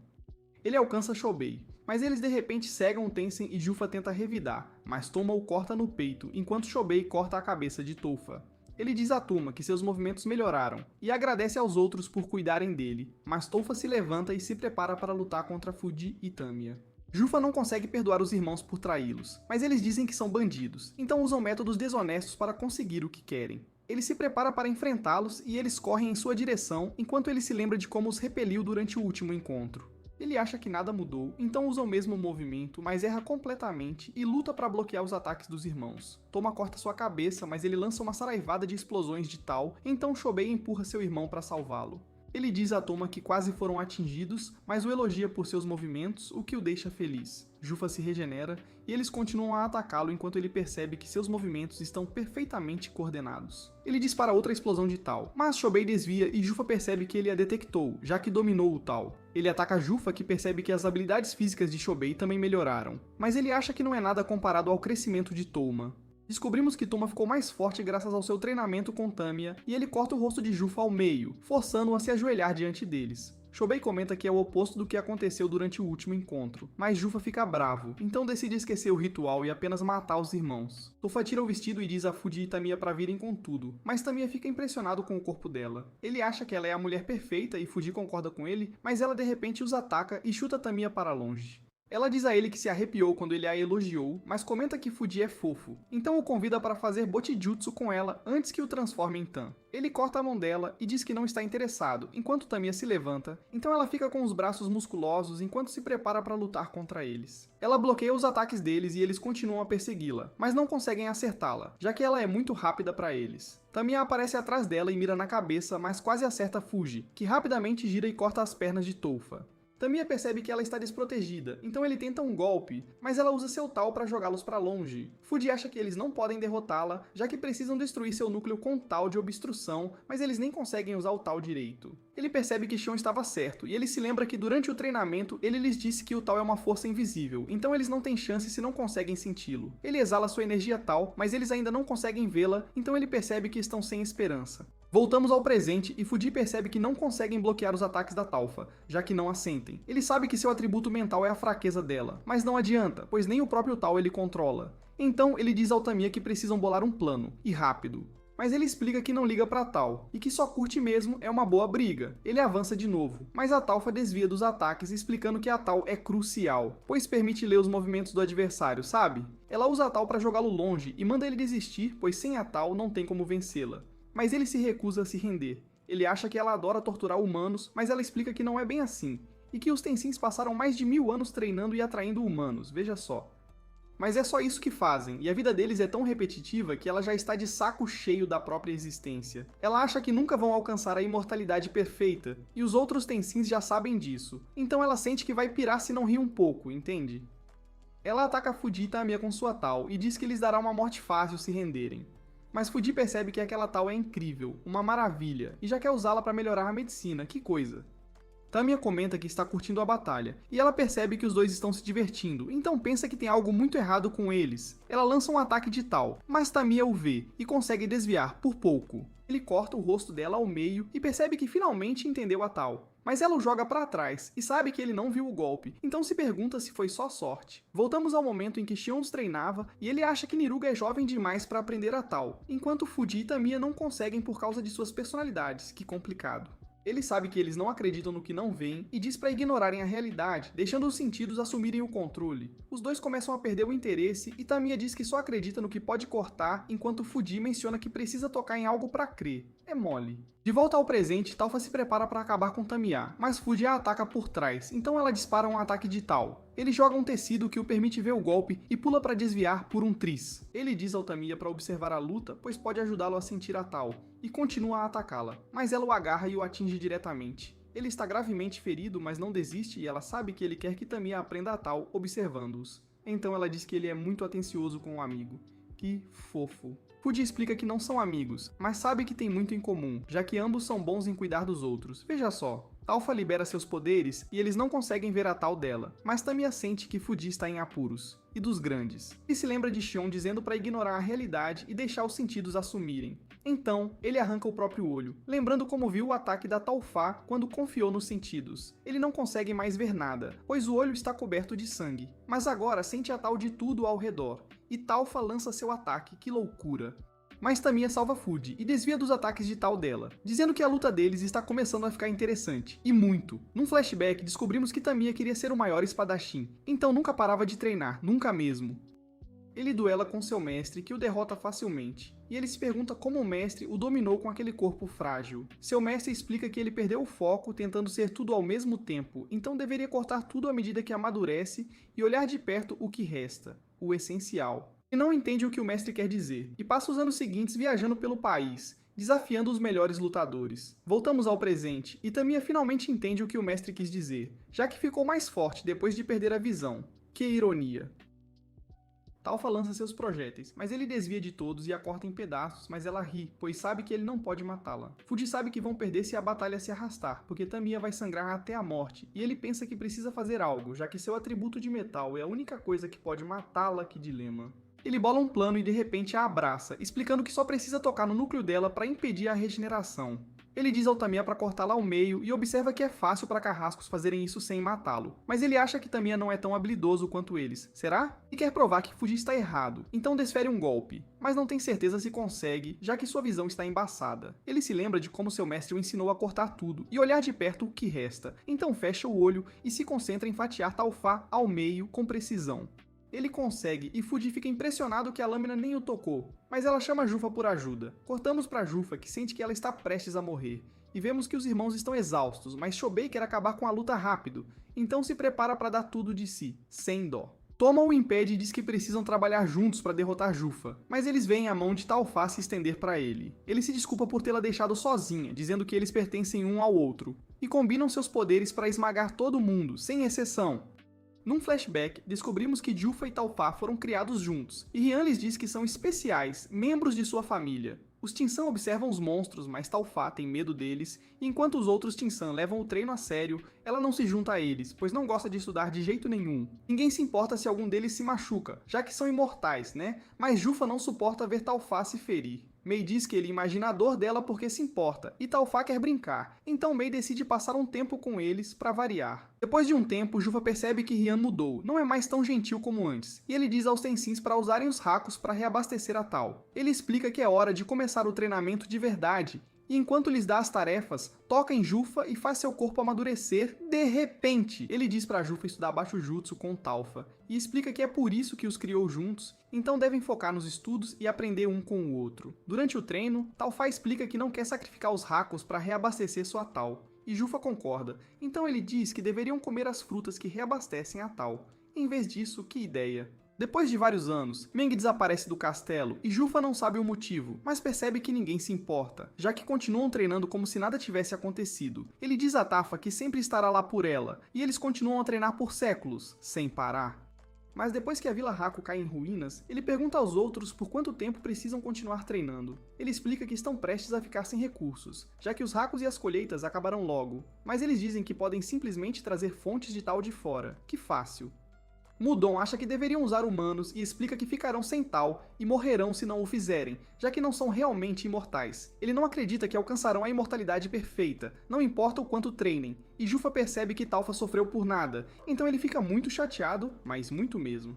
Ele alcança Shobei, mas eles de repente cegam o Tenzin e Jufa tenta revidar, mas Toma o corta no peito, enquanto Shobei corta a cabeça de Topha. Ele diz a Toma que seus movimentos melhoraram, e agradece aos outros por cuidarem dele, mas Topha se levanta e se prepara para lutar contra Fuji e Tamiya. Jufa não consegue perdoar os irmãos por traí-los, mas eles dizem que são bandidos, então usam métodos desonestos para conseguir o que querem. Ele se prepara para enfrentá-los e eles correm em sua direção, enquanto ele se lembra de como os repeliu durante o último encontro. Ele acha que nada mudou, então usa o mesmo movimento, mas erra completamente e luta para bloquear os ataques dos irmãos. Toma corta sua cabeça, mas ele lança uma saraivada de explosões de Tal, então Shobei empurra seu irmão para salvá-lo. Ele diz a Toma que quase foram atingidos, mas o elogia por seus movimentos, o que o deixa feliz. Jufa se regenera e eles continuam a atacá-lo enquanto ele percebe que seus movimentos estão perfeitamente coordenados. Ele dispara outra explosão de Tal, mas Shobei desvia e Jufa percebe que ele a detectou, já que dominou o Tal. Ele ataca Jufa, que percebe que as habilidades físicas de Shobei também melhoraram, mas ele acha que não é nada comparado ao crescimento de Toma. Descobrimos que Toma ficou mais forte graças ao seu treinamento com Tamiya, e ele corta o rosto de Jufa ao meio, forçando-o a se ajoelhar diante deles. Shobei comenta que é o oposto do que aconteceu durante o último encontro, mas Jufa fica bravo, então decide esquecer o ritual e apenas matar os irmãos. Topha tira o vestido e diz a Fuji e Tamiya para virem com tudo, mas Tamiya fica impressionado com o corpo dela. Ele acha que ela é a mulher perfeita e Fuji concorda com ele, mas ela de repente os ataca e chuta Tamiya para longe. Ela diz a ele que se arrepiou quando ele a elogiou, mas comenta que Fuji é fofo, então o convida para fazer Botijutsu com ela antes que o transforme em Tan. Ele corta a mão dela e diz que não está interessado, enquanto Tamiya se levanta, então ela fica com os braços musculosos enquanto se prepara para lutar contra eles. Ela bloqueia os ataques deles e eles continuam a persegui-la, mas não conseguem acertá-la, já que ela é muito rápida para eles. Tamiya aparece atrás dela e mira na cabeça, mas quase acerta Fuji, que rapidamente gira e corta as pernas de Topha. Tamiya percebe que ela está desprotegida, então ele tenta um golpe, mas ela usa seu Tal para jogá-los para longe. Fuji acha que eles não podem derrotá-la, já que precisam destruir seu núcleo com Tal de obstrução, mas eles nem conseguem usar o Tal direito. Ele percebe que Shion estava certo, e ele se lembra que durante o treinamento ele lhes disse que o Tal é uma força invisível, então eles não têm chance se não conseguem senti-lo. Ele exala sua energia Tal, mas eles ainda não conseguem vê-la, então ele percebe que estão sem esperança. Voltamos ao presente e Fuji percebe que não conseguem bloquear os ataques da Talfa, já que não a sentem. Ele sabe que seu atributo mental é a fraqueza dela, mas não adianta, pois nem o próprio Tal ele controla. Então ele diz ao Tamiya que precisam bolar um plano, e rápido. Mas ele explica que não liga pra Tal, e que só curte mesmo é uma boa briga. Ele avança de novo, mas a Talfa desvia dos ataques explicando que a Tal é crucial, pois permite ler os movimentos do adversário, sabe? Ela usa a Tal pra jogá-lo longe e manda ele desistir, pois sem a Tal não tem como vencê-la. Mas ele se recusa a se render. Ele acha que ela adora torturar humanos, mas ela explica que não é bem assim, e que os Tensins passaram mais de 1000 anos treinando e atraindo humanos, veja só. Mas é só isso que fazem, e a vida deles é tão repetitiva que ela já está de saco cheio da própria existência. Ela acha que nunca vão alcançar a imortalidade perfeita, e os outros Tensins já sabem disso, então ela sente que vai pirar se não rir um pouco, entende? Ela ataca Fuji e Tamiya com sua Tal, e diz que lhes dará uma morte fácil se renderem. Mas Fuji percebe que aquela Tal é incrível, uma maravilha, e já quer usá-la para melhorar a medicina, que coisa. Tamiya comenta que está curtindo a batalha, e ela percebe que os dois estão se divertindo, então pensa que tem algo muito errado com eles. Ela lança um ataque de Tal, mas Tamiya o vê e consegue desviar por pouco. Ele corta o rosto dela ao meio e percebe que finalmente entendeu a Tal. Mas ela o joga para trás e sabe que ele não viu o golpe, então se pergunta se foi só sorte. Voltamos ao momento em que Xion os treinava e ele acha que Niruga é jovem demais para aprender a Tal, enquanto Fuji e Tamiya não conseguem por causa de suas personalidades, que complicado. Ele sabe que eles não acreditam no que não veem e diz para ignorarem a realidade, deixando os sentidos assumirem o controle. Os dois começam a perder o interesse e Tamiya diz que só acredita no que pode cortar, enquanto Fuji menciona que precisa tocar em algo para crer. É mole. De volta ao presente, Talfa se prepara para acabar com Tamiya, mas Fuji a ataca por trás, então ela dispara um ataque de Tal. Ele joga um tecido que o permite ver o golpe e pula para desviar por um tris. Ele diz ao Tamiya para observar a luta, pois pode ajudá-lo a sentir a Tal, e continua a atacá-la, mas ela o agarra e o atinge diretamente. Ele está gravemente ferido, mas não desiste e ela sabe que ele quer que Tamiya aprenda a Tal observando-os. Então ela diz que ele é muito atencioso com o amigo. Que fofo. Fuji explica que não são amigos, mas sabe que tem muito em comum, já que ambos são bons em cuidar dos outros. Veja só. Talfa libera seus poderes e eles não conseguem ver a Tal dela, mas Tamiya sente que Fuji está em apuros. E dos grandes. E se lembra de Xion dizendo para ignorar a realidade e deixar os sentidos assumirem. Então, ele arranca o próprio olho, lembrando como viu o ataque da Talfa quando confiou nos sentidos. Ele não consegue mais ver nada, pois o olho está coberto de sangue, mas agora sente a Tal de tudo ao redor, e Talfa lança seu ataque, que loucura. Mas Tamiya salva Fuji e desvia dos ataques de Tal dela, dizendo que a luta deles está começando a ficar interessante, e muito. Num flashback, descobrimos que Tamiya queria ser o maior espadachim, então nunca parava de treinar, nunca mesmo. Ele duela com seu mestre, que o derrota facilmente, e ele se pergunta como o mestre o dominou com aquele corpo frágil. Seu mestre explica que ele perdeu o foco tentando ser tudo ao mesmo tempo, então deveria cortar tudo à medida que amadurece e olhar de perto o que resta, o essencial. Ele não entende o que o mestre quer dizer, e passa os anos seguintes viajando pelo país, desafiando os melhores lutadores. Voltamos ao presente, e Tamiya finalmente entende o que o mestre quis dizer, já que ficou mais forte depois de perder a visão. Que ironia. Talfa lança seus projéteis, mas ele desvia de todos e a corta em pedaços, mas ela ri, pois sabe que ele não pode matá-la. Fuji sabe que vão perder se a batalha se arrastar, porque Tamiya vai sangrar até a morte, e ele pensa que precisa fazer algo, já que seu atributo de metal é a única coisa que pode matá-la. Que dilema. Ele bola um plano e de repente a abraça, explicando que só precisa tocar no núcleo dela para impedir a regeneração. Ele diz ao Tamiya para cortá-la ao meio e observa que é fácil para carrascos fazerem isso sem matá-lo. Mas ele acha que Tamiya não é tão habilidoso quanto eles. Será? E quer provar que Fuji está errado, então desfere um golpe. Mas não tem certeza se consegue, já que sua visão está embaçada. Ele se lembra de como seu mestre o ensinou a cortar tudo e olhar de perto o que resta. Então fecha o olho e se concentra em fatiar Talfa ao meio com precisão. Ele consegue, e Fuji fica impressionado que a lâmina nem o tocou, mas ela chama Jufa por ajuda. Cortamos para Jufa, que sente que ela está prestes a morrer, e vemos que os irmãos estão exaustos, mas Shobei quer acabar com a luta rápido, então se prepara para dar tudo de si, sem dó. Toma o impede e diz que precisam trabalhar juntos para derrotar Jufa, mas eles veem a mão de Talfa se estender para ele. Ele se desculpa por tê-la deixado sozinha, dizendo que eles pertencem um ao outro, e combinam seus poderes para esmagar todo mundo, sem exceção. Num flashback, descobrimos que Jufa e Talfa foram criados juntos, e Rian lhes diz que são especiais, membros de sua família. Os Tinsan observam os monstros, mas Talfa tem medo deles, e enquanto os outros Tinsan levam o treino a sério, ela não se junta a eles, pois não gosta de estudar de jeito nenhum. Ninguém se importa se algum deles se machuca, já que são imortais, né? Mas Jufa não suporta ver Talfa se ferir. Mei diz que ele imagina a dor dela porque se importa, e Talfa quer brincar, então Mei decide passar um tempo com eles para variar. Depois de um tempo, Jufa percebe que Rian mudou, não é mais tão gentil como antes, e ele diz aos Tensins para usarem os Hakos para reabastecer a Tal. Ele explica que é hora de começar o treinamento de verdade, e enquanto lhes dá as tarefas, toca em Jufa e faz seu corpo amadurecer. De repente, ele diz para Jufa estudar Baixo Jutsu com Talfa, e explica que é por isso que os criou juntos, então devem focar nos estudos e aprender um com o outro. Durante o treino, Talfa explica que não quer sacrificar os Hakos para reabastecer sua Tal, e Jufa concorda, então ele diz que deveriam comer as frutas que reabastecem a Tal. Em vez disso, que ideia! Depois de vários anos, Meng desaparece do castelo e Jufa não sabe o motivo, mas percebe que ninguém se importa, já que continuam treinando como se nada tivesse acontecido. Ele diz a Tafa que sempre estará lá por ela, e eles continuam a treinar por séculos, sem parar. Mas depois que a Vila Haku cai em ruínas, ele pergunta aos outros por quanto tempo precisam continuar treinando. Ele explica que estão prestes a ficar sem recursos, já que os Hakus e as colheitas acabarão logo, mas eles dizem que podem simplesmente trazer fontes de tal de fora. Que fácil. Mudon acha que deveriam usar humanos e explica que ficarão sem tal e morrerão se não o fizerem, já que não são realmente imortais. Ele não acredita que alcançarão a imortalidade perfeita, não importa o quanto treinem, e Jufa percebe que Talfa sofreu por nada, então ele fica muito chateado, mas muito mesmo.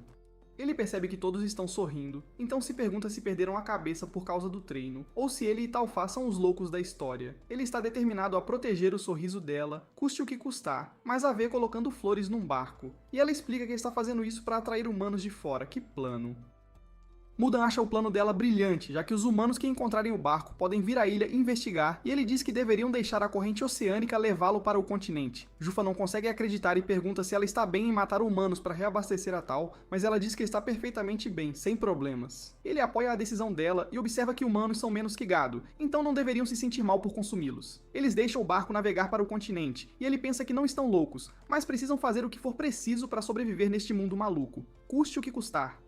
Ele percebe que todos estão sorrindo, então se pergunta se perderam a cabeça por causa do treino, ou se ele e Talfa são os loucos da história. Ele está determinado a proteger o sorriso dela, custe o que custar, mas a vê colocando flores num barco. E ela explica que está fazendo isso para atrair humanos de fora. Que plano! Mudan acha o plano dela brilhante, já que os humanos que encontrarem o barco podem vir à ilha investigar, e ele diz que deveriam deixar a corrente oceânica levá-lo para o continente. Jufa não consegue acreditar e pergunta se ela está bem em matar humanos para reabastecer a tal, mas ela diz que está perfeitamente bem, sem problemas. Ele apoia a decisão dela e observa que humanos são menos que gado, então não deveriam se sentir mal por consumi-los. Eles deixam o barco navegar para o continente, e ele pensa que não estão loucos, mas precisam fazer o que for preciso para sobreviver neste mundo maluco, custe o que custar.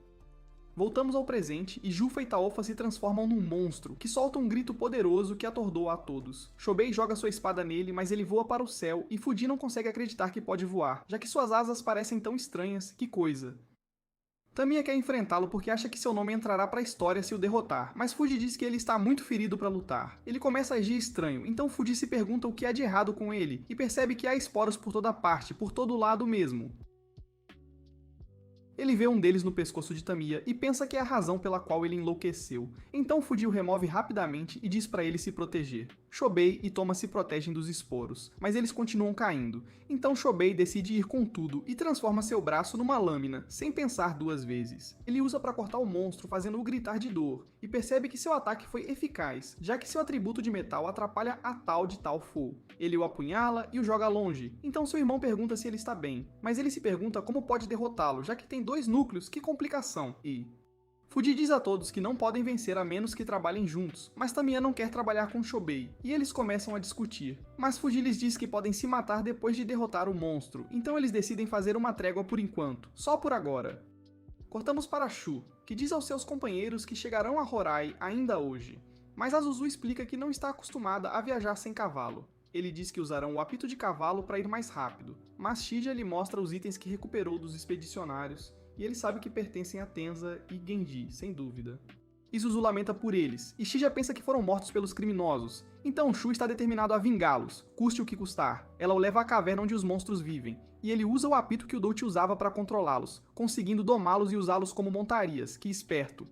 Voltamos ao presente e Jufa e Taofa se transformam num monstro, que solta um grito poderoso que atordoa a todos. Shobei joga sua espada nele, mas ele voa para o céu e Fuji não consegue acreditar que pode voar, já que suas asas parecem tão estranhas, que coisa. Tamiya quer enfrentá-lo porque acha que seu nome entrará para a história se o derrotar, mas Fuji diz que ele está muito ferido para lutar. Ele começa a agir estranho, então Fuji se pergunta o que há de errado com ele, e percebe que há esporos por toda parte, por todo lado mesmo. Ele vê um deles no pescoço de Tamiya e pensa que é a razão pela qual ele enlouqueceu. Então Fuji o remove rapidamente e diz para ele se proteger. Shobei e Toma se protegem dos esporos, mas eles continuam caindo. Então Shobei decide ir com tudo e transforma seu braço numa lâmina, sem pensar duas vezes. Ele usa para cortar o monstro, fazendo-o gritar de dor, e percebe que seu ataque foi eficaz, já que seu atributo de metal atrapalha a tal de Tal Fu. Ele o apunhala e o joga longe, então seu irmão pergunta se ele está bem, mas ele se pergunta como pode derrotá-lo, já que tem 2 núcleos, que complicação, e... Fuji diz a todos que não podem vencer a menos que trabalhem juntos, mas Tamiya não quer trabalhar com Shobei, e eles começam a discutir. Mas Fuji lhes diz que podem se matar depois de derrotar o monstro, então eles decidem fazer uma trégua por enquanto, só por agora. Cortamos para Shu, que diz aos seus companheiros que chegarão a Horai ainda hoje, mas a Zuzu explica que não está acostumada a viajar sem cavalo. Ele diz que usarão o apito de cavalo para ir mais rápido, mas Shija lhe mostra os itens que recuperou dos expedicionários, e ele sabe que pertencem a Tenza e Genji, sem dúvida. E Zuzu lamenta por eles, e Shija pensa que foram mortos pelos criminosos, então Shu está determinado a vingá-los, custe o que custar. Ela o leva à caverna onde os monstros vivem, e ele usa o apito que o Douchi usava para controlá-los, conseguindo domá-los e usá-los como montarias, que esperto.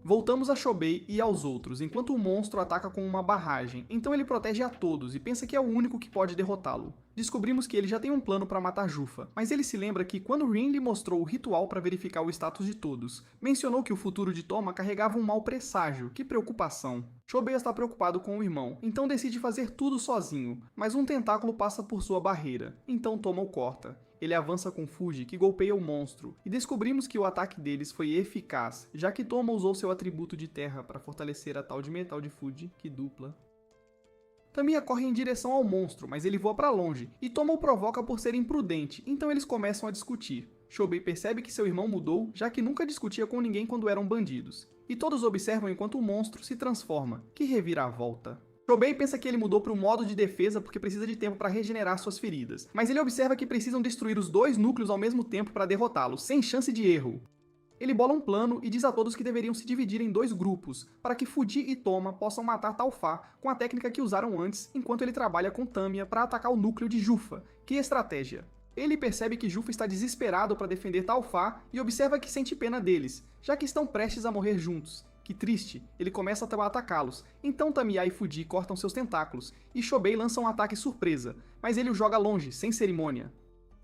Voltamos a Shobei e aos outros, enquanto o monstro ataca com uma barragem, então ele protege a todos e pensa que é o único que pode derrotá-lo. Descobrimos que ele já tem um plano para matar Jufa, mas ele se lembra que quando Rin lhe mostrou o ritual para verificar o status de todos, mencionou que o futuro de Toma carregava um mau presságio. Que preocupação. Shobei está preocupado com o irmão, então decide fazer tudo sozinho, mas um tentáculo passa por sua barreira, então Toma o corta. Ele avança com Fuji, que golpeia o monstro, e descobrimos que o ataque deles foi eficaz, já que Toma usou seu atributo de terra para fortalecer a tal de metal de Fuji, que dupla. Tamiya corre em direção ao monstro, mas ele voa para longe, e Toma o provoca por ser imprudente, então eles começam a discutir. Shobei percebe que seu irmão mudou, já que nunca discutia com ninguém quando eram bandidos. E todos observam enquanto o monstro se transforma. Que reviravolta. Shobei pensa que ele mudou para um modo de defesa porque precisa de tempo para regenerar suas feridas, mas ele observa que precisam destruir os 2 núcleos ao mesmo tempo para derrotá-lo, sem chance de erro. Ele bola um plano e diz a todos que deveriam se dividir em 2 grupos, para que Fuji e Toma possam matar Talfa com a técnica que usaram antes, enquanto ele trabalha com Tamiya para atacar o núcleo de Jufa. Que estratégia! Ele percebe que Jufa está desesperado para defender Talfa e observa que sente pena deles, já que estão prestes a morrer juntos. Que triste, ele começa a atacá-los, então Tamiya e Fuji cortam seus tentáculos, e Shobei lança um ataque surpresa, mas ele o joga longe, sem cerimônia.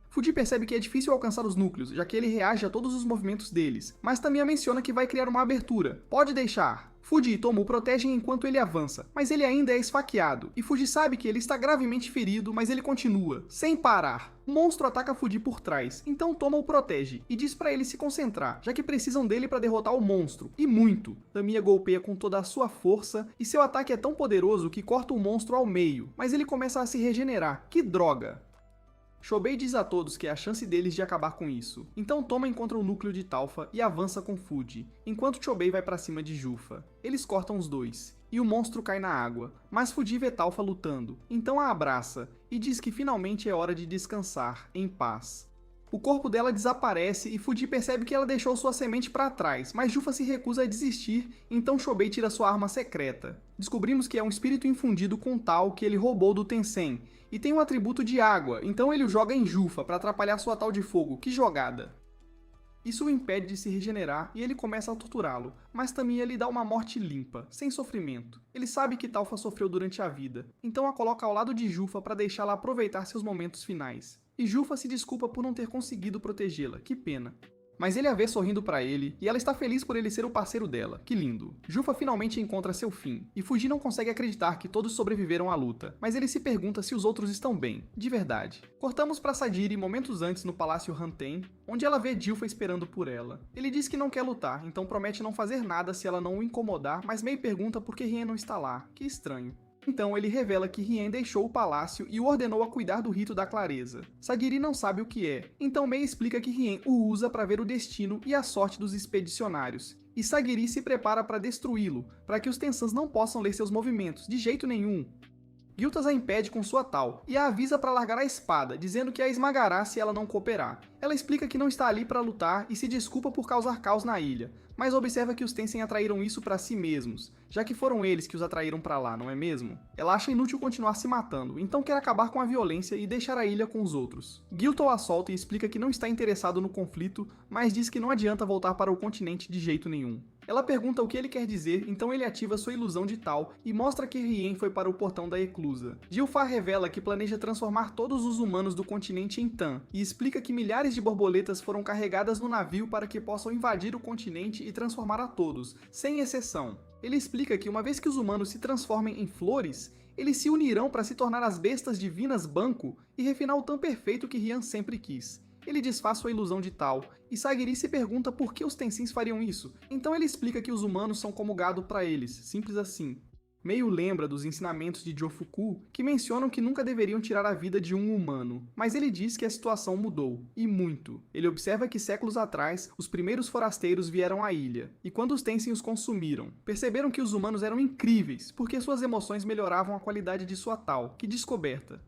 Fuji percebe que é difícil alcançar os núcleos, já que ele reage a todos os movimentos deles, mas Tamiya menciona que vai criar uma abertura. Pode deixar. Fuji e Toma o protegem enquanto ele avança, mas ele ainda é esfaqueado, e Fuji sabe que ele está gravemente ferido, mas ele continua, sem parar. O monstro ataca Fuji por trás, então Toma o protege, e diz pra ele se concentrar, já que precisam dele para derrotar o monstro, e muito. Tamiya golpeia com toda a sua força, e seu ataque é tão poderoso que corta o monstro ao meio, mas ele começa a se regenerar. Que droga! Shobei diz a todos que é a chance deles de acabar com isso. Então Toma encontra o núcleo de Talfa e avança com Fuji, enquanto Chobei vai pra cima de Jufa. Eles cortam os dois, e o monstro cai na água, mas Fuji vê Talfa lutando, então a abraça e diz que finalmente é hora de descansar, em paz. O corpo dela desaparece e Fuji percebe que ela deixou sua semente para trás, mas Jufa se recusa a desistir, então Chobei tira sua arma secreta. Descobrimos que é um espírito infundido com tal que ele roubou do Tensem, e tem um atributo de água, então ele o joga em Jufa para atrapalhar sua tal de fogo. Que jogada! Isso o impede de se regenerar e ele começa a torturá-lo, mas Tamiya lhe dá uma morte limpa, sem sofrimento. Ele sabe que Talfa sofreu durante a vida, então a coloca ao lado de Jufa para deixá-la aproveitar seus momentos finais. E Jufa se desculpa por não ter conseguido protegê-la, que pena. Mas ele a vê sorrindo pra ele, e ela está feliz por ele ser o parceiro dela, que lindo. Jufa finalmente encontra seu fim, e Fuji não consegue acreditar que todos sobreviveram à luta, mas ele se pergunta se os outros estão bem, de verdade. Cortamos pra Sadiri momentos antes no Palácio Hanten, onde ela vê Dilfa esperando por ela. Ele diz que não quer lutar, então promete não fazer nada se ela não o incomodar, mas Mei pergunta por que Rien não está lá, que estranho. Então ele revela que Rien deixou o palácio e o ordenou a cuidar do rito da clareza. Sadiri não sabe o que é, então Mei explica que Rien o usa para ver o destino e a sorte dos expedicionários. E Sagiri se prepara para destruí-lo, para que os Tensans não possam ler seus movimentos, de jeito nenhum. Gyutas a impede com sua tal, e a avisa para largar a espada, dizendo que a esmagará se ela não cooperar. Ela explica que não está ali para lutar e se desculpa por causar caos na ilha, mas observa que os Tensen atraíram isso para si mesmos, já que foram eles que os atraíram para lá, não é mesmo? Ela acha inútil continuar se matando, então quer acabar com a violência e deixar a ilha com os outros. Gyuto a solta e explica que não está interessado no conflito, mas diz que não adianta voltar para o continente de jeito nenhum. Ela pergunta o que ele quer dizer, então ele ativa sua ilusão de tal e mostra que Rien foi para o portão da Eclusa. Gilfar revela que planeja transformar todos os humanos do continente em Tan, e explica que milhares de borboletas foram carregadas no navio para que possam invadir o continente e transformar a todos, sem exceção. Ele explica que uma vez que os humanos se transformem em flores, eles se unirão para se tornar as bestas divinas Banco e refinar o Tan perfeito que Rien sempre quis. Ele desfaz sua ilusão de tal, e Sagiri se pergunta por que os Tensins fariam isso, então ele explica que os humanos são como gado para eles, simples assim. Meio lembra dos ensinamentos de Jofuku, que mencionam que nunca deveriam tirar a vida de um humano, mas ele diz que a situação mudou, e muito. Ele observa que séculos atrás, os primeiros forasteiros vieram à ilha, e quando os Tenshin os consumiram, perceberam que os humanos eram incríveis, porque suas emoções melhoravam a qualidade de sua tal, que descoberta.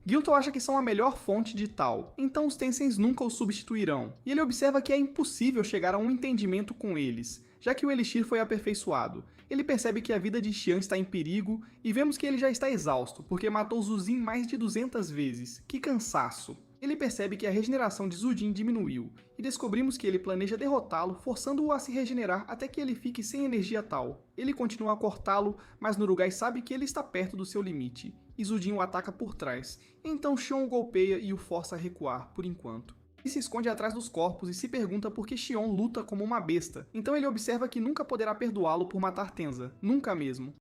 Gyuto acha que são a melhor fonte de tal, então os Tensens nunca os substituirão, e ele observa que é impossível chegar a um entendimento com eles, já que o Elixir foi aperfeiçoado. Ele percebe que a vida de Xian está em perigo, e vemos que ele já está exausto, porque matou Zuzin mais de 200 vezes. Que cansaço! Ele percebe que a regeneração de Zujin diminuiu, e descobrimos que ele planeja derrotá-lo, forçando-o a se regenerar até que ele fique sem energia tal. Ele continua a cortá-lo, mas Nurugai sabe que ele está perto do seu limite, e Zujin o ataca por trás. Então Xion o golpeia e o força a recuar, por enquanto. Ele se esconde atrás dos corpos e se pergunta por que Xion luta como uma besta, então ele observa que nunca poderá perdoá-lo por matar Tenza, nunca mesmo.